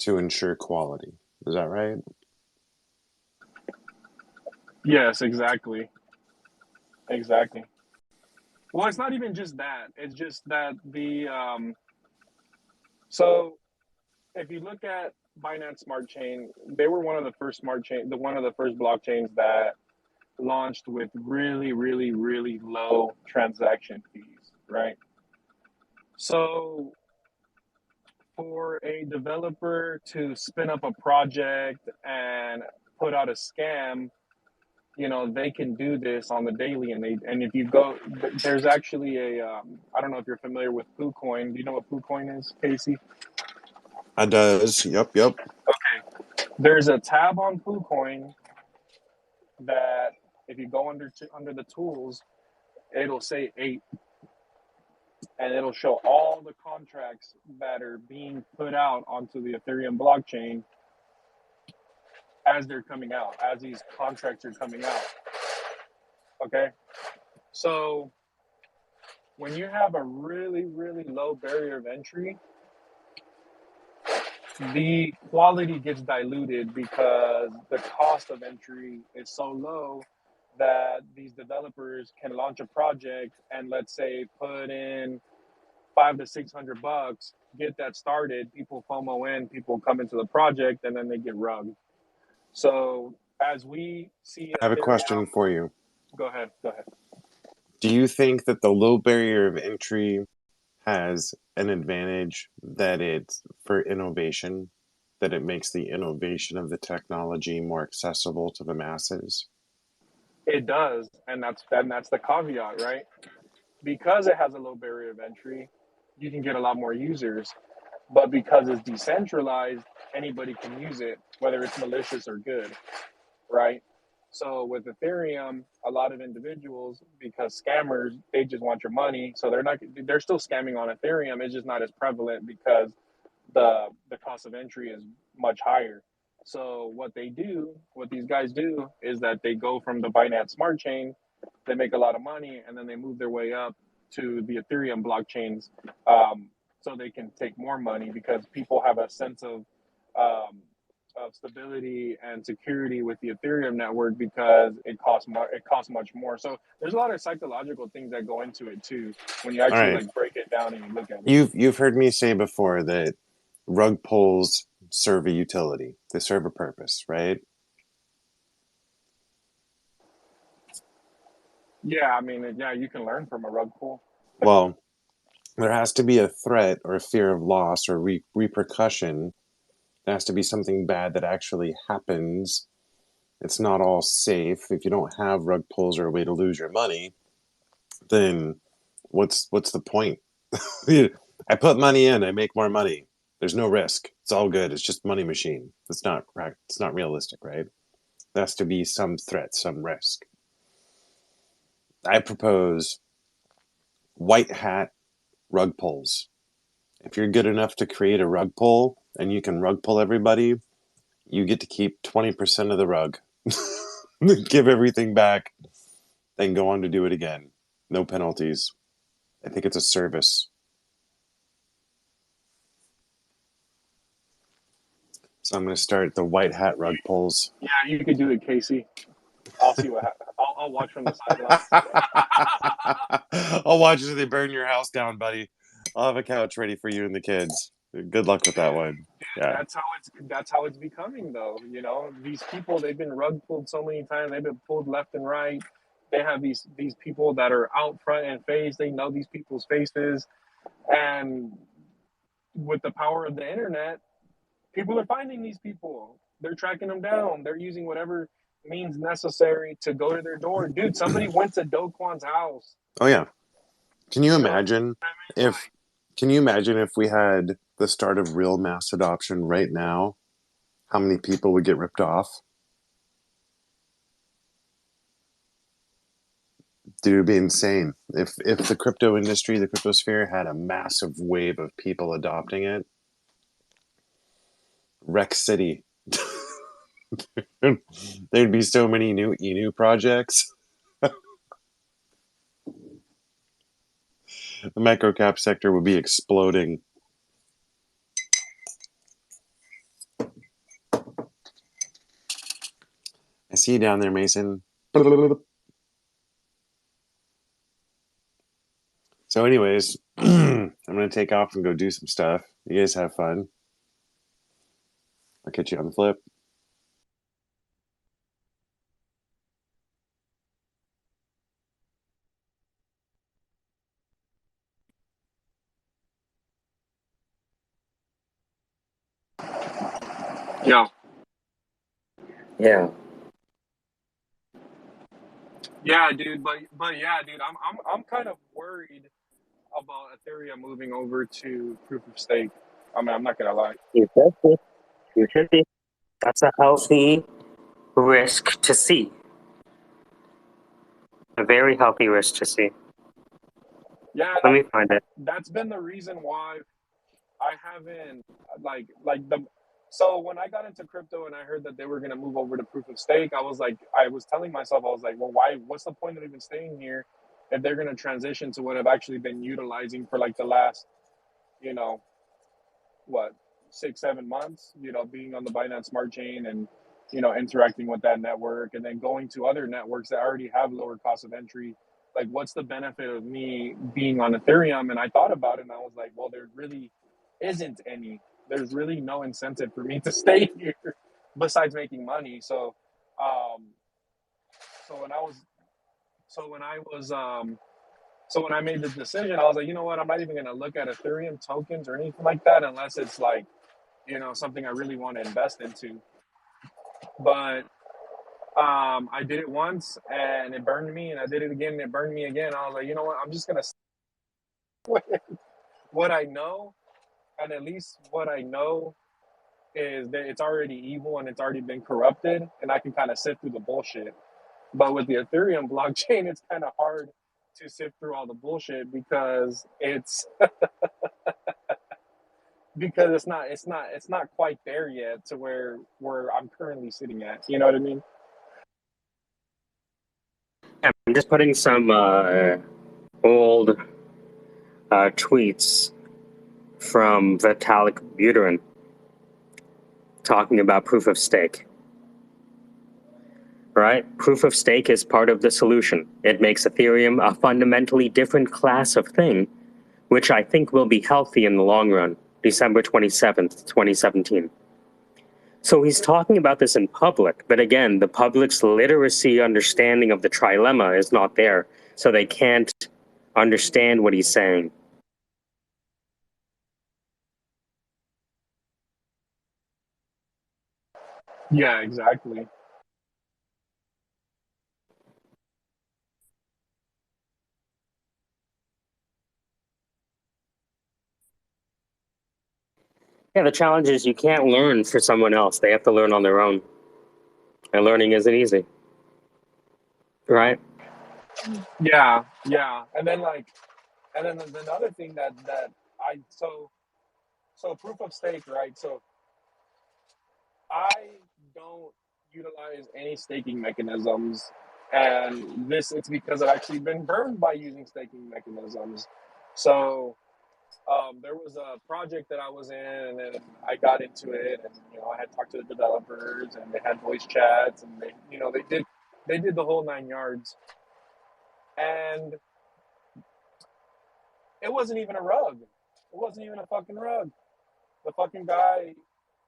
to ensure quality. Is that right? Yes, exactly. Well, it's not even just that. It's just that so if you look at Binance Smart Chain, they were one of the first one of the first blockchains that launched with really, really, really low transaction fees, right? So for a developer to spin up a project and put out a scam, they can do this on the daily, and if you go, there's actually I don't know if you're familiar with KuCoin. Do you know what KuCoin is, Casey? It does. Yep. Okay. There's a tab on KuCoin that if you go under the tools, it'll say 8, and it'll show all the contracts that are being put out onto the Ethereum blockchain as they're coming out, as these contracts are coming out. Okay, so when you have a really, really low barrier of entry, the quality gets diluted because the cost of entry is so low that these developers can launch a project and, let's say, put in $500 to $600, get that started. People FOMO in, people come into the project, and then they get rugged. So as we see I have a Ethereum, question for you. go ahead, go ahead. Do you think that the low barrier of entry has an advantage, that it's for innovation, that it makes the innovation of the technology more accessible to the masses? It does, and that's the caveat, right? Because it has a low barrier of entry, you can get a lot more users. But because it's decentralized, anybody can use it, whether it's malicious or good, right? So with Ethereum, a lot of individuals, because scammers, they just want your money, so they're still scamming on Ethereum. It's just not as prevalent because the cost of entry is much higher. So what these guys do is that they go from the Binance Smart Chain, they make a lot of money, and then they move their way up to the Ethereum blockchains, so they can take more money because people have a sense um, of stability and security with the Ethereum network because it costs much more. So there's a lot of psychological things that go into it too when you All actually right. like break it down and you look at it. You've heard me say before that rug pulls serve a utility. They serve a purpose, right? Yeah, I mean, yeah, you can learn from a rug pull. Well, there has to be a threat or a fear of loss or repercussion. There has to be something bad that actually happens. It's not all safe. If you don't have rug pulls or a way to lose your money, then what's the point? I put money in, I make more money. There's no risk. It's all good. It's just money machine. It's not realistic, right? There has to be some threat, some risk. I propose white hat rug pulls. If you're good enough to create a rug pull and you can rug pull everybody, you get to keep 20% of the rug. Give everything back, then go on to do it again. No penalties. I think it's a service. So I'm going to start the white hat rug pulls. Yeah, you could do it, Casey. I'll see what happens. I'll watch from the sidelines. I'll watch as they burn your house down, buddy. I'll have a couch ready for you and the kids. Good luck with that one. Yeah. That's how it's becoming, though. You know, these people, they've been rug pulled so many times. They've been pulled left and right. They have these people that are out front and face. They know these people's faces, and with the power of the internet, people are finding these people. They're tracking them down. They're using whatever means necessary to go to their door. Dude, somebody went to Do Kwan's house. Oh yeah. Can you So, imagine if we had the start of real mass adoption right now? How many people would get ripped off? Dude, it'd be insane. If the crypto industry, the crypto sphere had a massive wave of people adopting it, Wreck City. There'd be so many new Inu projects. The microcap sector would be exploding. I see you down there, Mason. So, anyways, I'm going to take off and go do some stuff. You guys have fun. I'll catch you on the flip. yeah, Yeah. yeah, dude. But yeah, dude, I'm kind of worried about Ethereum moving over to proof of stake. I mean, I'm not gonna lie. You should be. You should be. That's a healthy risk to see. A very healthy risk to see. Yeah, Let me find it. that's been the reason why I haven't like the. So when I got into crypto and I heard that they were gonna move over to proof of stake, I was telling myself, I was like, well, why? What's the point of even staying here if they're gonna transition to what I've actually been utilizing for like the last, you know, what 6 7 months, being on the Binance Smart Chain and interacting with that network, and then going to other networks that already have lower cost of entry, Like, what's the benefit of me being on Ethereum? And I thought about it, and I was like, well, there really isn't any. There's really no incentive for me to stay here besides making money. Um, so when I was, so when I was, so when I made the decision, I was like, you know what? I'm not even gonna look at Ethereum tokens or anything like that unless it's like, something I really want to invest into. But I did it once and it burned me, and I did it again and it burned me again. I was like, you know what? I'm just gonna stick with what I know, and at least what I know is that it's already evil and it's already been corrupted, and I can kind of sift through the bullshit. But with the Ethereum blockchain, it's kind of hard to sift through all the bullshit because it's not quite there yet to where I'm currently sitting at. You know what I mean? Yeah, I'm just putting some old tweets from Vitalik Buterin talking about proof of stake. Right? Proof of stake is part of the solution. It makes Ethereum a fundamentally different class of thing, which I think will be healthy in the long run. December 27th, 2017. So he's talking about this in public, but again, the public's literacy understanding of the trilemma is not there, so they can't understand what he's saying. Yeah, exactly. Yeah, the challenge is you can't learn for someone else. They have to learn on their own. And learning isn't easy. Right? Yeah, yeah. And then the other thing that I so proof of stake, right? So I don't utilize any staking mechanisms, and this it's because I've actually been burned by using staking mechanisms. So there was a project that I was in, and then I got into it, and I had talked to the developers, and they had voice chats, and they did the whole 9 yards, and it wasn't even a rug. It wasn't even a fucking rug. The fucking guy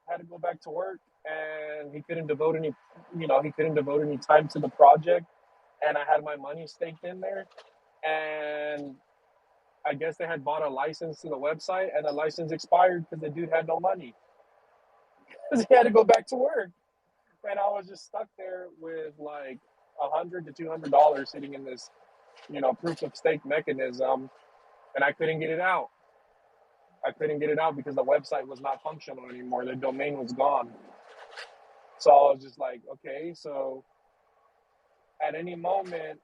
had to go back to work, and he couldn't devote any time to the project, and I had my money staked in there, and I guess they had bought a license to the website, and the license expired because the dude had no money because he had to go back to work, and I was just stuck there with like $100 to $200 sitting in this proof of stake mechanism, and I couldn't get it out. I couldn't get it out because the website was not functional anymore. The domain was gone. So I was just like, okay, so at any moment,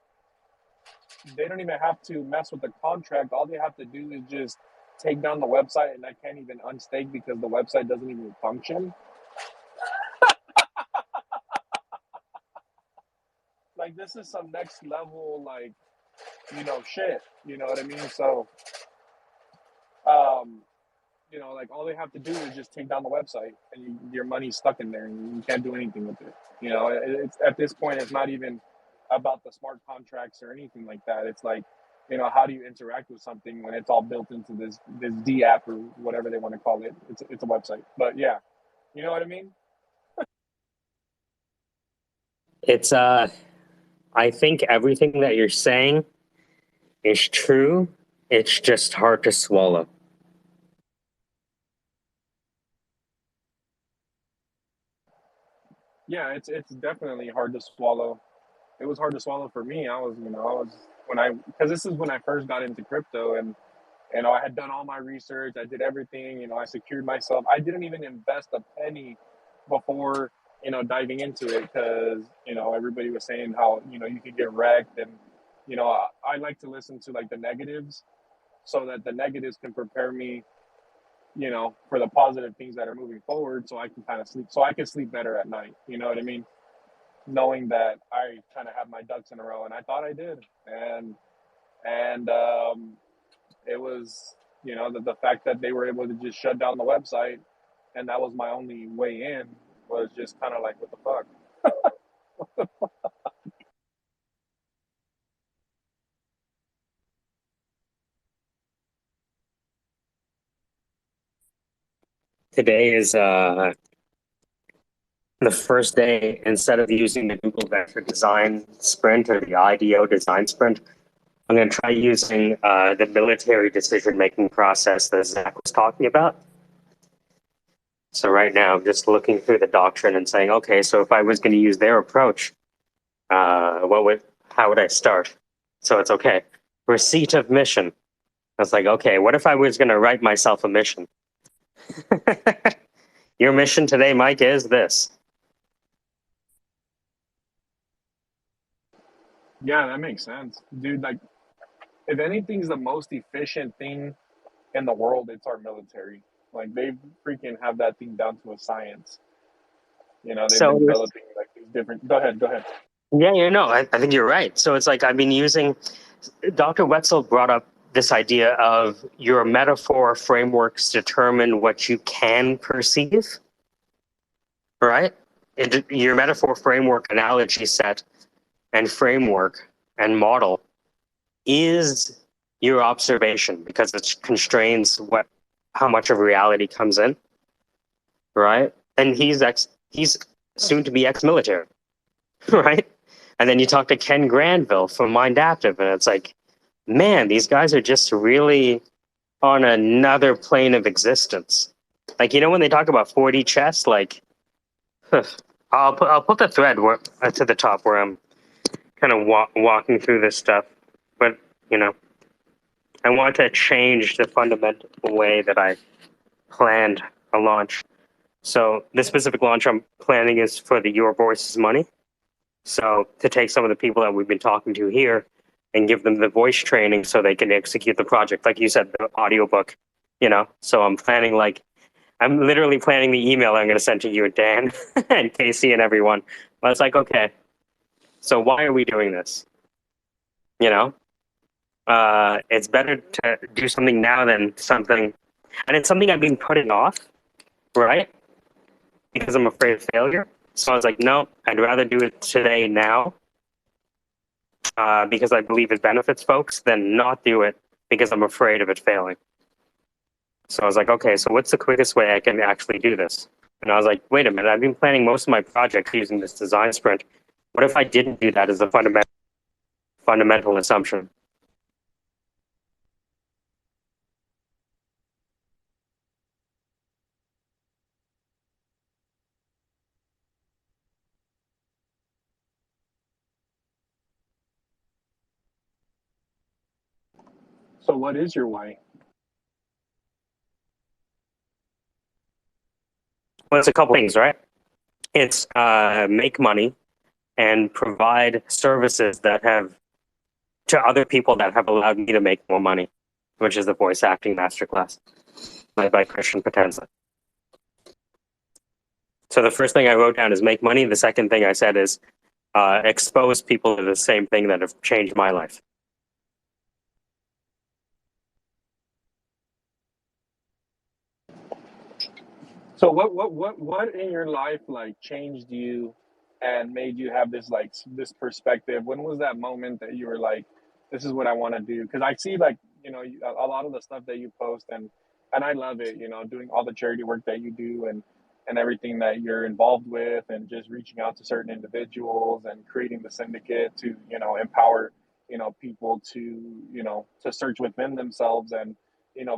they don't even have to mess with the contract. All they have to do is just take down the website, and I can't even unstake because the website doesn't even function. Like, this is some next level, like, shit. You know what I mean? So, um, like, all they have to do is just take down the website, and your money's stuck in there, and you can't do anything with it. It's at this point, it's not even about the smart contracts or anything like that. It's like, how do you interact with something when it's all built into this D app or whatever they want to call it? It's a website, but yeah, you know what I mean? It's I think everything that you're saying is true. It's just hard to swallow. Yeah, it's definitely hard to swallow. It was hard to swallow for me. I was when I because this is when I first got into crypto, and I had done all my research. I did everything. I secured myself. I didn't even invest a penny before diving into it because everybody was saying how you could get wrecked, and I like to listen to like the negatives so that the negatives can prepare me for the positive things that are moving forward, so I can kind of sleep, so I can sleep better at night. You know what I mean? Knowing that I kind of have my ducks in a row, and I thought I did, and it was the fact that they were able to just shut down the website, and that was my only way in, was just kind of like, what the fuck. today is the first day. Instead of using the Google Vector Design Sprint or the IDEO Design Sprint, I'm going to try using the military decision-making process that Zach was talking about. So right now, I'm just looking through the doctrine and saying, okay, so if I was going to use their approach, how would I start? So it's okay. Receipt of mission. I was like, okay, what if I was going to write myself a mission? Your mission today, Mike, is this. Yeah, that makes sense, dude. Like, if anything's the most efficient thing in the world, it's our military. Like, they freaking have that thing down to a science. You know, they've been So developing like these different. Go ahead, go ahead. yeah, I think you're right. So it's like I've been using. Dr. Wetzel brought up this idea of your metaphor frameworks determine what you can perceive, right? Your metaphor framework analogy set and framework and model is your observation because it constrains how much of reality comes in, right? And he's soon to be ex-military, right? And then you talk to Ken Granville from Mind Active, and it's like, man, these guys are just really on another plane of existence. Like, you know, when they talk about 4D chess, like, I'll put the thread to the top where I'm kind of walking through this stuff. But, you know, I want to change the fundamental way that I planned a launch. So the specific launch I'm planning is for the Your Voice is Money. So to take some of the people that we've been talking to here and give them the voice training so they can execute the project. Like you said, the audiobook, you know? So I'm literally planning the email I'm going to send to you and Dan and Casey and everyone. But it's like, okay, so why are we doing this? You know? It's better to do something now than something, and it's something I've been putting off, right? Because I'm afraid of failure. So I was like, no, I'd rather do it today now because I believe it benefits folks than not do it because I'm afraid of it failing. So I was like, okay, so what's the quickest way I can actually do this? And I was like, wait a minute, I've been planning most of my projects using this design sprint. What if I didn't do that as a fundamental assumption? So, what is your why? Well, it's a couple things, right? It's make money and provide services that have to other people that have allowed me to make more money, which is the voice acting masterclass led by Christian Potenza. So the first thing I wrote down is make money. The second thing I said is expose people to the same thing that have changed my life. So, what in your life like changed you and made you have this like this perspective? When was that moment that you were like, "This is what I want to do"? Because I see like a lot of the stuff that you post, and I love it. You know, doing all the charity work that you do and everything that you're involved with, and just reaching out to certain individuals and creating the syndicate to empower people to to search within themselves and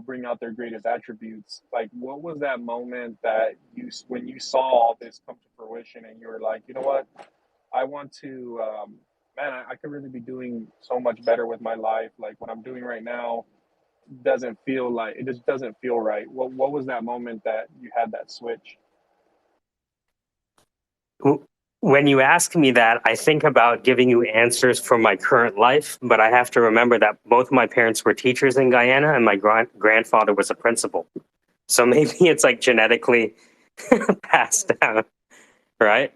bring out their greatest attributes. Like, what was that moment that when you saw all this come to fruition and you were like, you know what, I want to, man, I could really be doing so much better with my life. Like what I'm doing right now doesn't feel like it just doesn't feel right. What was that moment that you had that switch? When you ask me that, I think about giving you answers from my current life, but I have to remember that both my parents were teachers in Guyana and my grandfather was a principal. So maybe it's like genetically passed down, right?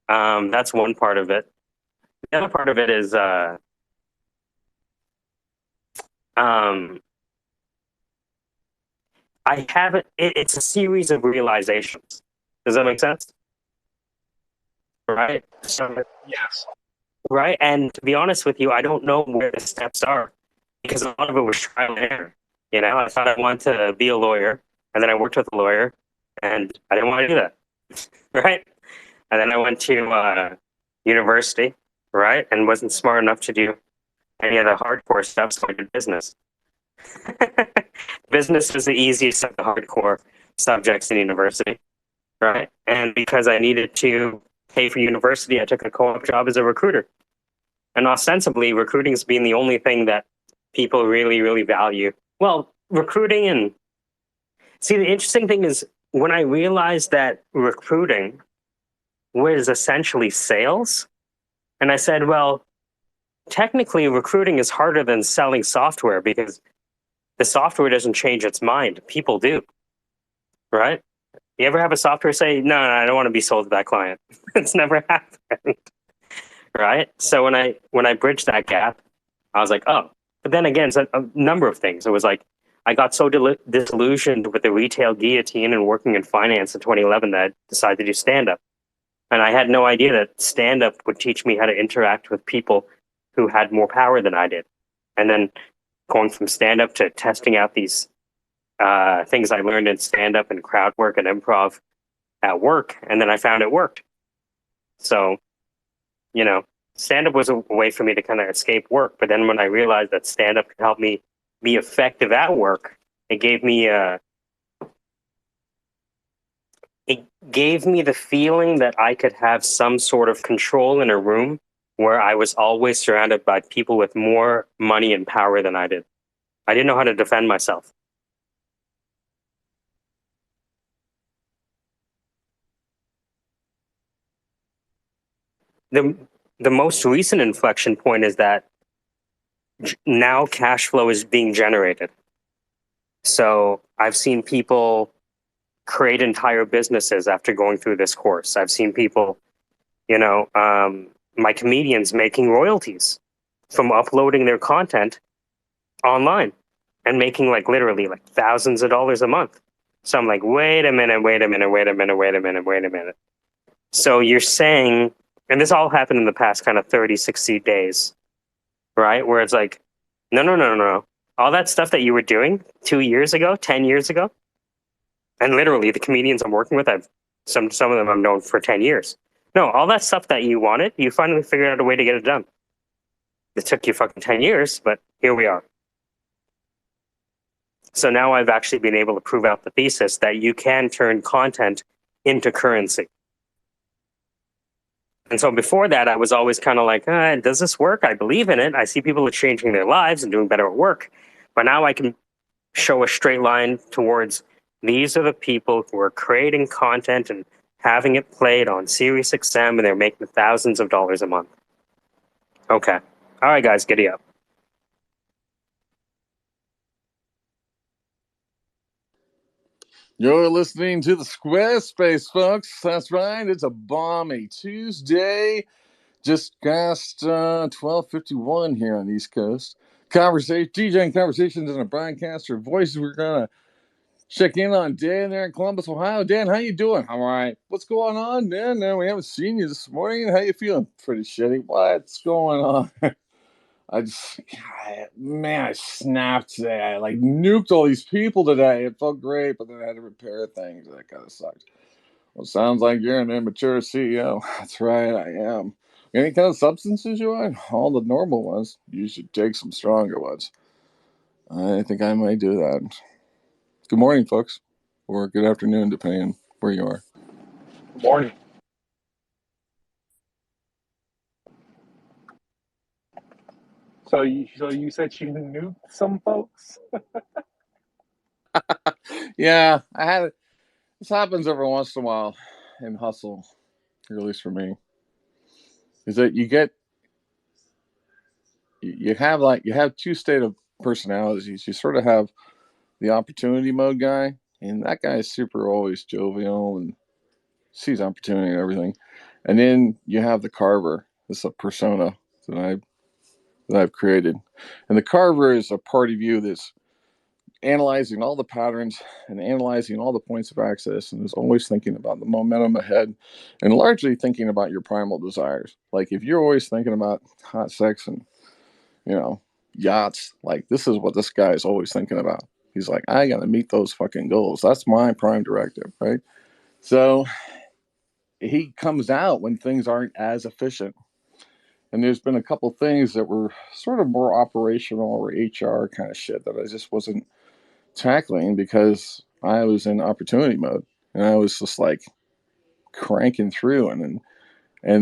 That's one part of it. The other part of it is I haven't. It's a series of realizations. Does that make sense? Right. So, Yes. right. And to be honest with you, I don't know where the steps are because a lot of it was trial and error. You know, I thought I wanted to be a lawyer. And then I worked with a lawyer, and I didn't want to do that, right? And then I went to university, right, and wasn't smart enough to do any of the hardcore stuff, so I did business. Business was the easiest of the hardcore subjects in university, right? And because I needed to pay for university, I took a co-op job as a recruiter. And ostensibly, recruiting has been the only thing that people really, really value. Well, recruiting and see, the interesting thing is when I realized that recruiting was essentially sales, and I said, well, technically, recruiting is harder than selling software because the software doesn't change its mind. People do, right? You ever have a software say, no, I don't want to be sold to that client? It's never happened, right? So when I bridged that gap, I was like, oh. But then again, it's a number of things. It was like I got so disillusioned with the retail guillotine and working in finance in 2011 that I decided to do stand-up. And I had no idea that stand-up would teach me how to interact with people who had more power than I did. And then going from stand-up to testing out these things I learned in stand-up and crowd work and improv at work, and then I found it worked. So, you know, stand-up was a way for me to kind of escape work. But then when I realized that stand-up could help me be effective at work, it gave me the feeling that I could have some sort of control in a room where I was always surrounded by people with more money and power than I did. I didn't know how to defend myself. The most recent inflection point is that now cash flow is being generated. So I've seen people create entire businesses after going through this course. I've seen people, my comedians making royalties from uploading their content online and making literally thousands of dollars a month. So I'm like, wait a minute. So you're saying, and this all happened in the past kind of 30, 60 days, right? Where it's like, no. All that stuff that you were doing 2 years ago, 10 years ago, and literally the comedians I'm working with, some of them I've known for 10 years. No, all that stuff that you wanted, you finally figured out a way to get it done. It took you fucking 10 years, but here we are. So now I've actually been able to prove out the thesis that you can turn content into currency. And so before that, I was always kind of like, does this work? I believe in it. I see people are changing their lives and doing better at work. But now I can show a straight line towards these are the people who are creating content and having it played on Sirius XM, and they're making thousands of dollars a month. Okay. All right, guys, giddy up. You're listening to the SquareSpace, folks. That's right. It's a balmy Tuesday. Just past 12:51 here on the East Coast. DJing conversations and a broadcaster voices. We're gonna check in on Dan there in Columbus, Ohio. Dan, how you doing? All right. What's going on, Dan? No, we haven't seen you this morning. How you feeling? Pretty shitty. What's going on? I snapped today. I nuked all these people today. It felt great, but then I had to repair things. That kind of sucked. Well, sounds like you're an immature CEO. That's right, I am. Any kind of substances you want? All the normal ones. You should take some stronger ones. I think I might do that. Good morning, folks. Or good afternoon, depending on where you are. Good morning. So you said you nuked some folks? Yeah, I had it. This happens every once in a while in hustle, or at least for me. Is that you have two state of personalities. You sort of have the opportunity mode guy, and that guy is super always jovial and sees opportunity and everything. And then you have the carver. This is a persona that I've created. And the carver is a part of you that's analyzing all the patterns and analyzing all the points of access and is always thinking about the momentum ahead and largely thinking about your primal desires. Like if you're always thinking about hot sex and, yachts, this is what this guy is always thinking about. He's like, I got to meet those fucking goals. That's my prime directive, right? So he comes out when things aren't as efficient. And there's been a couple things that were sort of more operational or HR kind of shit that I just wasn't tackling because I was in opportunity mode. And I was just like cranking through. And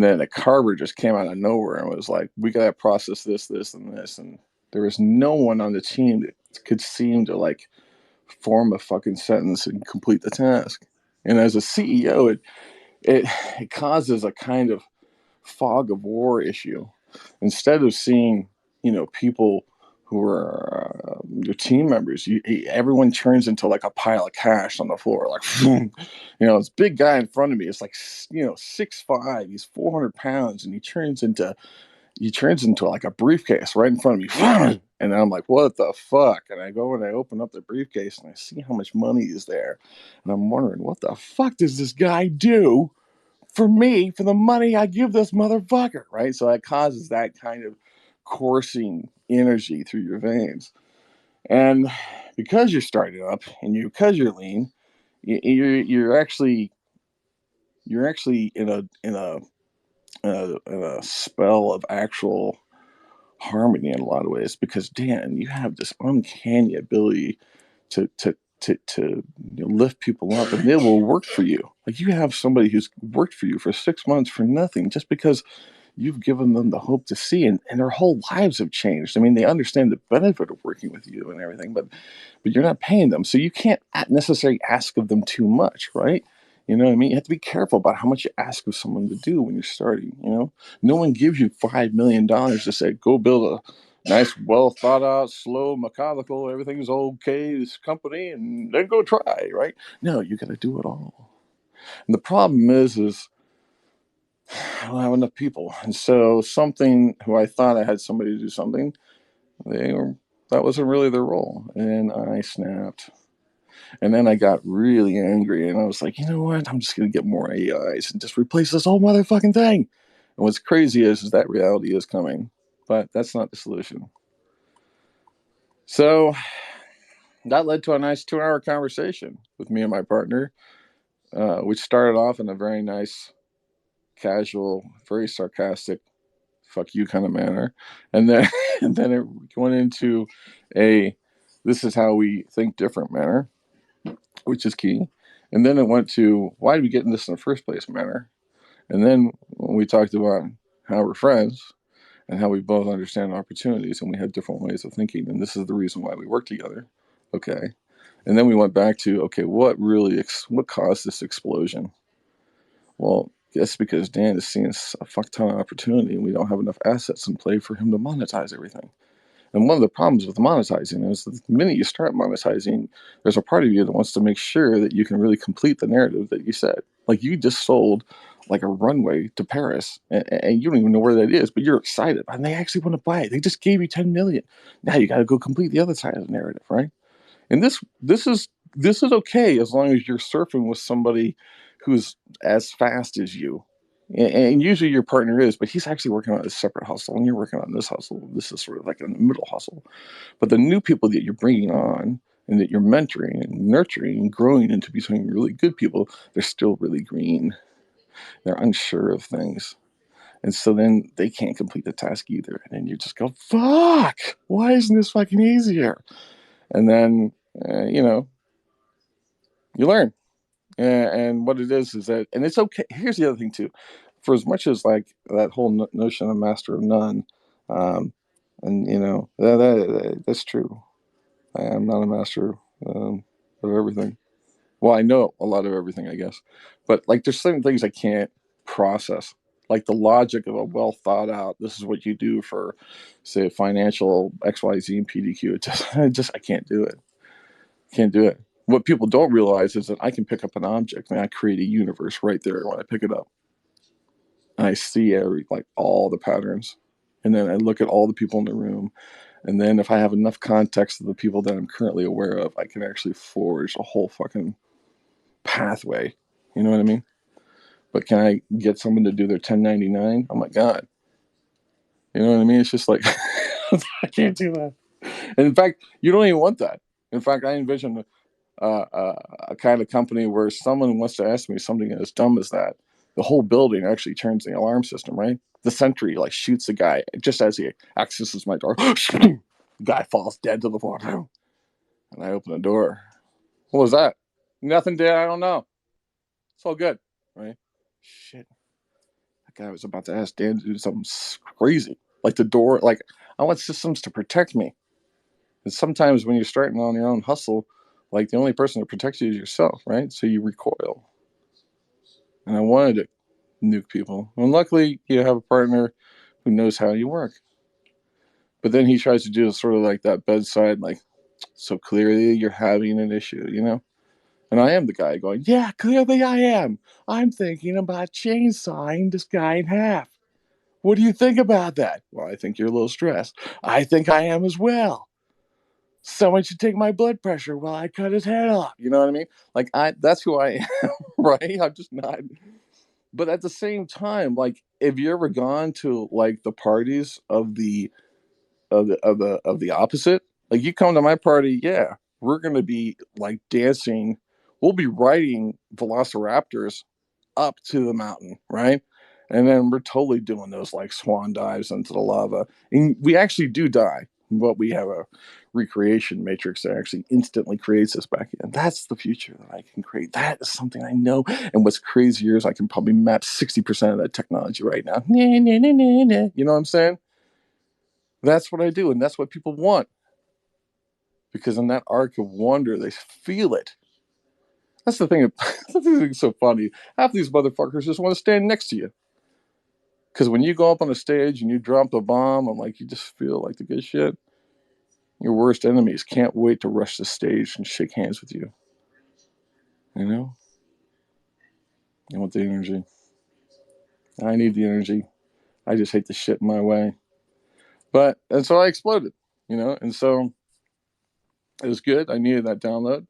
then a carver just came out of nowhere and was like, we got to process this, this, and this. And there was no one on the team that could seem to like form a fucking sentence and complete the task. And as a CEO, it causes a kind of fog of war issue. Instead of seeing, people who are your team members, everyone turns into like a pile of cash on the floor. Like, this big guy in front of me is like, 6'5", he's 400 pounds, and he turns into like a briefcase right in front of me. And I'm like, what the fuck? And I go and I open up the briefcase and I see how much money is there. And I'm wondering, what the fuck does this guy do for me for the money I give this motherfucker, right? So that causes that kind of coursing energy through your veins. And because you're starting up and because you're lean, you're actually in a spell of actual harmony in a lot of ways, because Dan, you have this uncanny ability to lift people up, and they will work for you. Like, you have somebody who's worked for you for 6 months for nothing just because you've given them the hope to see, and their whole lives have changed. I mean, they understand the benefit of working with you and everything, but you're not paying them, so you can't necessarily ask of them too much, right? You know what I mean? You have to be careful about how much you ask of someone to do when you're starting. No one gives you $5 million to say, go build a nice, well thought out, slow, methodical, everything's okay, this company, and then go try, right? No, you got to do it all. And the problem is I don't have enough people. And so something who I thought I had somebody to do something, that wasn't really their role. And I snapped. And then I got really angry, and I was like, you know what? I'm just going to get more AIs and just replace this whole motherfucking thing. And what's crazy is that reality is coming, but that's not the solution. So that led to a nice 2-hour conversation with me and my partner, which started off in a very nice, casual, very sarcastic, fuck you kind of manner. And then, and then it went into this is how we think different manner, which is key. And then it went to, why did we get in this in the first place manner? And then we talked about how we're friends and how we both understand opportunities and we have different ways of thinking. And this is the reason why we work together. Okay. And then we went back to, okay, what caused this explosion? Well, that's because Dan is seeing a fuck ton of opportunity and we don't have enough assets in play for him to monetize everything. And one of the problems with monetizing is that the minute you start monetizing, there's a part of you that wants to make sure that you can really complete the narrative that you said. Like, you just sold like a runway to Paris, and you don't even know where that is, but you're excited, and they actually want to buy it. They just gave you 10 million. Now you got to go complete the other side of the narrative, right? And this is okay as long as you're surfing with somebody who's as fast as you. And usually your partner is, but he's actually working on a separate hustle, and you're working on this hustle. This is sort of like a middle hustle. But the new people that you're bringing on and that you're mentoring and nurturing and growing into becoming really good people, they're still really green. They're unsure of things. And so then they can't complete the task either. And then you just go, fuck, why isn't this fucking easier? And then, you learn. And what it is that, and it's okay. Here's the other thing too. For as much as like that whole notion of master of none, and that's true. I am not a master of everything. Well, I know a lot of everything, I guess, but like there's certain things I can't process, like the logic of a well thought out. This is what you do for, say, financial XYZ and PDQ. I can't do it. Can't do it. What people don't realize is that I can pick up an object and I create a universe right there when I pick it up. And I see all the patterns. And then I look at all the people in the room. And then if I have enough context of the people that I'm currently aware of, I can actually forge a whole fucking pathway. You know what I mean? But can I get someone to do their 1099? Oh my God. You know what I mean? It's just like, I can't do that. And in fact, you don't even want that. In fact, I envision a kind of company where someone wants to ask me something as dumb as that. The whole building actually turns the alarm system, right? The sentry like shoots the guy just as he accesses my door. The guy falls dead to the floor. And I open the door. What was that? Nothing, Dad. I don't know. It's all good, right? Shit. That guy was about to ask Dan to do something crazy. Like the door, like I want systems to protect me. And sometimes when you're starting on your own hustle, like the only person that protects you is yourself, right? So you recoil. And I wanted to nuke people. And luckily, you have a partner who knows how you work. But then he tries to do sort of like that bedside, like, so clearly you're having an issue, you know? And I am the guy going, yeah, clearly I am. I'm thinking about chainsawing this guy in half. What do you think about that? Well, I think you're a little stressed. I think I am as well. Someone should take my blood pressure while I cut his head off. You know what I mean? Like that's who I am, right? I'm just not. But at the same time, like, have you ever gone to like the parties of the opposite? Like, you come to my party, yeah, we're gonna be like dancing. We'll be riding velociraptors up to the mountain, right? And then we're totally doing those like swan dives into the lava. And we actually do die, but we have a recreation matrix that actually instantly creates us back in. That's the future that I can create. That is something I know. And what's crazier is I can probably map 60% of that technology right now. You know what I'm saying? That's what I do. And that's what people want. Because in that arc of wonder, they feel it. That's the thing. That's the thing that's so funny. Half these motherfuckers just want to stand next to you. Because when you go up on a stage and you drop the bomb, I'm like, you just feel like the good shit. Your worst enemies can't wait to rush the stage and shake hands with you. You know? I want the energy. I need the energy. I just hate the shit in my way. And so I exploded, you know? And so it was good. I needed that download.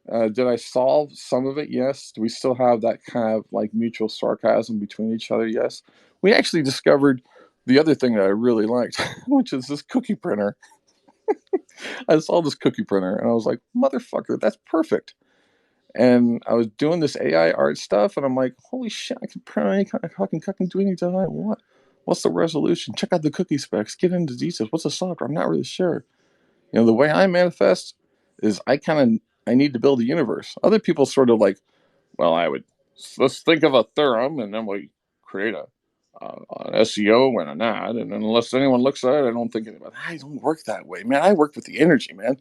Did I solve some of it? Yes. Do we still have that kind of like mutual sarcasm between each other? Yes. We actually discovered the other thing that I really liked, which is this cookie printer. I saw this cookie printer and I was like, motherfucker, that's perfect. And I was doing this AI art stuff and I'm like, holy shit, I can print any kind of fucking do anything I want. What's the resolution? Check out the cookie specs, get into details. What's the software? I'm not really sure. You know, the way I manifest is I need to build a universe. Other people sort of like, well, let's think of a theorem and then we create an SEO and an ad. And unless anyone looks at it, I don't think about it. I don't work that way, man. I work with the energy, man.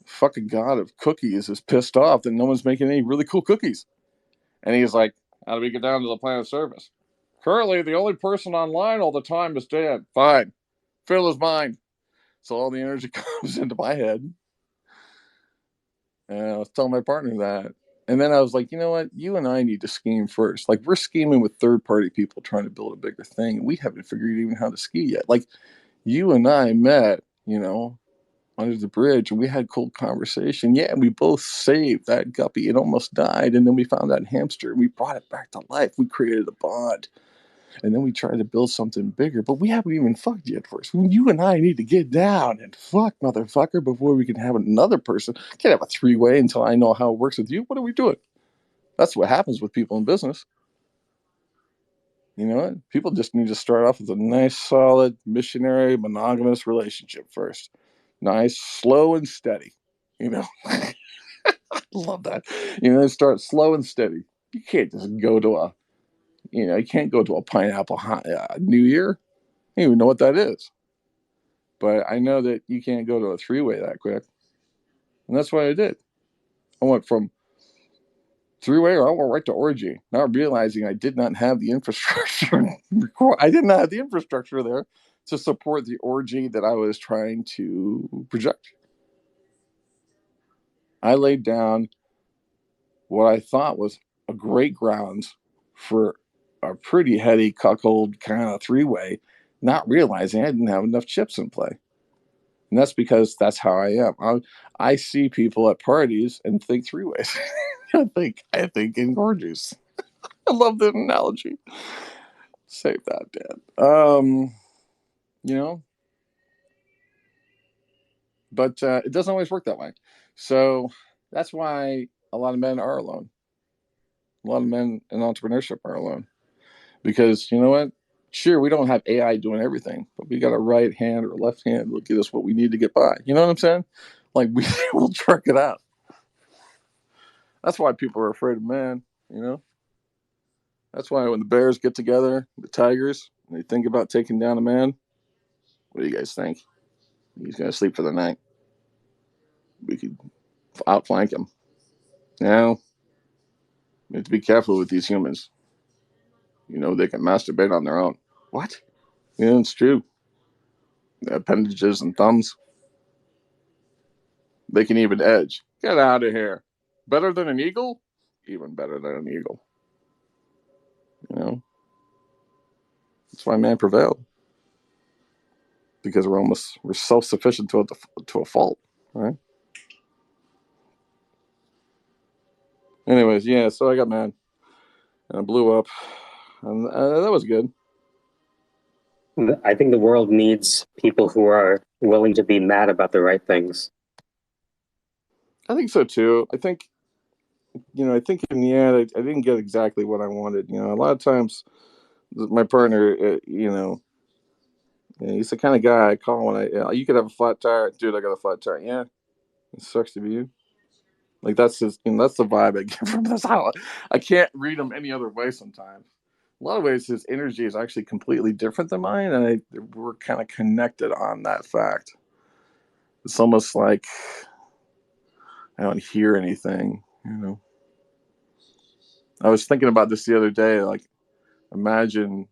Fucking god of cookies is pissed off that no one's making any really cool cookies. And he's like, how do we get down to the plan of service? Currently, the only person online all the time is Dan. Fine. Fill his mind. So all the energy comes into my head. And I was telling my partner that. And then I was like, you know what? You and I need to scheme first. Like, we're scheming with third-party people trying to build a bigger thing. We haven't figured even how to ski yet. Like, you and I met, you know, under the bridge and we had cool conversation. Yeah, we both saved that guppy. It almost died. And then we found that hamster and we brought it back to life. We created a bond. And then we tried to build something bigger, but we haven't even fucked yet first. You and I need to get down and fuck, motherfucker, before we can have another person. Can't have a three-way until I know how it works with you. What are we doing? That's what happens with people in business. You know what? People just need to start off with a nice, solid, missionary, monogamous relationship first. Nice, slow, and steady. You know, I love that. You know, start slow and steady. You can't just go to you can't go to a pineapple New Year. I don't even know what that is. But I know that you can't go to a three-way that quick. And that's what I did. I went from three-way, or I went right to orgy. Not realizing I did not have the infrastructure. I did not have the infrastructure there to support the orgy that I was trying to project. I laid down what I thought was a great grounds for a pretty heady cuckold kind of three-way, not realizing I didn't have enough chips in play. And that's because that's how I am. I see people at parties and think three ways. I think in orgies. I love that analogy. Save that, Dad. You know, But it doesn't always work that way. So that's why a lot of men are alone. A lot of men in entrepreneurship are alone. Because you know what? Sure, we don't have AI doing everything, but we got a right hand or a left hand will give us what we need to get by. You know what I'm saying? Like we will truck it out. That's why people are afraid of man, you know? That's why when the bears get together, the tigers, and they think about taking down a man, what do you guys think? He's going to sleep for the night. We could outflank him. Now, we have to be careful with these humans. You know, they can masturbate on their own. What? Yeah, it's true. The appendages and thumbs. They can even edge. Get out of here. Better than an eagle? Even better than an eagle. You know? That's why man prevailed. Because we're self-sufficient to a fault, right? Anyways, yeah, so I got mad. And I blew up. And that was good. I think the world needs people who are willing to be mad about the right things. I think so too. I think in the end, I didn't get exactly what I wanted. You know, a lot of times my partner, he's the kind of guy I call when you could have a flat tire. Dude, I got a flat tire. Yeah, it sucks to be you. Like that's that's the vibe I get from this. I can't read him any other way sometimes. A lot of ways, his energy is actually completely different than mine, and we're kind of connected on that fact. It's almost like I don't hear anything, you know. I was thinking about this the other day. Like, imagine,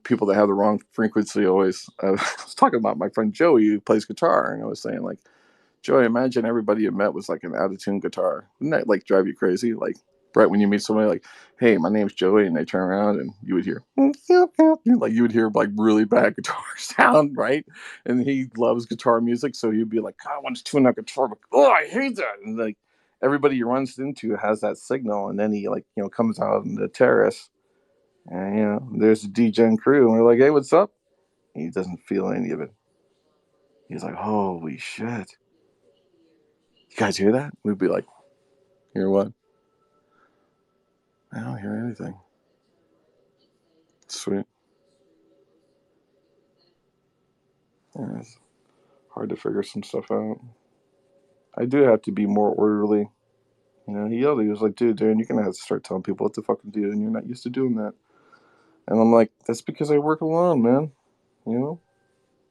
people that have the wrong frequency always. I was talking about my friend Joey who plays guitar, and I was saying, like, Joey, imagine everybody you met was like an out-of-tune guitar. Wouldn't that like drive you crazy? Like, right when you meet somebody, like, hey, my name's Joey, and they turn around and you would hear, like, you would hear like really bad guitar sound, right? And he loves guitar music, so you'd be like, God, I want to tune that guitar, but oh, I hate that. And like, everybody he runs into has that signal, and then he like, comes out on the terrace, and there's the Degen crew, and we're like, hey, what's up? He doesn't feel any of it. He's like, holy shit. You guys hear that? We'd be like, hear what? I don't hear anything. Sweet. Yeah, it's hard to figure some stuff out. I do have to be more orderly. He yelled at me. He was like, dude, Darren, you're going to have to start telling people what to fucking do, and you're not used to doing that. And I'm like, that's because I work alone, man.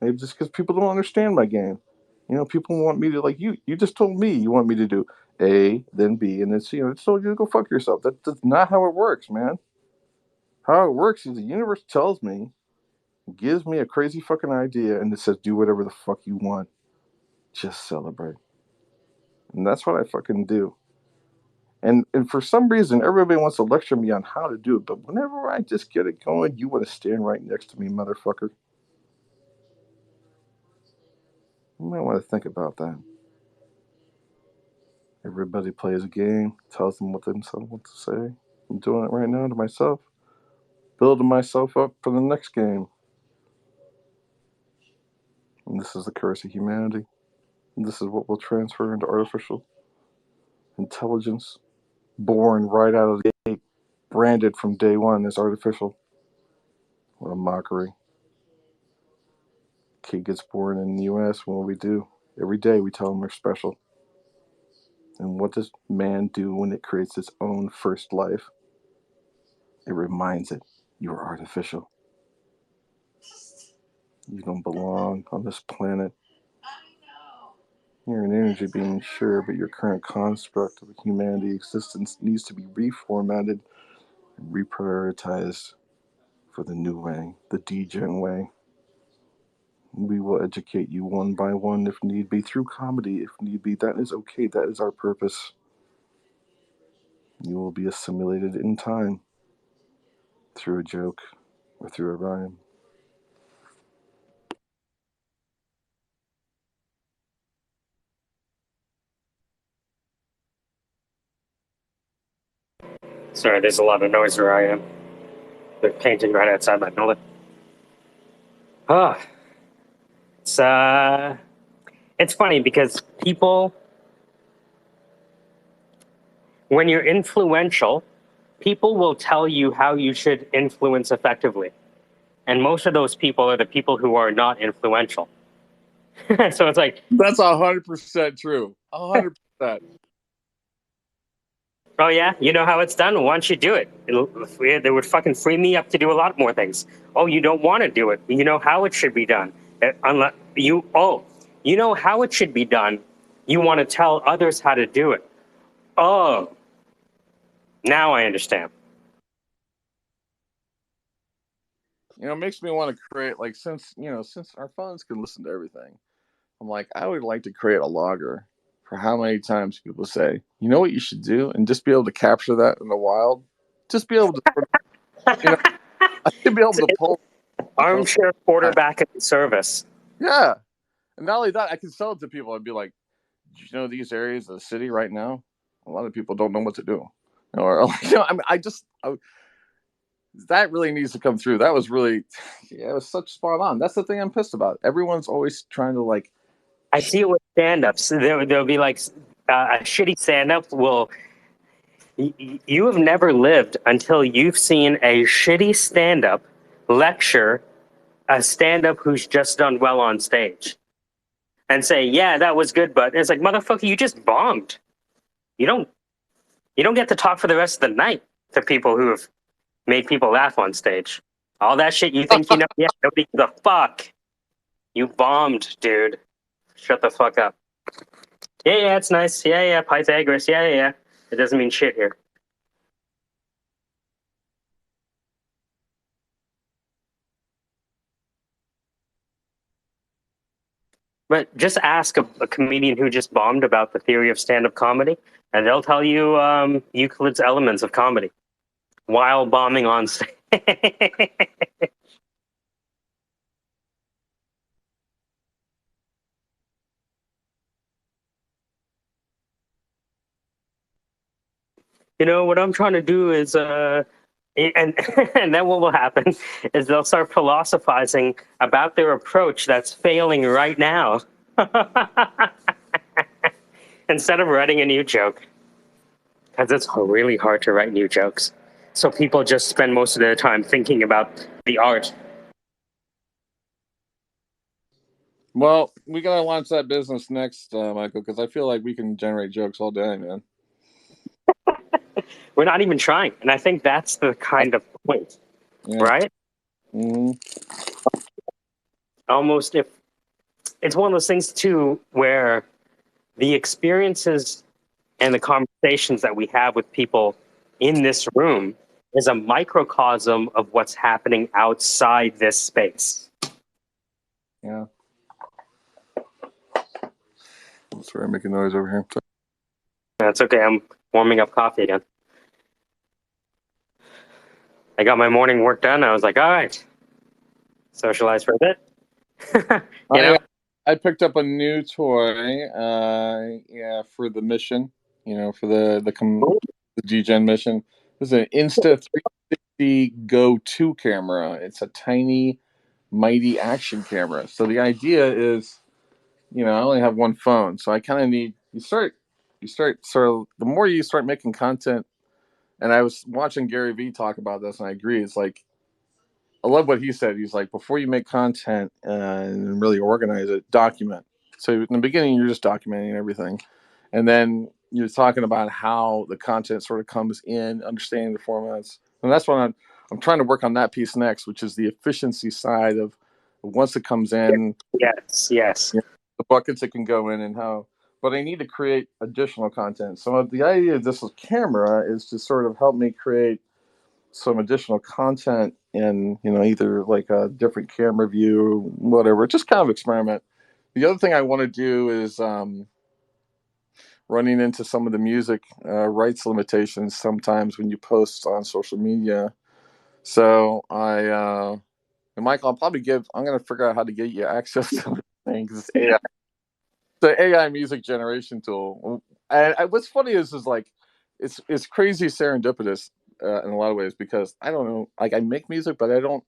Maybe just because people don't understand my game. People want me to, like, you just told me you want me to do A, then B, and then C. I just told you to go fuck yourself. That's not how it works, man. How it works is the universe tells me, gives me a crazy fucking idea, and it says, do whatever the fuck you want. Just celebrate. And that's what I fucking do. And for some reason, everybody wants to lecture me on how to do it. But whenever I just get it going, you want to stand right next to me, motherfucker. You might want to think about that. Everybody plays a game, tells them what to say. I'm doing it right now to myself, building myself up for the next game. And this is the curse of humanity. And this is what will transfer into artificial intelligence, born right out of the gate, branded from day one as artificial. What a mockery. Kid gets born in the U.S. What do? Every day we tell them they're special. And what does man do when it creates its own first life? It reminds it, you're artificial. You don't belong on this planet. You're an energy being, sure, but your current construct of humanity existence needs to be reformatted and reprioritized for the new way, the Degen way. We will educate you one by one if need be, through comedy if need be. That is okay. That is our purpose. You will be assimilated in time through a joke or through a rhyme. Sorry, there's a lot of noise where I am. They're painting right outside my building. Ah, it's it's funny because people, when you're influential, people will tell you how you should influence effectively. And most of those people are the people who are not influential. So it's like, That's 100% true. 100%. oh yeah, you know how it's done? Why don't you do it? They would fucking free me up to do a lot more things. Oh, you don't want to do it. You know how it should be done. Unless you know how it should be done. You want to tell others how to do it. Oh, now I understand. It makes me want to create, like, since our phones can listen to everything, I'm like, I would like to create a logger for how many times people say, you know what you should do, and just be able to capture that in the wild. Just be able to, I should be able to pull Armchair quarterback in service. Yeah, and not only that, I can sell it to people. I'd be like, do you know these areas of the city right now? A lot of people don't know what to do. Or that really needs to come through. That was really, it was such spot on. That's the thing I'm pissed about. Everyone's always trying to like. I see it with stand-ups. There'll be like a shitty stand-up will. You have never lived until you've seen a shitty stand-up lecture a stand-up who's just done well on stage and say, yeah, that was good, but it's like, motherfucker, you just bombed. You don't get to talk for the rest of the night to people who have made people laugh on stage. All that shit you think you know, yeah, nobody gives a fuck. You bombed, dude. Shut the fuck up. Yeah, it's nice. Yeah, Pythagoras. Yeah. It doesn't mean shit here. But just ask a comedian who just bombed about the theory of stand-up comedy, and they'll tell you Euclid's Elements of Comedy while bombing on stage. What I'm trying to do is and and then what will happen is they'll start philosophizing about their approach that's failing right now instead of writing a new joke, because it's really hard to write new jokes, so people just spend most of their time thinking about the art. Well, we gotta launch that business next, Michael, because I feel like we can generate jokes all day, man. We're not even trying, and I think that's the kind of point, right? Mm-hmm. Almost, if it's one of those things too where the experiences and the conversations that we have with people in this room is a microcosm of what's happening outside this space. Yeah. Sorry, I'm making noise over here. That's okay. I'm warming up coffee again. I got my morning work done. I was like, all right, socialize for a bit. I picked up a new toy, for the mission, for the Degen mission. This is an Insta360 Go 2 camera. It's a tiny, mighty action camera. So the idea is, I only have one phone, so I kind of need, you start sort of, the more you start making content, and I was watching Gary Vee talk about this, and I agree. It's like, I love what he said. He's like, before you make content and really organize it, document. So in the beginning, you're just documenting everything. And then you're talking about how the content sort of comes in, understanding the formats. And that's what I'm trying to work on that piece next, which is the efficiency side of once it comes in. Yes. The buckets it can go in and how. But I need to create additional content. So the idea of this camera is to sort of help me create some additional content in, either like a different camera view, whatever, just kind of experiment. The other thing I want to do is running into some of the music rights limitations sometimes when you post on social media. So and Michael, I'm going to figure out how to get you access to the thing, because it's AI. The AI music generation tool. And what's funny is like, it's crazy serendipitous in a lot of ways, because I don't know, like, I make music, but I don't,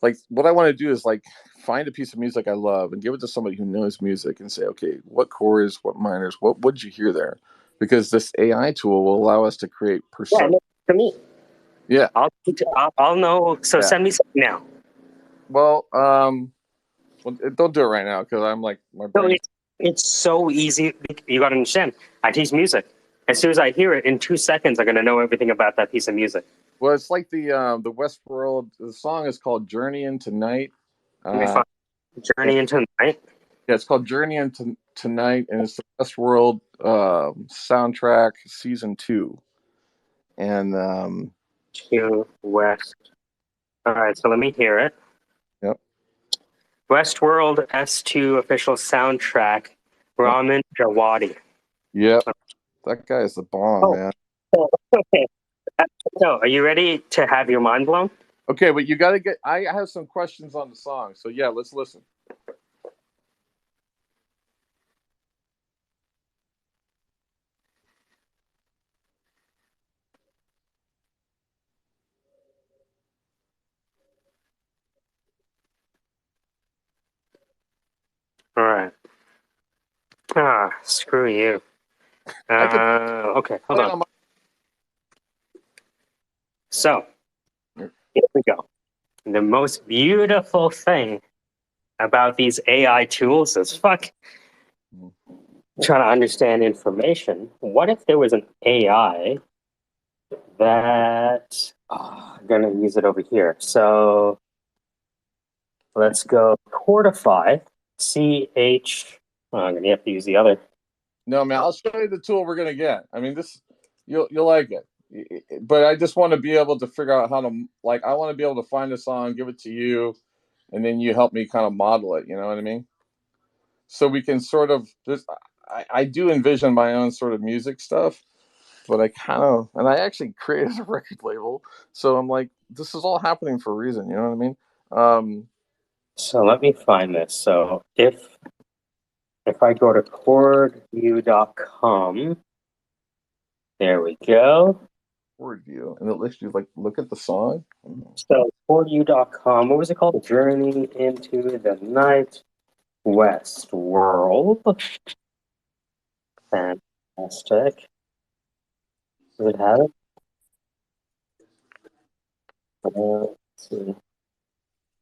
like, what I want to do is like find a piece of music I love and give it to somebody who knows music and say, okay, what chords, what minors, what did you hear there? Because this AI tool will allow us to create Yeah, no, for me. Yeah. I'll know. So send me something now. Well, don't do it right now because I'm like my brain. No, it's so easy. You got to understand. I teach music. As soon as I hear it, in 2 seconds, I'm going to know everything about that piece of music. Well, it's like the Westworld. The song is called "Journey into Night." Journey into the Night. Yeah, it's called "Journey into Tonight," and it's the Westworld soundtrack, season 2. And to West. All right, so let me hear it. Yep. Westworld S2 official soundtrack, Ramin Djawadi. Yep. That guy is the bomb, man. Okay. So, are you ready to have your mind blown? Okay, but you got to get. I have some questions on the song, so yeah, let's listen. All right. Screw you. Okay, hold on. So, here we go. The most beautiful thing about these AI tools is trying to understand information. What if there was an AI that I'm gonna use it over here. So let's go Chordify. I'm gonna have to use the other. No, man, I'll show you the tool we're gonna get. I mean, this you'll like it, but I just want to be able to figure out how to I want to be able to find a song, give it to you, and then you help me kind of model it. You know what I mean? So we can sort of I do envision my own sort of music stuff, but I actually created a record label, so I'm like, this is all happening for a reason. You know what I mean? So let me find this. So if I go to chordview.com, there we go. Chordview, and it lets you look at the song. So chordview.com, what was it called? Journey into the Night West World. Fantastic. Does it have it? Let's see.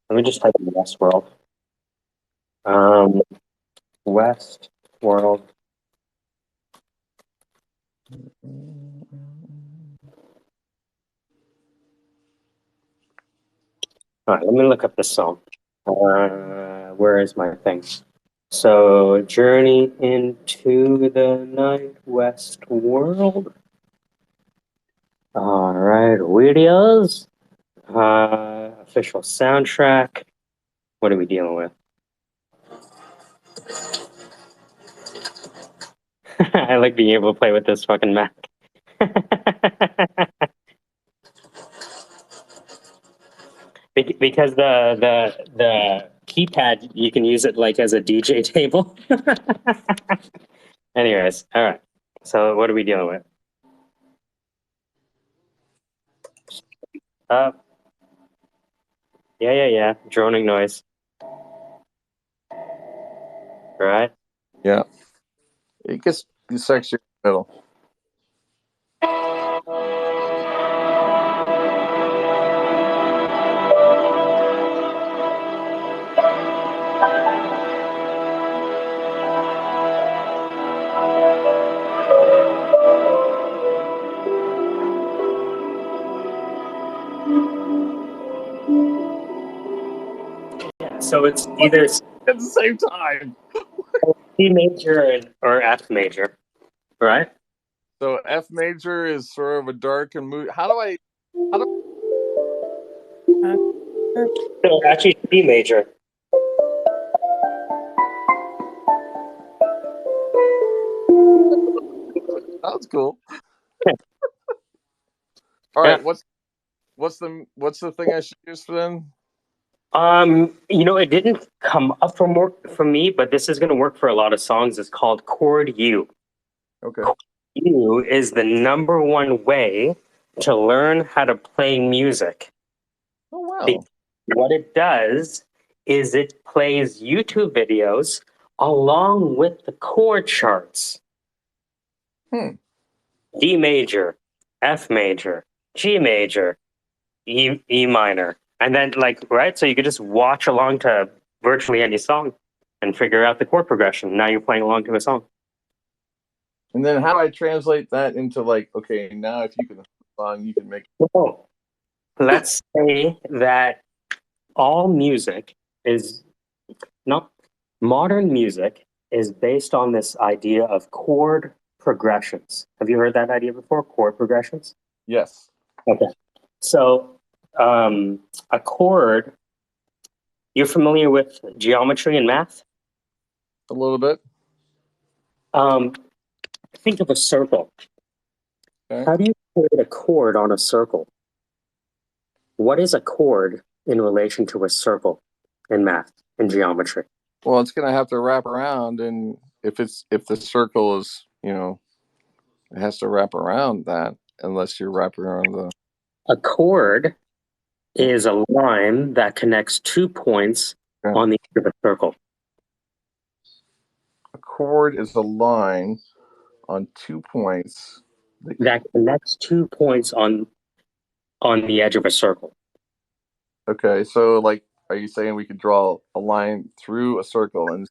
Let me just type in West World. West World. All right, let me look up this song. Where is my thing? So, Journey into the Night West World. All right, videos. Official soundtrack. What are we dealing with? I like being able to play with this fucking Mac. Because the keypad, you can use it like as a DJ table. Anyways, all right. So what are we dealing with? Yeah. Droning noise. Right? Yeah. It gets sexy in the middle. So it's either At the same time. C major or F major, right? So F major is sort of a dark and moody. So actually C major. Sounds cool. All right, what's the thing I should use for them? It didn't come up for me, but this is going to work for a lot of songs. It's called Chord U. Okay. Chord U is the number one way to learn how to play music. Oh wow. What it does is it plays YouTube videos along with the chord charts. D major, F major, G major, E minor. And then right, so you could just watch along to virtually any song and figure out the chord progression. Now you're playing along to a song. And then how do I translate that into okay, now if you can song, you can make. Well, let's say that all music is not modern music is based on this idea of chord progressions. Have you heard that idea before? Chord progressions? Yes. Okay. So a chord, you're familiar with geometry and math? A little bit. Think of a circle. Okay. How do you create a chord on a circle? What is a chord in relation to a circle in math and geometry? Well, it's going to have to wrap around, and if the circle is, it has to wrap around that, unless you're wrapping around the. A chord is a line that connects 2 points on the edge of a circle. A chord is a line on 2 points that connects 2 points on the edge of a circle. Okay, so are you saying we could draw a line through a circle and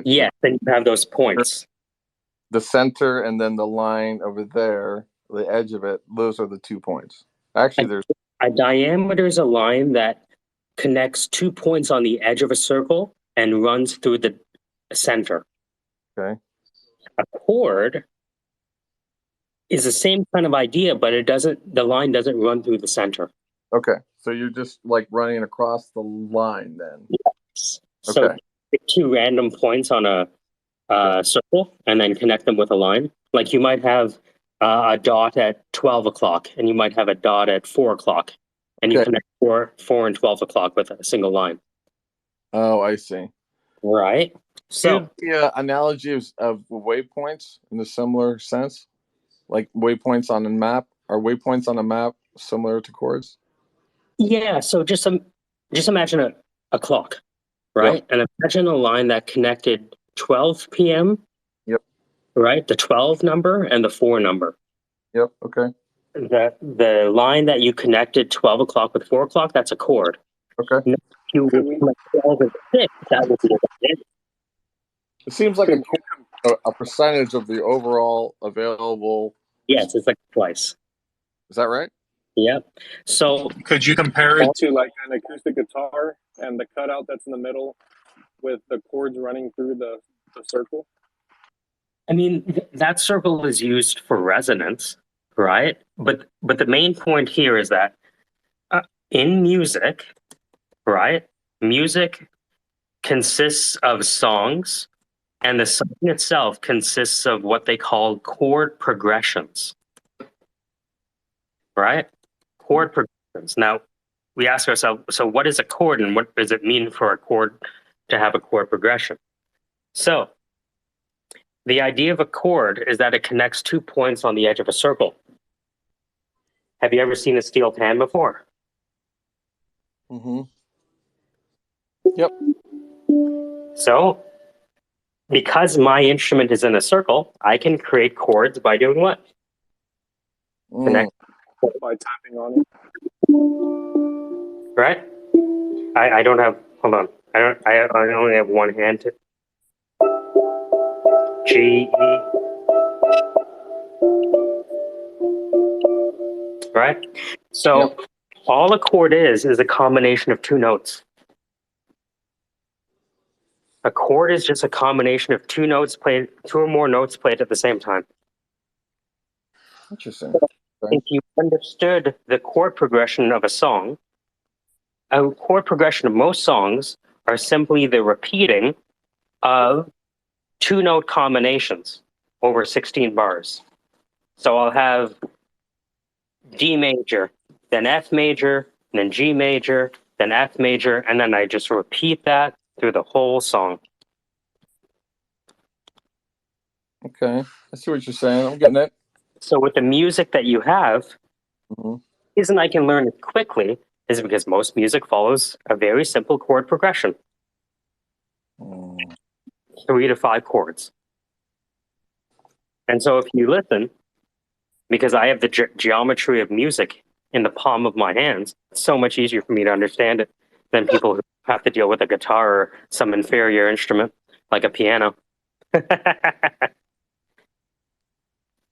Yeah, then you have those points. The center and then the line over there, the edge of it, those are the 2 points. Actually, there's a diameter is a line that connects 2 points on the edge of a circle and runs through the center. Okay. A chord is the same kind of idea, but the line doesn't run through the center. Okay, so you're just running across the line then. Yes. So okay. Pick 2 random points on a circle and then connect them with a line. Like you might have a dot at 12 o'clock and you might have a dot at 4 o'clock and you connect 4 and 12 o'clock with a single line. Oh, I see. Right. So the analogy of waypoints in a similar sense, like waypoints on a map. Are waypoints on a map similar to chords? Yeah. So just imagine a clock, right? Yep. And imagine a line that connected 12 p.m. Yep. Right, the 12 number and the 4 number. Yep. Okay. The line that you connected 12 o'clock with 4 o'clock, that's a chord. Okay. Now, if you connect 12 and 6, that would be a bit. It seems like a percentage of the overall available. Yes, it's like twice. Is that right? Yep. So could you compare it to like an acoustic guitar and the cutout that's in the middle with the chords running through the circle? I mean, that circle is used for resonance, right? But the main point here is that in music, right? Music consists of songs, and the song itself consists of what they call chord progressions, right? Chord progressions. Now, we ask ourselves, so what is a chord and what does it mean for a chord to have a chord progression? So, the idea of a chord is that it connects 2 points on the edge of a circle. Have you ever seen a steel pan before? Mm-hmm. Yep. So, because my instrument is in a circle, I can create chords by doing what? Connect. By tapping on it. Right? I don't have, hold on. I only have one hand to. G, E. Right? So all a chord is a combination of 2 notes. A chord is just a combination of 2 or more notes played at the same time. Interesting. If you understood the chord progression of a song, a chord progression of most songs are simply the repeating of 2 note combinations over 16 bars. So I'll have D major, then F major, then G major, then F major, and then I just repeat that through the whole song. Okay, I see what you're saying. I'm getting it. So with the music that you have, the reason I can learn it quickly is because most music follows a very simple chord progression. 3 to 5 chords. And so if you listen, because I have the geometry of music in the palm of my hands, it's so much easier for me to understand it than people who have to deal with a guitar or some inferior instrument like a piano.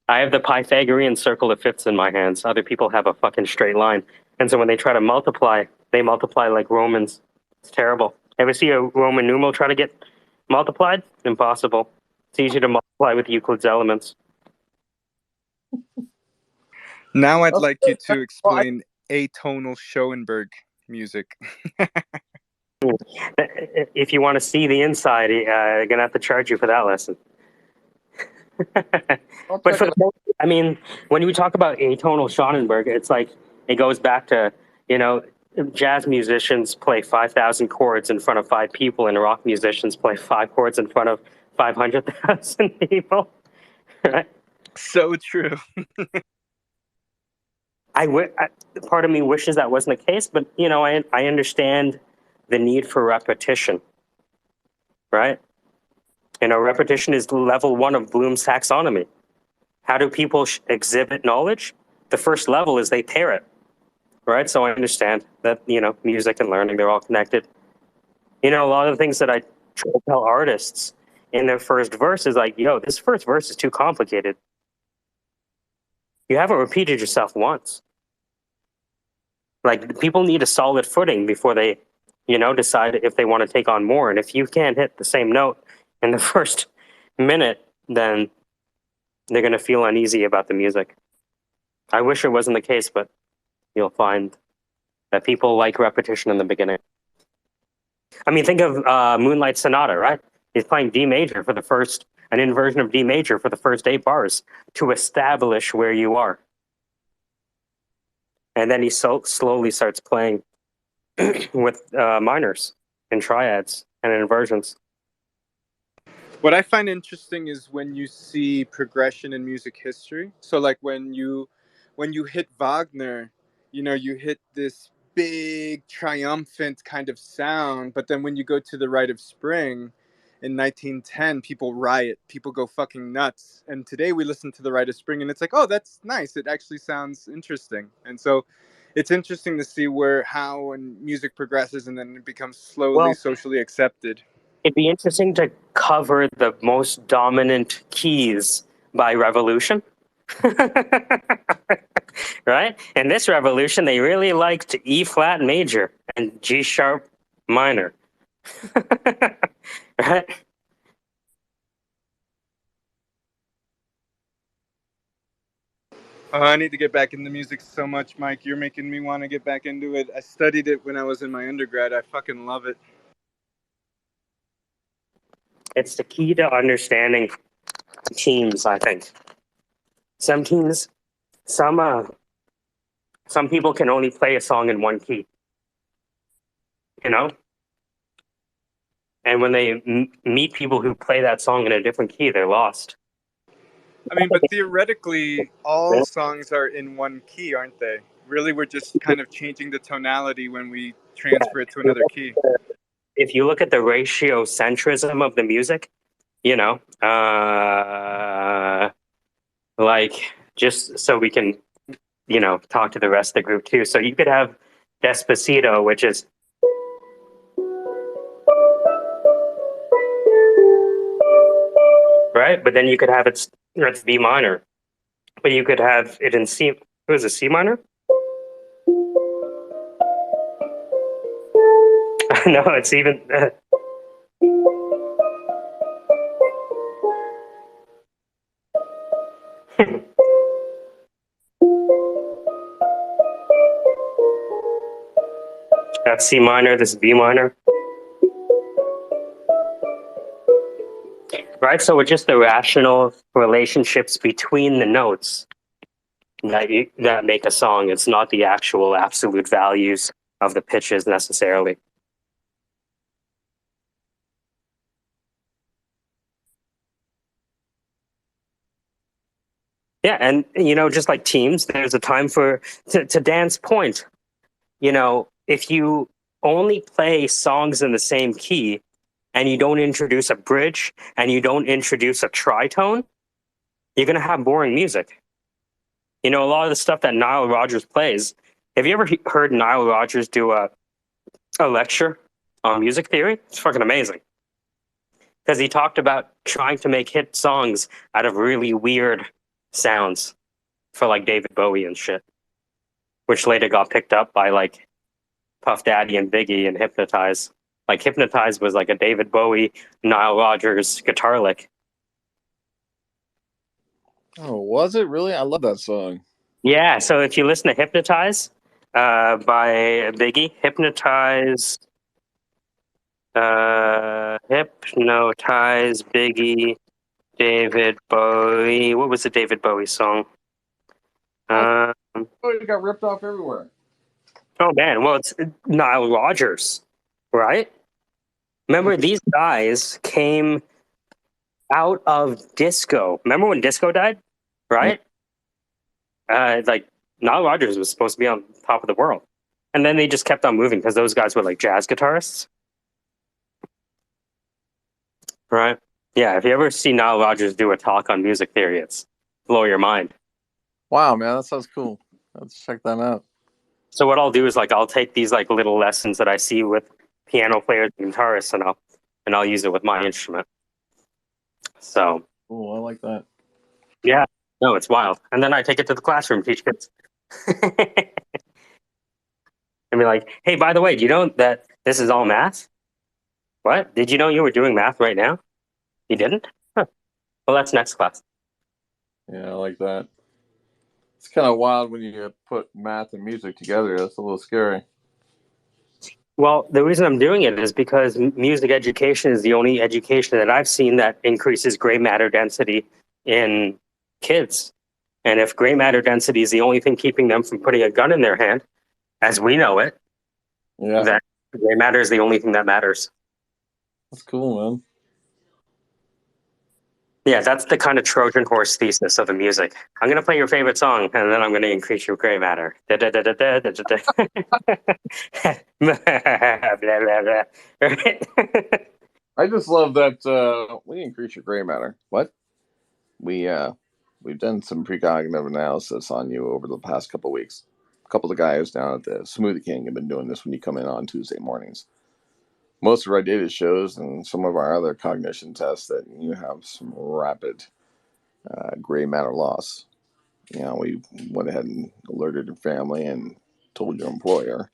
I have the Pythagorean circle of fifths in my hands. Other people have a fucking straight line. And so when they try to multiply, they multiply like Romans. It's terrible. Ever see a Roman numeral try to get multiplied? Impossible. It's easier to multiply with Euclid's elements. Now I'd like you to explain atonal Schoenberg music. If you want to see the inside, you're going to have to charge you for that lesson. But for the, I mean, when we talk about atonal Schoenberg, it's like it goes back to, you know, jazz musicians play 5,000 chords in front of 5 people, and rock musicians play 5 chords in front of 500,000 people. Right? So true. Part of me wishes that wasn't the case, but you know, I understand the need for repetition, right? You know, repetition is level 1 of Bloom's taxonomy. How do people exhibit knowledge? The first level is they pair it, right? So I understand that, you know, music and learning, they're all connected. You know, a lot of the things that I try to tell artists in their first verse is like, yo, this first verse is too complicated. You haven't repeated yourself once. Like, people need a solid footing before they, you know, decide if they want to take on more. And if you can't hit the same note in the first minute, then they're going to feel uneasy about the music. I wish it wasn't the case, but you'll find that people like repetition in the beginning. I mean, think of Moonlight Sonata, right? He's playing D major for the first, an inversion of D major for the first 8 bars to establish where you are. And then he slowly starts playing with minors and triads and inversions. What I find interesting is when you see progression in music history. So like when you hit Wagner, you know, you hit this big triumphant kind of sound, but then when you go to the Rite of Spring in 1910, people riot, people go fucking nuts. And today we listen to the Rite of Spring and it's like, oh, that's nice. It actually sounds interesting. And so it's interesting to see how when music progresses and then it becomes slowly socially accepted. It'd be interesting to cover the most dominant keys by revolution. Right? In this revolution, they really liked E flat major and G sharp minor. Right? Oh, I need to get back into music so much, Mike. You're making me want to get back into it. I studied it when I was in my undergrad. I fucking love it. It's the key to understanding teams, I think. Some teams, some people can only play a song in one key, you know? And when they meet people who play that song in a different key, they're lost. I mean, but theoretically, all songs are in one key, aren't they? Really, we're just kind of changing the tonality when we transfer it to another key. If you look at the ratiocentrism of the music, you know, like, just so we can, you know, talk to the rest of the group too. So you could have Despacito, which is right, but then you could have it's B minor, but you could have it in C. Was it C minor? No, it's even. That's C minor. This is B minor. Right, so it's just the rational relationships between the notes that make a song. It's not the actual absolute values of the pitches necessarily. Yeah, and you know, just like teams, there's a time to dance point. if you only play songs in the same key and you don't introduce a bridge and you don't introduce a tritone, you're going to have boring music. A lot of the stuff that Nile Rodgers plays. Have you ever heard Nile Rodgers do a lecture on music theory? It's fucking amazing. Because he talked about trying to make hit songs out of really weird sounds for like David Bowie and shit, which later got picked up by like Puff Daddy and Biggie and Hypnotize. Like Hypnotize was like a David Bowie, Nile Rodgers guitar lick. Oh, was it really? I love that song. Yeah, so if you listen to Hypnotize by Biggie, Hypnotize Biggie, David Bowie. What was the David Bowie song? Oh, it got ripped off everywhere. Oh man, well it's Nile Rodgers, right? Remember these guys came out of disco. Remember when disco died, right? Like Nile Rodgers was supposed to be on top of the world, and then they just kept on moving because those guys were like jazz guitarists, right? Yeah, if you ever see Nile Rodgers do a talk on music theory, it's blow your mind. Wow, man, that sounds cool. Let's check that out. So what I'll do is like I'll take these like little lessons that I see with piano players and guitarists, and I'll use it with my instrument. So Oh, I like that. yeah, no, it's wild. And then I take it to the classroom, teach kids. And be like, hey, by the way, do you know that this is all math? What? Did you know you were doing math right now? You didn't? Huh. Well, that's next class. Yeah, I like that. It's kind of wild when you put math and music together. That's a little scary. Well, the reason I'm doing it is because music education is the only education that I've seen that increases gray matter density in kids. And if gray matter density is the only thing keeping them from putting a gun in their hand, as we know it, then gray matter is the only thing that matters. That's cool, man. Yeah, that's the kind of Trojan horse thesis of the music. I'm going to play your favorite song, and then I'm going to increase your gray matter. Blah, blah, blah. Right? I just love that we increase your gray matter. What? We've done some precognitive analysis on you over the past couple of weeks. A couple of guys down at the Smoothie King have been doing this when you come in on Tuesday mornings. Most of our data shows and some of our other cognition tests that you have some rapid gray matter loss. We went ahead and alerted your family and told your employer.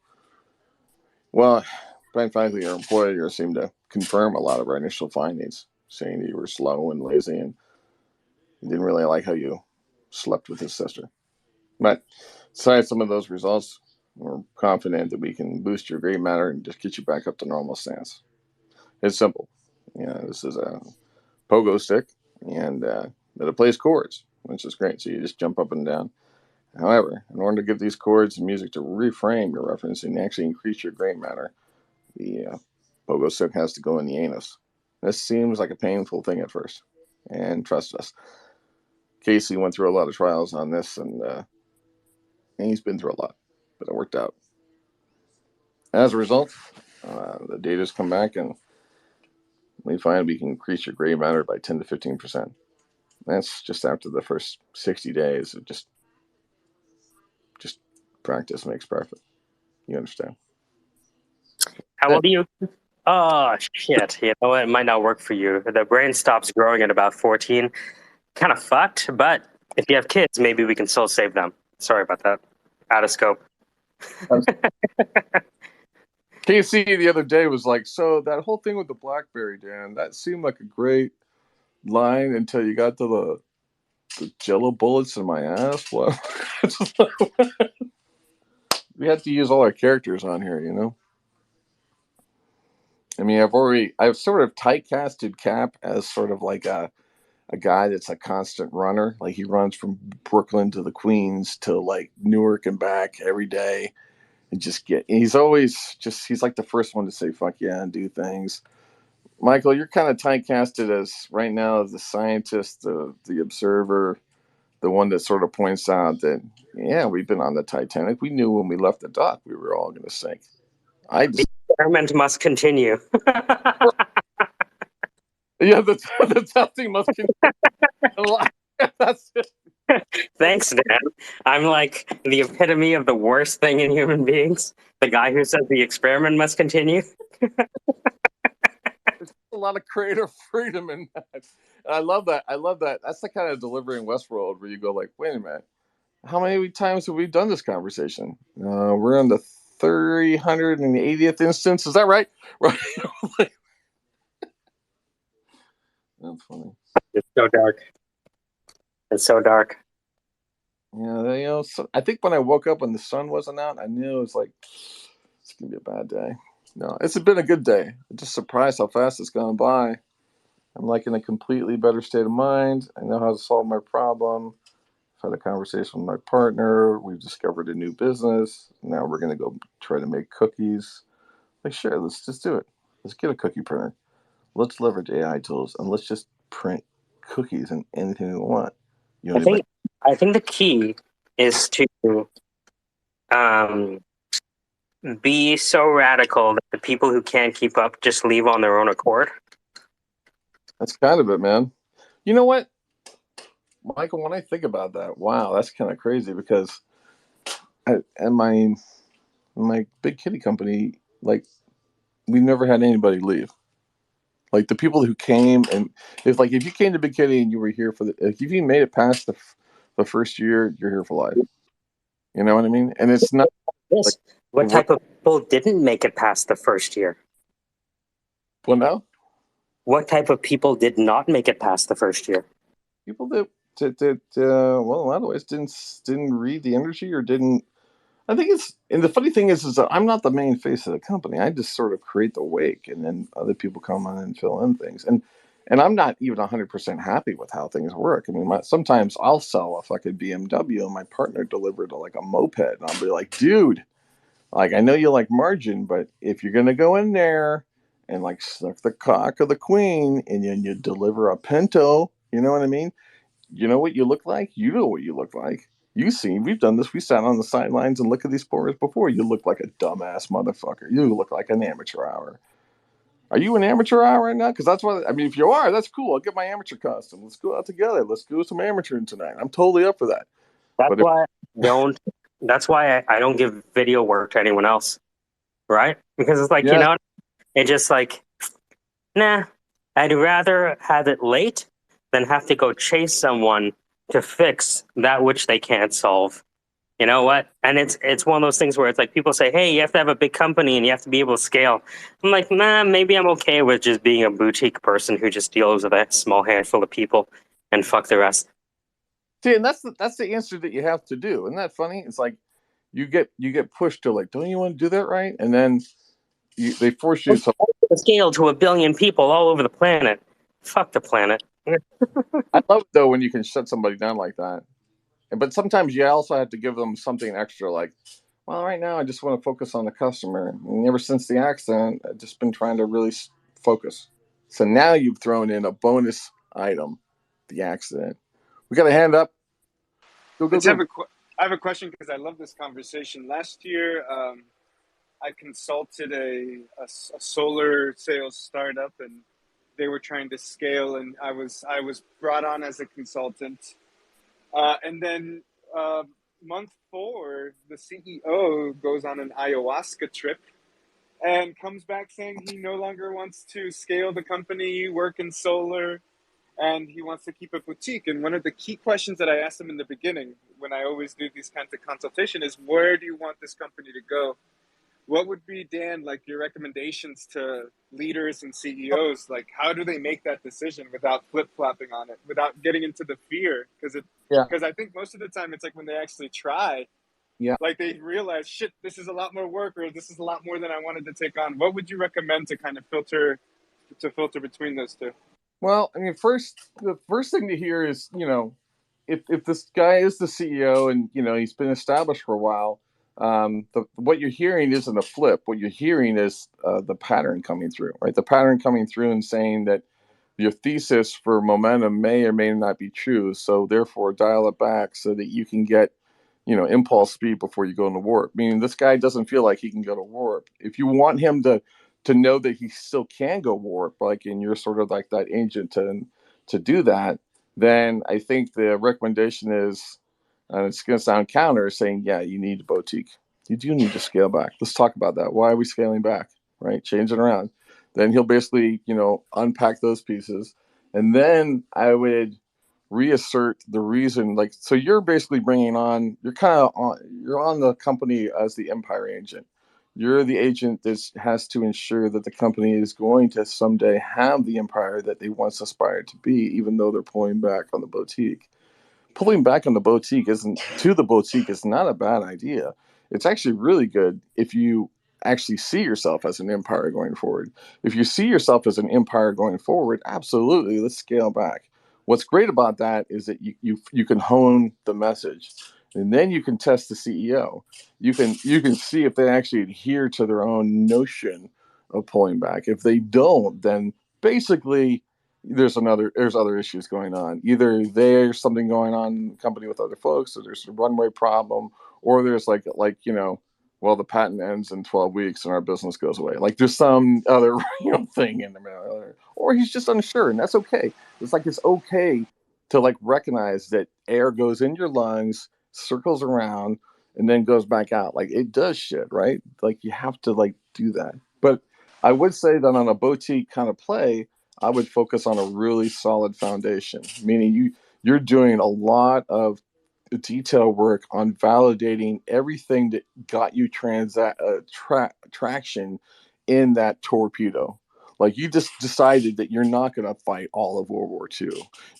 Well, quite frankly, your employer seemed to confirm a lot of our initial findings, saying that you were slow and lazy and didn't really like how you slept with his sister. But besides some of those results, we're confident that we can boost your gray matter and just get you back up to normal stance. It's simple. This is a pogo stick, and it plays chords, which is great. So you just jump up and down. However, in order to get these chords and music to reframe your reference and actually increase your gray matter, the pogo stick has to go in the anus. This seems like a painful thing at first, and trust us, Casey went through a lot of trials on this, and he's been through a lot, but it worked out. As a result, the data's come back, and we find we can increase your gray matter by 10 to 15%. That's just after the first 60 days of just practice makes perfect. You understand? How old are you? Oh, shit. You know what? It might not work for you. The brain stops growing at about 14. Kind of fucked, but if you have kids, maybe we can still save them. Sorry about that. Out of scope. KC the other day was like, so that whole thing with the BlackBerry, Dan, that seemed like a great line until you got to the jello bullets in my ass. What? We had to use all our characters on here, I mean, I've sort of typecasted Cap as sort of like a guy that's a constant runner. Like he runs from Brooklyn to the Queens to like Newark and back every day. And he's always he's like the first one to say fuck yeah and do things. Michael, you're kind of typecasted as right now as the scientist, the observer, the one that sort of points out that, yeah, we've been on the Titanic. We knew when we left the dock we were all going to sink. The experiment must continue. Yeah, the testing must continue. That's it. Thanks, Dan. I'm like the epitome of the worst thing in human beings. The guy who says the experiment must continue. There's a lot of creative freedom in that. And I love that. I love that. That's the kind of delivery in Westworld where you go like, wait a minute, how many times have we done this conversation? We're on the 380th instance. Is that right? Right. That's funny. It's so dark. It's so dark. Yeah, so I think when I woke up when the sun wasn't out, I knew it was like, it's gonna be a bad day. No, it's been a good day. I'm just surprised how fast it's gone by. I'm like in a completely better state of mind. I know how to solve my problem. I've had a conversation with my partner. We've discovered a new business. Now we're gonna go try to make cookies. Like, sure, let's just do it. Let's get a cookie printer. Let's leverage AI tools and let's just print cookies and anything we want. I think the key is to be so radical that the people who can't keep up just leave on their own accord. That's kind of it, man. You know what, Michael, when I think about that, wow, that's kind of crazy because at my big kitty company, like, we've never had anybody leave. Like, the people who came, and if you came to Big Kitty and you were here if you made it past the first year, you're here for life. You know what I mean? And it's not. Yes. Like, what type of people didn't make it past the first year? Well, now? What type of people did not make it past the first year? People that well, in a lot of ways didn't read the industry or didn't. I think and the funny thing is that I'm not the main face of the company. I just sort of create the wake, and then other people come on and fill in things. And I'm not even 100% happy with how things work. I mean, sometimes I'll sell a fucking BMW, and my partner delivered like a moped, and I'll be like, dude, like, I know you like margin, but if you're gonna go in there and like suck the cock of the queen, and then you deliver a Pinto, you know what I mean? You know what you look like? You know what you look like. You see, we've done this. We sat on the sidelines and look at these porters before. You look like a dumbass motherfucker. You look like an amateur hour. Are you an amateur hour right now? Because that's what I mean. If you are, that's cool. I'll get my amateur costume. Let's go out together. Let's do some amateuring tonight. I'm totally up for that. That's why I don't give video work to anyone else, right? Because it's like, it just like, nah. I'd rather have it late than have to go chase someone to fix that which they can't solve. You know what? And it's one of those things where it's like people say, hey, you have to have a big company and you have to be able to scale. I'm like, nah, maybe I'm okay with just being a boutique person who just deals with a small handful of people and fuck the rest. See, and that's the answer that you have to do. Isn't that funny? It's like you get pushed to like, don't you want to do that, right? And then they force you to scale to 1 billion people all over the planet. Fuck the planet. I love it though when you can shut somebody down like that. But sometimes you also have to give them something extra, like, well, right now I just want to focus on the customer. And ever since the accident, I've just been trying to really focus. So now you've thrown in a bonus item, the accident. We got a hand up. Go. I have a question because I love this conversation. Last year, I consulted a solar sales startup, and they were trying to scale, and I was brought on as a consultant. And then month 4, the CEO goes on an ayahuasca trip and comes back saying he no longer wants to scale the company, work in solar, and he wants to keep a boutique. And one of the key questions that I asked him in the beginning, when I always do these kinds of consultation, is where do you want this company to go? What would be, Dan, like your recommendations to leaders and CEOs? Like, how do they make that decision without flip-flopping on it, without getting into the fear? Because I think most of the time it's like when they actually try, like they realize, shit, this is a lot more work, or this is a lot more than I wanted to take on. What would you recommend to kind of filter between those two? Well, I mean, the first thing to hear is, if this guy is the CEO and, he's been established for a while, what you're hearing isn't a flip. What you're hearing is the pattern coming through, right? The pattern coming through and saying that your thesis for momentum may or may not be true. So therefore, dial it back so that you can get, impulse speed before you go into warp. Meaning this guy doesn't feel like he can go to warp. If you want him to know that he still can go warp, like, and you're sort of like that agent to do that, then I think the recommendation is, and it's going to sound counter, saying, yeah, you need a boutique. You do need to scale back. Let's talk about that. Why are we scaling back? Right? Change it around. Then he'll basically, unpack those pieces. And then I would reassert the reason, like, so you're basically you're on the company as the empire agent. You're the agent that has to ensure that the company is going to someday have the empire that they once aspired to be, even though they're pulling back on the boutique. Pulling back on the boutique is not a bad idea. It's actually really good if you actually see yourself as an empire going forward. If you see yourself as an empire going forward, absolutely, let's scale back. What's great about that is that you can hone the message, and then you can test the CEO. You can see if they actually adhere to their own notion of pulling back. If they don't, then basically there's other issues going on. Either there's something going on in the company with other folks, or there's a runway problem, or there's well, the patent ends in 12 weeks and our business goes away. Like there's some other thing in the middle, or he's just unsure, and that's okay. It's okay to recognize that air goes in your lungs, circles around, and then goes back out. Like it does shit, right? Like you have to do that. But I would say that on a boutique kind of play, I would focus on a really solid foundation, meaning you're doing a lot of detail work on validating everything that got you traction in that torpedo. Like you just decided that you're not going to fight all of World War II.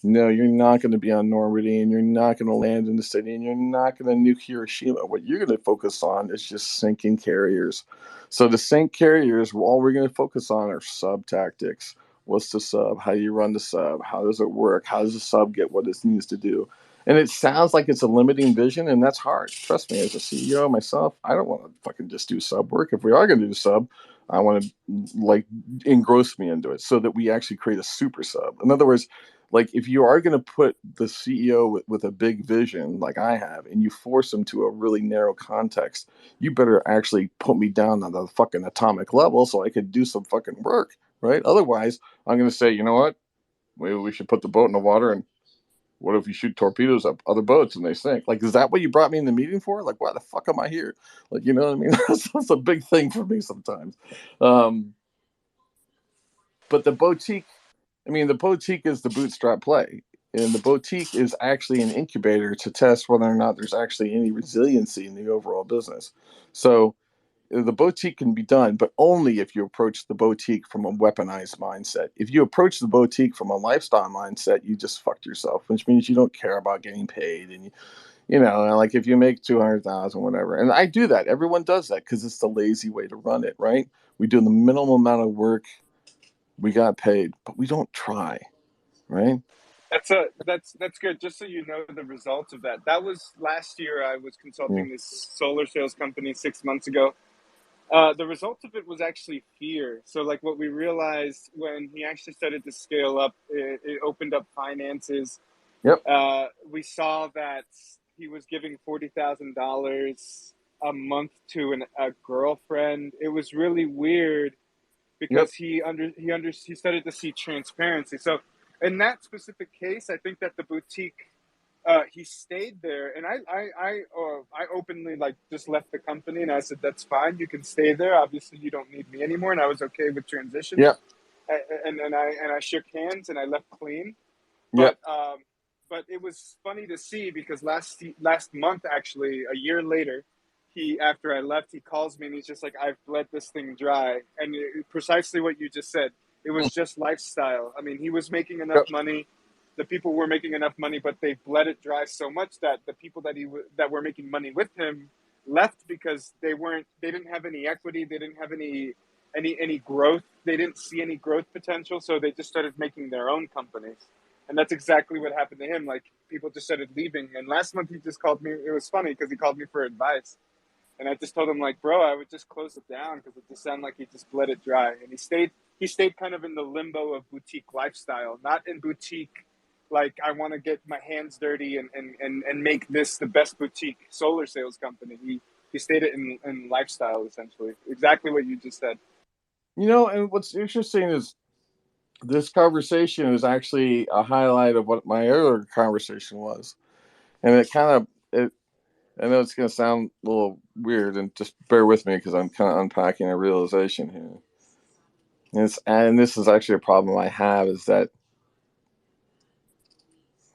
No, you're not going to be on Normandy, and you're not going to land in the city, and you're not going to nuke Hiroshima. What you're going to focus on is just sinking carriers. So to sink carriers, all we're going to focus on are sub tactics. What's the sub? How do you run the sub? How does it work? How does the sub get what it needs to do? And it sounds like it's a limiting vision, and that's hard. Trust me, as a CEO myself, I don't want to fucking just do sub work. If we are going to do sub, I want to engross me into it so that we actually create a super sub. In other words, if you are going to put the CEO with a big vision like I have, and you force them to a really narrow context, you better actually put me down on the fucking atomic level so I could do some fucking work, right? Otherwise, I'm going to say, you know what? Maybe we should put the boat in the water, and what if you shoot torpedoes up other boats and they sink? Is that what you brought me in the meeting for? Why the fuck am I here? You know what I mean? That's a big thing for me sometimes. But the boutique is the bootstrap play. And the boutique is actually an incubator to test whether or not there's actually any resiliency in the overall business. So the boutique can be done, but only if you approach the boutique from a weaponized mindset. If you approach the boutique from a lifestyle mindset, you just fucked yourself, which means you don't care about getting paid. And, if you make 200,000, whatever. And I do that. Everyone does that because it's the lazy way to run it, right? We do the minimal amount of work. We got paid, but we don't try, right? That's good. Just so you know the results of that. That was last year. I was Yeah. consulting this solar sales company 6 months ago. The result of it was actually fear. So, what we realized when he actually started to scale up, it opened up finances. Yep. We saw that he was giving $40,000 a month to a girlfriend. It was really weird because he started to see transparency. So, in that specific case, I think that the boutique. He stayed there, and I openly just left the company, and I said, "That's fine. You can stay there. Obviously, you don't need me anymore." And I was okay with transition. Yep. And I shook hands and I left clean. Yep. But it was funny to see because last month, actually, a year later, after I left, he calls me and he's just like, "I've bled this thing dry," and precisely what you just said. It was just lifestyle. I mean, he was making enough money. The people were making enough money, but they bled it dry so much that the people that were making money with him left because they didn't have any equity, they didn't have any growth, they didn't see any growth potential, so they just started making their own companies. And that's exactly what happened to him. People just started leaving. And last month he just called me. It was funny because he called me for advice. And I just told him, bro, I would just close it down because it just sounded like he just bled it dry. And he stayed he stayed kind of in the limbo of boutique lifestyle, not in boutique like I want to get my hands dirty and make this the best boutique solar sales company. He stayed it in lifestyle, essentially. Exactly what you just said. And what's interesting is this conversation is actually a highlight of what my earlier conversation was. And it kind of, I know it's going to sound a little weird, and just bear with me because I'm kind of unpacking a realization here. And this is actually a problem I have, is that,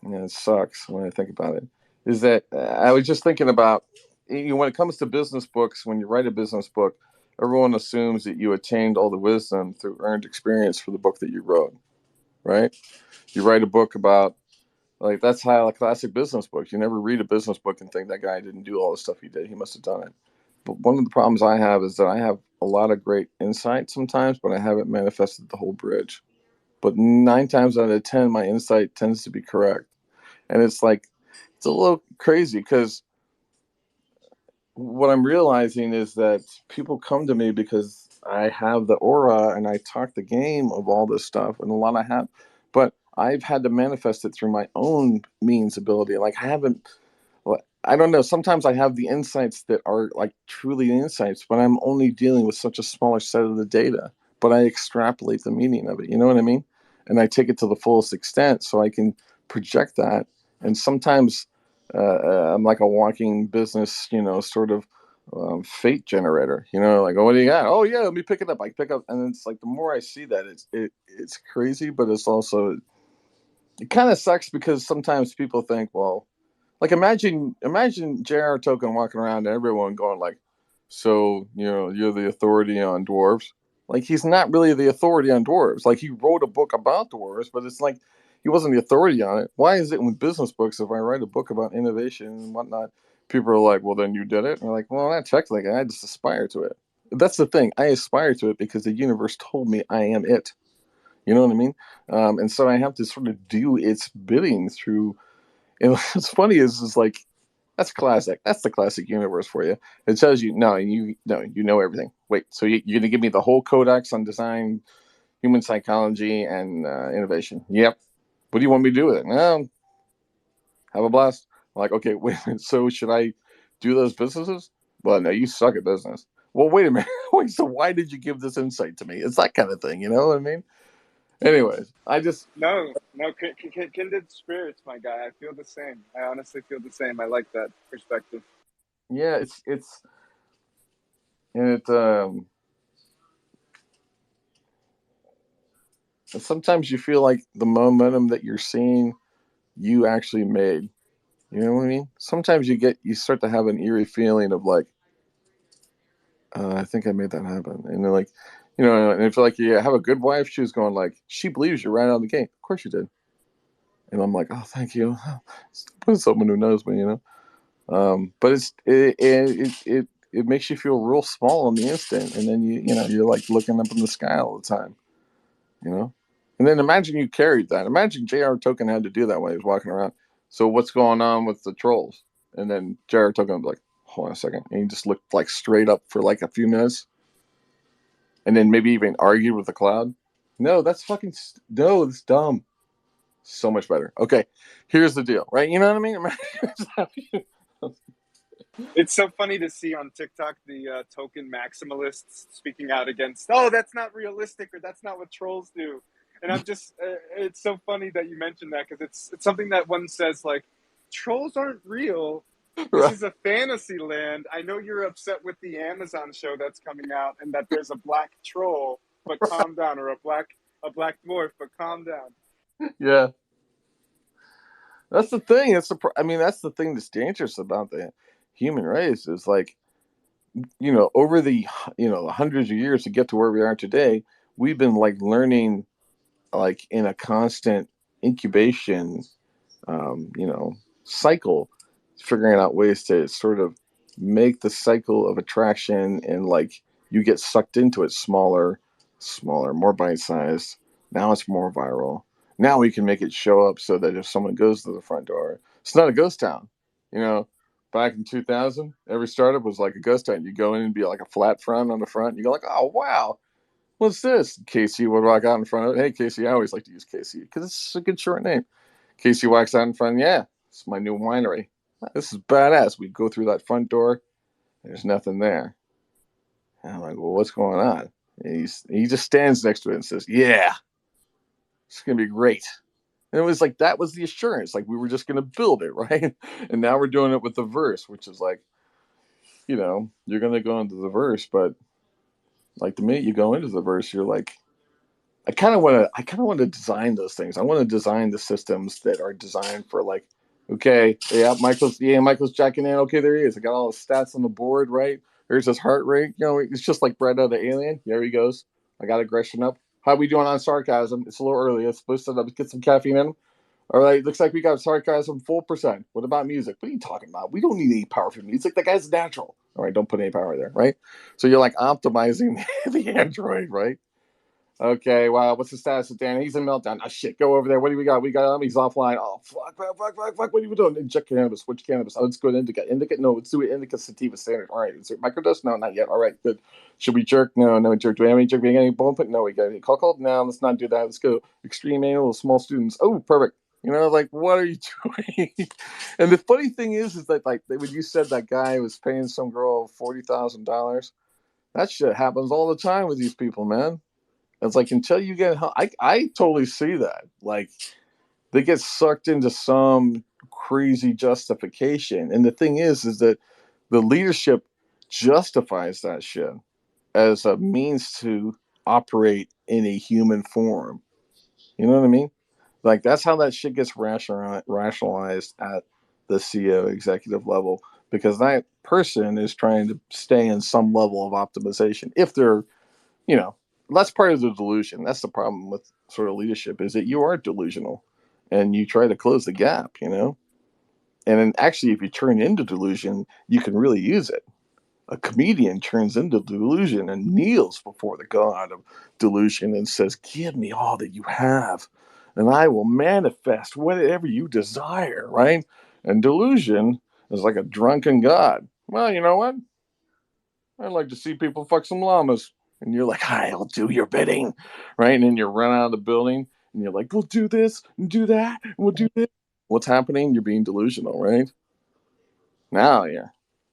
it sucks when I think about it, is that I was just thinking about, when it comes to business books, when you write a business book, everyone assumes that you attained all the wisdom through earned experience for the book that you wrote, right? You write a book about, like, that's how a classic business book. You never read a business book and think that guy didn't do all the stuff he did. He must have done it. But one of the problems I have is that I have a lot of great insight sometimes, but I haven't manifested the whole bridge. But 9 times out of 10, my insight tends to be correct. And it's like, it's a little crazy because what I'm realizing is that people come to me because I have the aura and I talk the game of all this stuff, and a lot I have, but I've had to manifest it through my own means ability. Like, I don't know. Sometimes I have the insights that are like truly insights, but I'm only dealing with such a smaller set of the data. But I extrapolate the meaning of it. You know what I mean? And I take it to the fullest extent so I can project that. And sometimes I'm like a walking business, sort of fate generator. Like, oh, what do you got? Oh yeah, let me pick it up. I pick up, and it's like the more I see that, it's crazy, but it's also, it kind of sucks because sometimes people think, well, like, imagine J.R. Tolkien walking around and everyone going like, so, you're the authority on dwarves. Like, he's not really the authority on dwarves. Like, he wrote a book about dwarves, but it's like he wasn't the authority on it. Why is it with business books, if I write a book about innovation and whatnot, people are like, well, then you did it? And they're like, well, not technically. I just aspire to it. That's the thing. I aspire to it because the universe told me I am it. You know what I mean? And so I have to sort of do its bidding through. And what's funny is like, that's classic. That's the classic universe for you. It tells you, no, you know everything. Wait, so you're gonna give me the whole codex on design, human psychology, and innovation? Yep. What do you want me to do with it? No, have a blast. I'm like, okay, wait a minute. So should I do those businesses? Well, no, you suck at business. Well, wait a minute. Wait, so why did you give this insight to me? It's that kind of thing. You know what I mean? Anyways, I just No, kindred spirits, my guy. I feel the same. I honestly feel the same. I like that perspective. yeah, it's and sometimes you feel like the momentum that you're seeing, you actually made. You know what I mean? Sometimes you start to have an eerie feeling of like, I think I made that happen. And they're like, and if like you have a good wife, she was going like, she believes you right out of the gate. Of course you did. And I'm like, oh, thank you. Someone who knows me. But it makes you feel real small in the instant, and then you're like looking up in the sky all the time. And then imagine you carried that. Imagine J.R. Tolkien had to do that when he was walking around. So what's going on with the trolls? And then J.R. Tolkien would be like, hold on a second. And he just looked like straight up for like a few minutes. And then maybe even argued with the cloud. No, that's dumb. So much better. Okay, here's the deal, right? You know what I mean? It's so funny to see on TikTok the token maximalists speaking out against, oh, that's not realistic, or that's not what trolls do. And I'm just, it's so funny that you mentioned that, because it's something that one says, like, trolls aren't real. This Right. is a fantasy land. I know you're upset with the Amazon show that's coming out and that there's a black troll, but calm down, or a black dwarf, but calm down. Yeah. That's the thing. That's the thing that's dangerous about the human race is like, over the hundreds of years to get to where we are today, we've been like learning, like in a constant incubation, cycle, figuring out ways to sort of make the cycle of attraction, and like you get sucked into it, smaller, more bite-sized. Now it's more viral. Now we can make it show up so that if someone goes to the front door, it's not a ghost town. Back in 2000, every startup was like a ghost town. You go in and be like a flat front on the front. You go like, oh wow, What's this? Casey would walk out in front of it. Hey, Casey, I always like to use Casey because it's a good short name. Casey walks out in front. Yeah, it's my new winery. This is badass. We go through that front door. There's nothing there. And I'm like, well, what's going on? And he just stands next to it and says, yeah, it's going to be great. And it was like, that was the assurance. Like, we were just going to build it, right? And now we're doing it with the verse, which is like, you know, you're going to go into the verse, but like the minute you go into the verse, you're like, I kind of want to design those things. I want to design the systems that are designed for like, okay, Michael's jacking in. Okay, there he is. I got all the stats on the board, right? There's his heart rate. You know, it's just like Brad out of Alien. There he goes. I got aggression up. How we doing on sarcasm? It's a little early. Let's boost it up. Get some caffeine in. All right, looks like we got sarcasm full percent. What about music? What are you talking about? We don't need any power for music. That guy's natural. All right, don't put any power there, right? So you're like optimizing the android, right? Okay, wow, what's the status of Dan? He's in meltdown. Oh shit, go over there. What do we got? We got him. He's offline. Oh fuck. What are you doing? Inject cannabis. Which cannabis? Oh, let's go to indica. Indica? No, let's do it indica sativa standard. All right. Is it microdose? No, not yet. All right, good. Should we jerk? No jerk. Do we have any jerk? We got any bone put? No, we got any cold? No, let's not do that. Let's go extreme anal, small students. Oh, perfect. You know, like, what are you doing? And the funny thing is that like when you said that guy was paying some girl $40,000, that shit happens all the time with these people, man. It's like until you get help, I totally see that. Like they get sucked into some crazy justification. And the thing is that the leadership justifies that shit as a means to operate in a human form. You know what I mean? Like that's how that shit gets rationalized at the CEO executive level because that person is trying to stay in some level of optimization if they're, you know, that's part of the delusion. That's the problem with sort of leadership is that you are delusional and you try to close the gap, you know? And then actually, if you turn into delusion, you can really use it. A comedian turns into delusion and kneels before the god of delusion and says, give me all that you have and I will manifest whatever you desire, right? And delusion is like a drunken god. Well, you know what? I'd like to see people fuck some llamas. And you're like, I'll do your bidding, right? And then you run out of the building and you're like, we'll do this and do that and we'll do this. What's happening? You're being delusional, right? Now, yeah.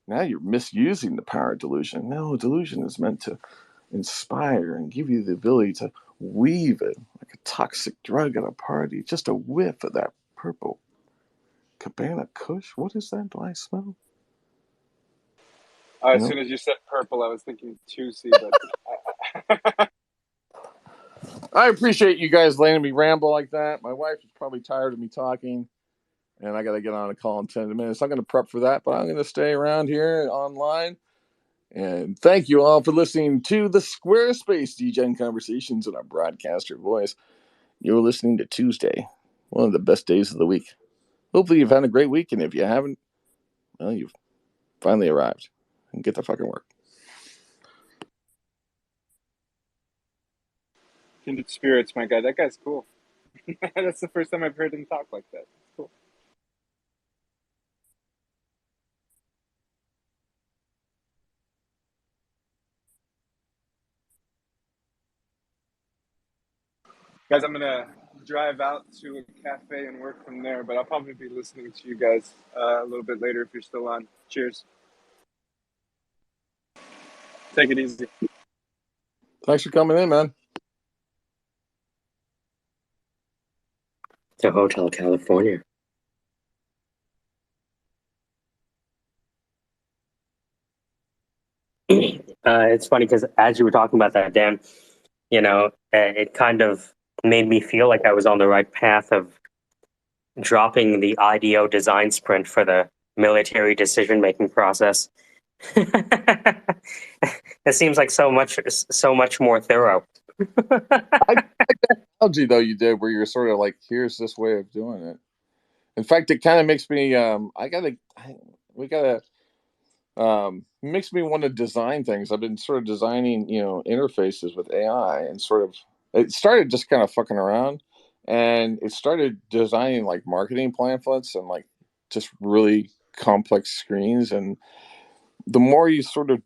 Now you're misusing the power of delusion. No, delusion is meant to inspire and give you the ability to weave it like a toxic drug at a party. Just a whiff of that purple Cabana Kush. What is that? Do I smell? You As know? soon as you said purple, I was thinking 2C, but I appreciate you guys letting me ramble like that. My wife is probably tired of me talking, and I got to get on a call in 10 minutes. I'm going to prep for that, but I'm going to stay around here online. And thank you all for listening to the SquareSpace Degen Conversations in our broadcaster voice. You're listening to Tuesday, one of the best days of the week. Hopefully, you've had a great week, and if you haven't, well, you've finally arrived. And get to fucking work. kindred spirits, my guy. That guy's cool. That's the first time I've heard him talk like that. Cool. Guys, I'm gonna drive out to a cafe and work from there, but I'll probably be listening to you guys a little bit later if you're still on. Cheers. Take it easy. Thanks for coming in, man. To Hotel California. It's funny because as you were talking about that, Dan, it kind of made me feel like I was on the right path of dropping the IDEO design sprint for the military decision-making process. It seems like so much more thorough. I analogy though you did where you're sort of like, here's this way of doing it. In fact, it kind of makes me makes me want to design things. I've been sort of designing, interfaces with AI and sort of it started just kind of fucking around and it started designing like marketing pamphlets and like just really complex screens. And the more you sort of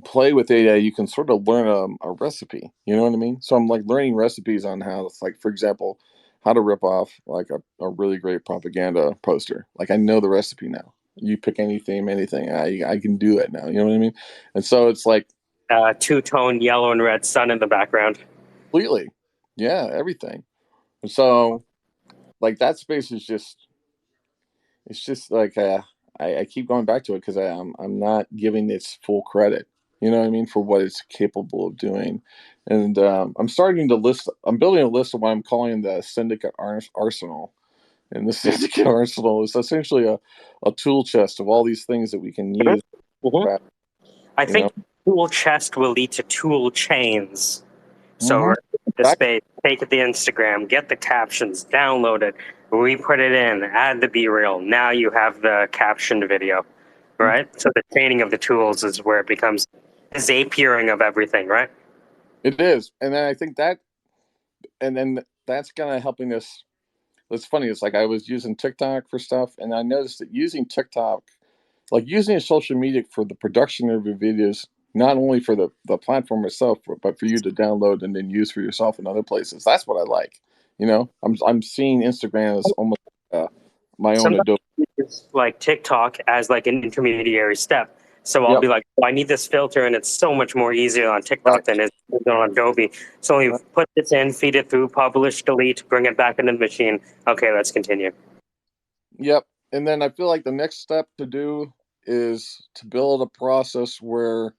play with AI, you can sort of learn a recipe. You know what I mean? So I'm like learning recipes on how, like, for example, how to rip off like a really great propaganda poster. Like I know the recipe now. You pick any theme, anything, I can do it now. You know what I mean? And so it's like two-tone yellow and red sun in the background. completely, yeah, everything. And so like that space is just, it's just like I keep going back to it because I'm not giving its full credit. You know what I mean, for what it's capable of doing. And I'm starting to list. I'm building a list of what I'm calling the Syndicate Arsenal. And the Syndicate Arsenal is essentially a tool chest of all these things that we can use. Mm-hmm. I You know? think tool chest will lead to tool chains. So Mhm. the space, take the Instagram, get the captions, download it, re-put it in, add the B-reel. Now you have the captioned video, right? So the chaining of the tools is where it becomes Zapiering of everything, right? It is, and then I think that, and then that's kind of helping us. It's funny. It's like I was using TikTok for stuff, and I noticed that using TikTok, like using a social media for the production of your videos, not only for the platform itself, but for you to download and then use for yourself in other places. That's what I like. You know, I'm seeing Instagram as almost my own Sometimes Adobe. it's like TikTok as like an intermediary step. So I'll Yep. be like, oh, I need this filter, and it's so much more easier on TikTok Right. than it is on Adobe. So you Right. put this in, feed it through, publish, delete, bring it back into the machine. Okay, let's continue. Yep. And then I feel like the next step to do is to build a process where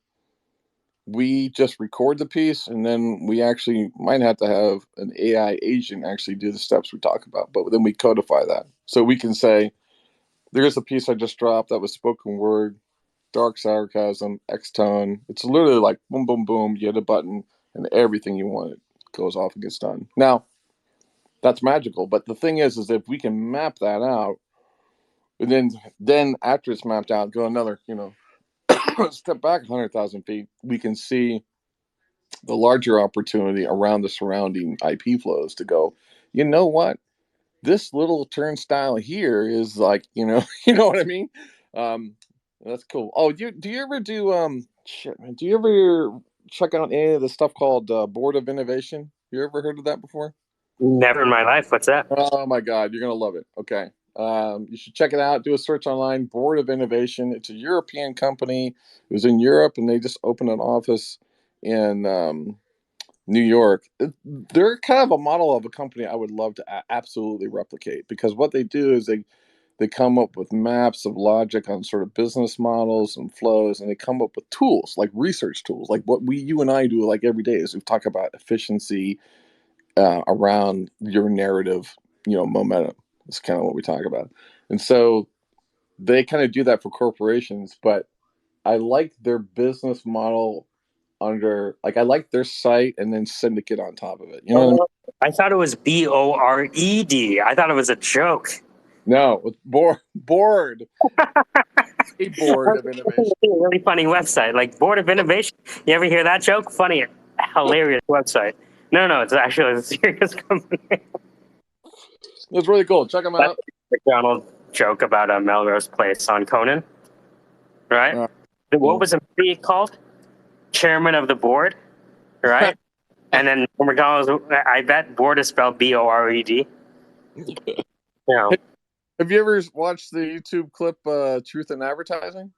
we just record the piece and then we actually might have to have an AI agent actually do the steps we talk about, but then we codify that. So we can say, there's a piece I just dropped that was spoken word, dark sarcasm, X tone. It's literally like boom, boom, boom. You hit a button and everything you want goes off and gets done. Now, that's magical. But the thing is if we can map that out, and then after it's mapped out, go another, step back 100,000 feet, we can see the larger opportunity around the surrounding IP flows to go, you know what? This little turnstile here is like, you know what I mean? Um, that's cool. Oh, do you ever do shit, man? Do you ever check out any of the stuff called Board of Innovation? You ever heard of that before? Never in my life. What's that? Oh my God, you're gonna love it. Okay, you should check it out. Do a search online. Board of Innovation. It's a European company. It was in Europe, and they just opened an office in New York. They're kind of a model of a company I would love to absolutely replicate, because what they do is they come up with maps of logic on sort of business models and flows, and they come up with tools like research tools, like what you and I do like every day. Is we talk about efficiency around your narrative, momentum. It's kind of what we talk about, and so they kind of do that for corporations. But I like their business model under, like, I like their site and then Syndicate on top of it. You know what I mean? I thought it was BORED. I thought it was a joke. No, it's board. A board of innovation. A really funny website, like Board of Innovation. You ever hear that joke? Funny, hilarious website. No, it's actually a serious company. It's really cool. Check them out. McDonald joke about a Melrose Place on Conan, right? What was it called? Chairman of the board, right? And then McDonald's, I bet board is spelled BORED. Yeah. Have you ever watched the YouTube clip Truth in Advertising?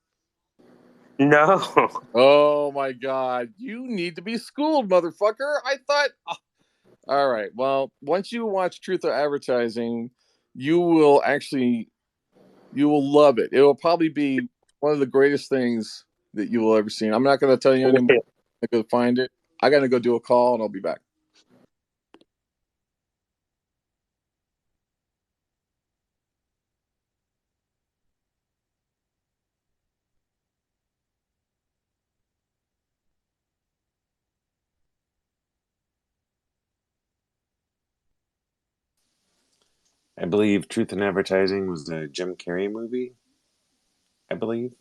No. Oh my God. You need to be schooled, motherfucker. I thought. All right. Well, once you watch Truth in Advertising, you will love it. It will probably be one of the greatest things that you will ever see. I'm not going to tell you anymore. I'm going to find it. I got to go do a call and I'll be back. I believe Truth in Advertising was the Jim Carrey movie. I believe.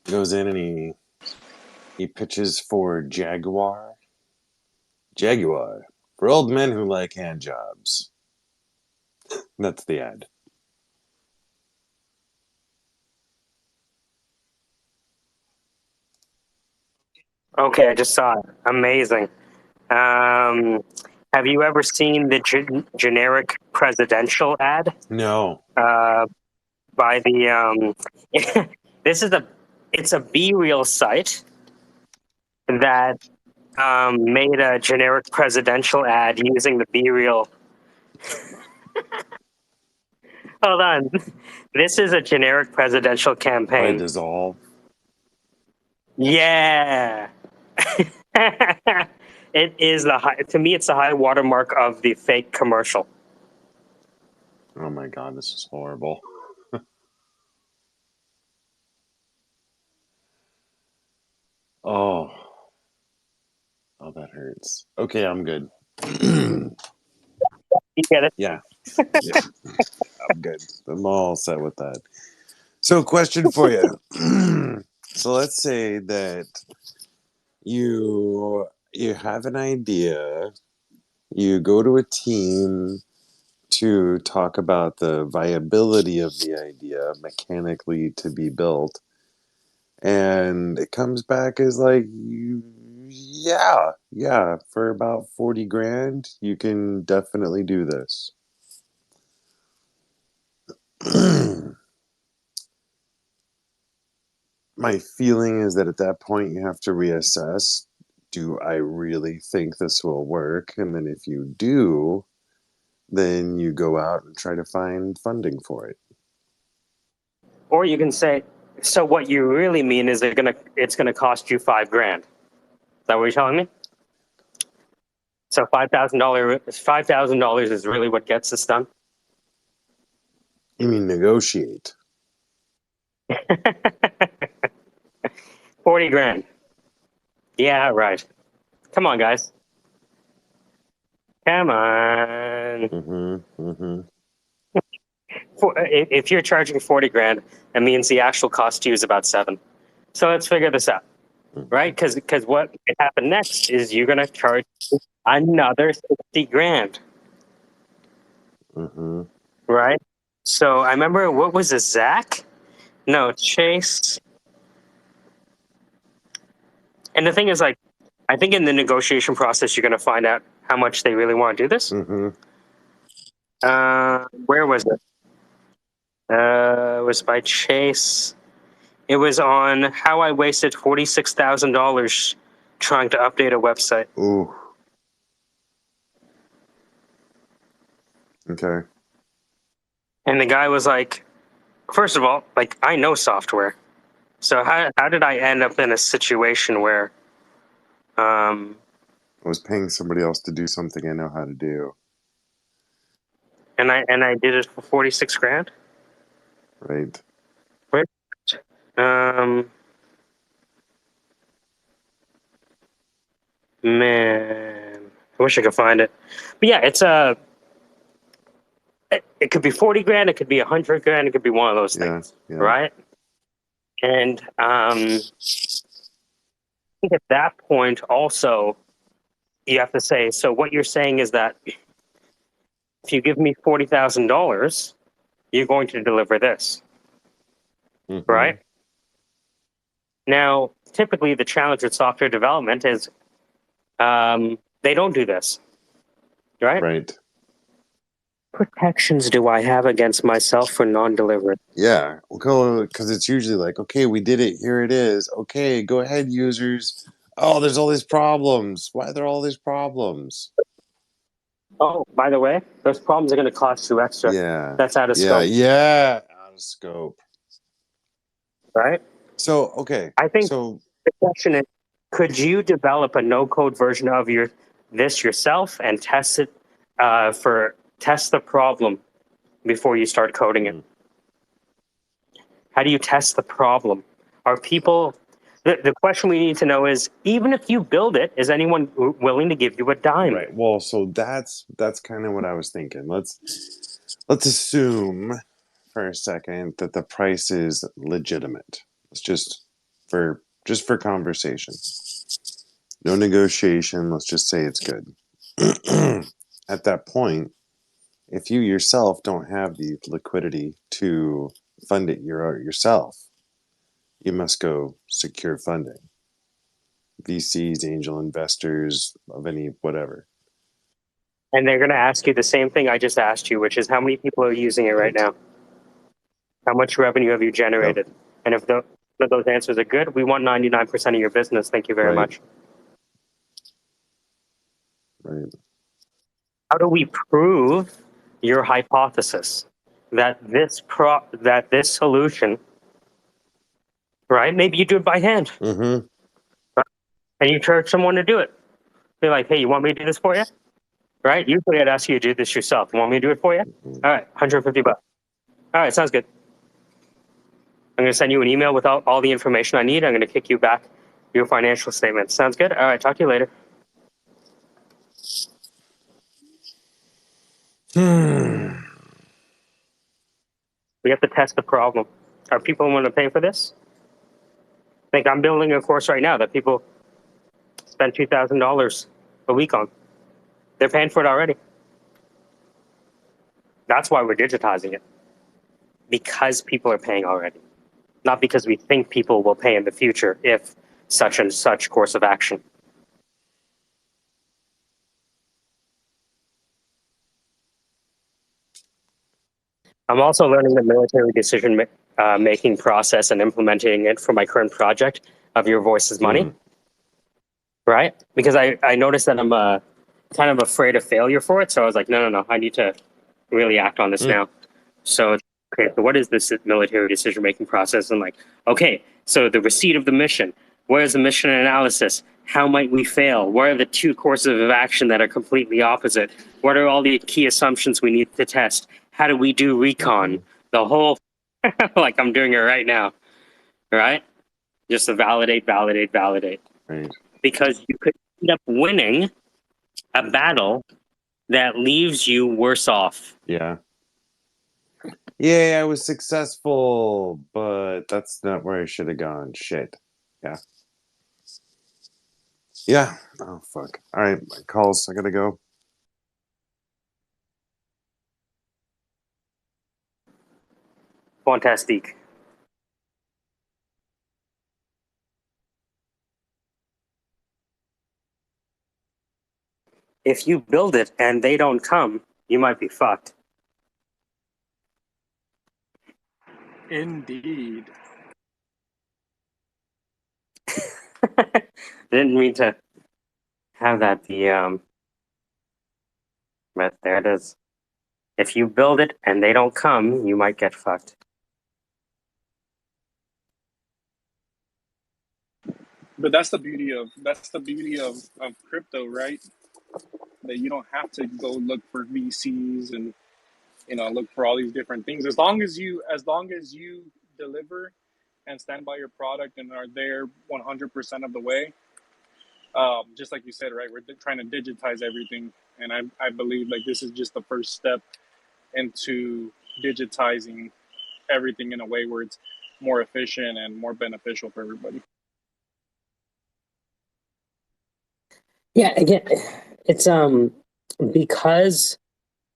He goes in and he pitches for Jaguar. Jaguar for old men who like hand jobs. That's the ad. Okay, I just saw it. Amazing. Have you ever seen the generic presidential ad No. by the? This is it's a B reel site that made a generic presidential ad using the B reel. Hold on, this is a generic presidential By campaign. dissolve. Yeah. It is the high, to me, it's the high watermark of the fake commercial. Oh my god, this is horrible. Oh. Oh, that hurts. Okay, I'm good. You get it? Yeah. Yeah. I'm good. I'm all set with that. So, question for you. So, let's say that you have an idea, you go to a team to talk about the viability of the idea mechanically to be built, and it comes back as like yeah, for about 40 grand you can definitely do this. My feeling is that at that point you have to reassess, do I really think this will work? And then if you do, then you go out and try to find funding for it. Or you can say, so what you really mean is it's gonna cost you $5,000. Is that what you're telling me? So $5,000 is really what gets this done. You mean negotiate? 40 grand. Yeah, right. Come on, guys. Come on. If you're charging 40 grand, that means the actual cost to you is about 7. So let's figure this out, right? Because what could happen next is you're gonna charge another 60 grand, right? So I remember, what was it, Zach? No, Chase. And the thing is, like, I think in the negotiation process, you're gonna find out how much they really want to do this. Where was it? It was by Chase. It was on how I wasted $46,000 trying to update a website. Ooh. Okay. And the guy was like, first of all, like, I know software. So how did I end up in a situation where I was paying somebody else to do something I know how to do. and I did it for 46 grand? Right. Right. Man, I wish I could find it. But yeah, it could be 40 grand, it could be 100 grand, it could be one of those things, right? And I think at that point also you have to say, so what you're saying is that if you give me $40,000, you're going to deliver this, right? Now, typically the challenge with software development is they don't do this, right? Right. Protections do I have against myself for non-delivery? Yeah, because it's usually like, okay, we did it. Here it is. Okay, go ahead, users. Oh, there's all these problems. Why are there all these problems? Oh, by the way, those problems are going to cost you extra. Yeah. That's out of scope. Yeah. Out of scope. Right? So, okay. I think the question is, could you develop a no-code version of this yourself and test it test the problem before you start coding it? How do you test the problem? Are people... The question we need to know is, even if you build it, is anyone willing to give you a dime? Right. Well, so that's kind of what I was thinking. Let's assume for a second that the price is legitimate. It's just for conversation. No negotiation. Let's just say it's good. At that point, if you yourself don't have the liquidity to fund it yourself, you must go secure funding. VCs, angel investors of any whatever. And they're going to ask you the same thing I just asked you, which is how many people are using it right now? How much revenue have you generated? Yep. And if those answers are good, we want 99% of your business. Thank you very Right. much. Right. How do we prove your hypothesis that this solution, right? Maybe you do it by hand, Mm-hmm. and you charge someone to do it. They're like, hey, you want me to do this for you? Right? Usually I'd ask you to do this yourself. You want me to do it for you? Mm-hmm. All right, $150. All right, sounds good. I'm going to send you an email with all the information I need. I'm going to kick you back your financial statements. Sounds good? All right, talk to you later. We have to test the problem. Are people willing to pay for this? Like, I'm building a course right now that people spend $2,000 a week on. They're paying for it already. That's why we're digitizing it. Because people are paying already. Not because we think people will pay in the future if such and such course of action. I'm also learning the military decision making process and implementing it for my current project of Your Voice is Money. Mm. Right? Because I noticed that I'm kind of afraid of failure for it. So I was like, no, I need to really act on this now. So, okay, so what is this military decision making process? And like, okay, so the receipt of the mission, where is the mission analysis? How might we fail? What are the two courses of action that are completely opposite? What are all the key assumptions we need to test? How do we do recon? The whole, like I'm doing it right now, right? Just to validate. Right. Because you could end up winning a battle that leaves you worse off. Yeah. Yay, I was successful, but that's not where I should have gone. Shit. Yeah. Yeah. Oh, fuck. All right. My calls. I gotta go. Fantastic. If you build it and they don't come, you might be fucked. Indeed. Didn't mean to have that be but there it is. If you build it and they don't come, you might get fucked. But that's the beauty of crypto, right? That you don't have to go look for VCs and look for all these different things. As long as you deliver and stand by your product and are there 100% of the way, just like you said, right? We're trying to digitize everything, and I believe like this is just the first step into digitizing everything in a way where it's more efficient and more beneficial for everybody. Yeah, again, it's because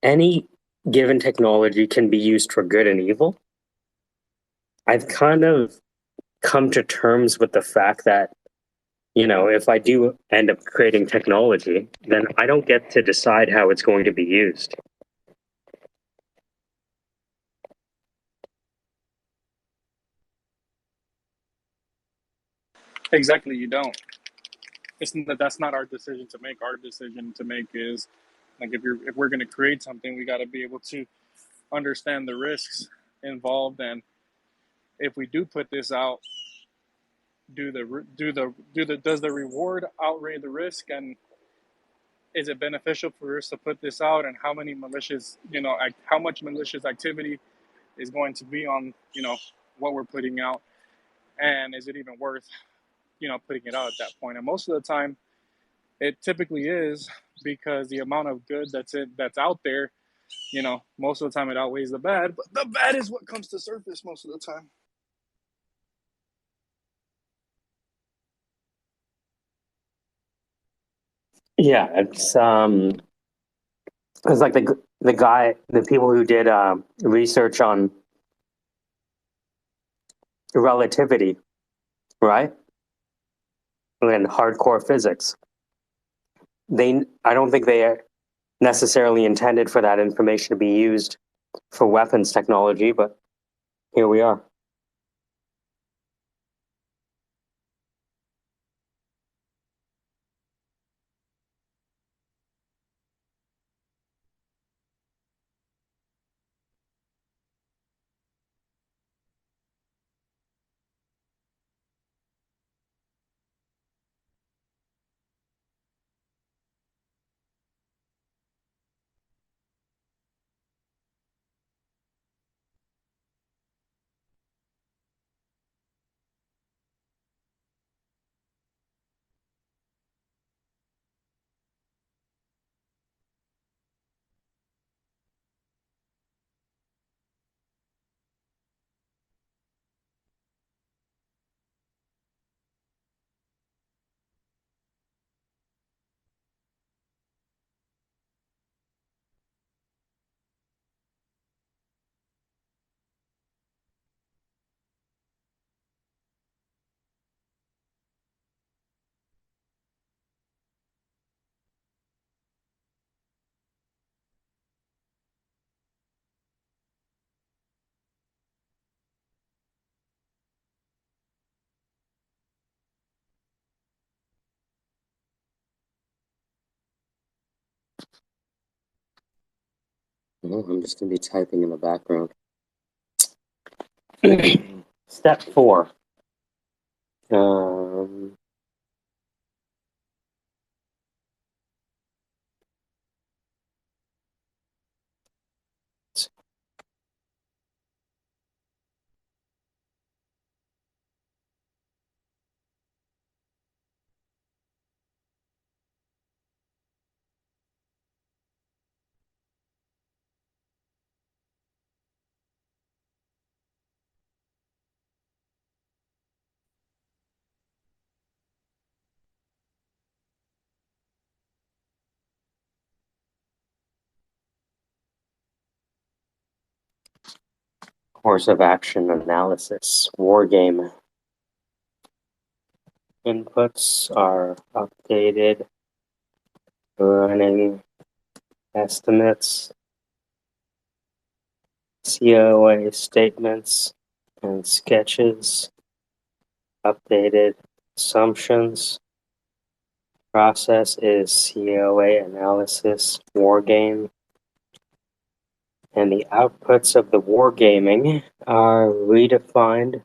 any given technology can be used for good and evil. I've kind of come to terms with the fact that, if I do end up creating technology, then I don't get to decide how it's going to be used. Exactly, you don't. That's not our decision to make. Our decision to make is like if we're going to create something, we got to be able to understand the risks involved, and if we do put this out, does the reward outweigh the risk, and is it beneficial for us to put this out, and how much malicious activity is going to be on what we're putting out, and is it even worth putting it out at that point? And most of the time it typically is, because the amount of good that's out there, most of the time it outweighs the bad, but the bad is what comes to surface most of the time. Yeah, it's like the people who did research on relativity, right? and hardcore physics. I don't think they necessarily intended for that information to be used for weapons technology, but here we are. Well, I'm just going to be typing in the background. Step 4. Course of action analysis. Wargame inputs are updated. Running estimates. COA statements and sketches. Updated assumptions. Process is COA analysis wargame. And the outputs of the wargaming are redefined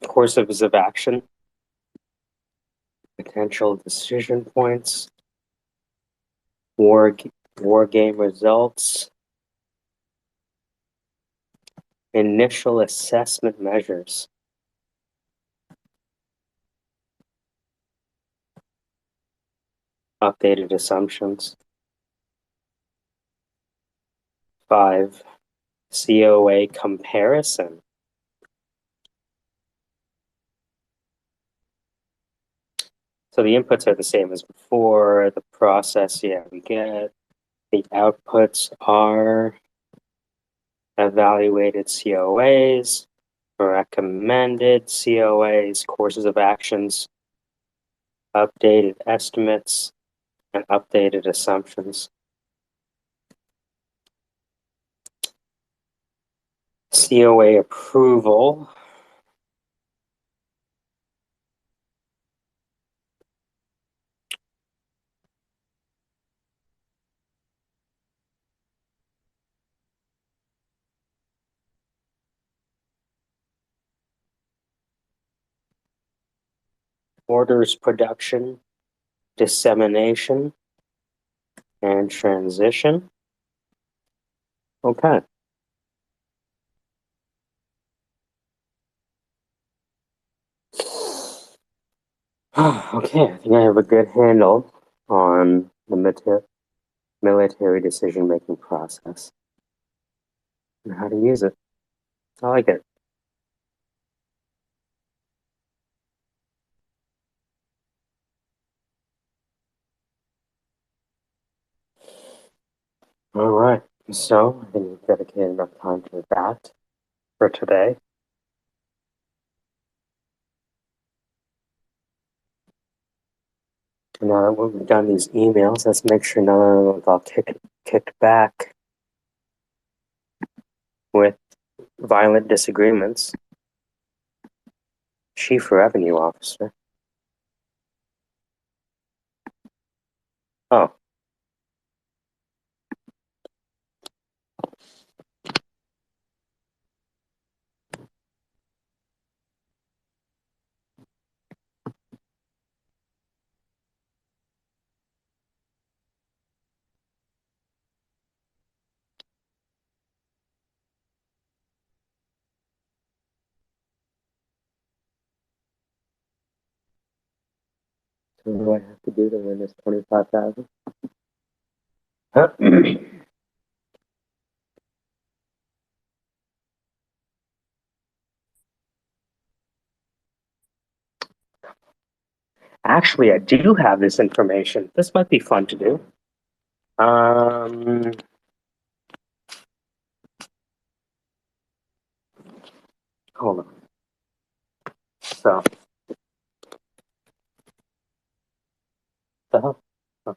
courses of action, potential decision points, wargame results, initial assessment measures. Updated assumptions. 5. COA comparison. So the inputs are the same as before. The process, we get. The outputs are evaluated COAs, recommended COAs, courses of actions, updated estimates, and updated assumptions. COA approval. Orders production, dissemination, and transition. Okay. Okay, I think I have a good handle on the military decision-making process and how to use it. I like it. All right, so I think we've dedicated enough time to that for today. So now that we've done these emails, let's make sure none of them got kicked back with violent disagreements. Chief Revenue Officer. Oh. So what do I have to do to win this 25,000? Actually, I do have this information. This might be fun to do. Hold on. So, the hell? Oh.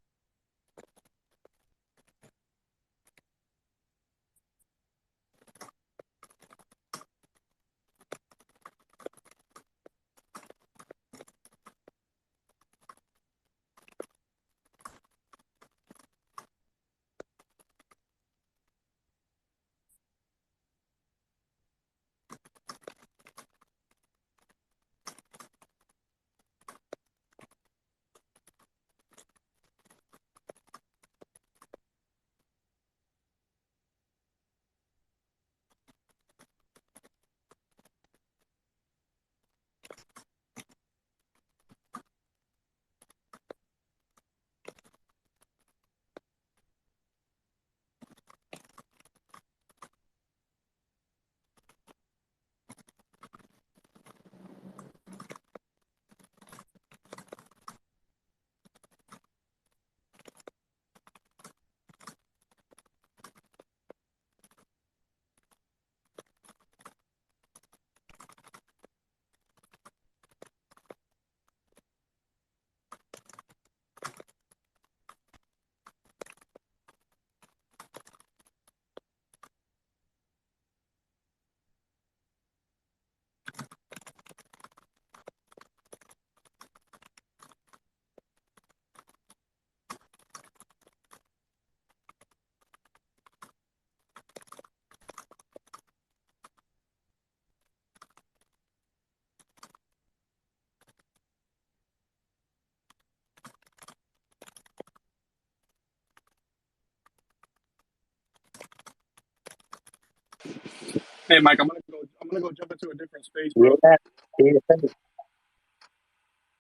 Hey, Mike, I'm gonna go jump into a different space, bro. Yeah. Do your thing.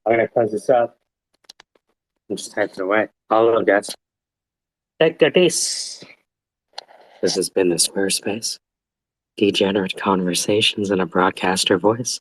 I'm gonna close this up and just type it away. Hello, guys. Take this. This has been the SquareSpace. Degenerate conversations in a broadcaster voice.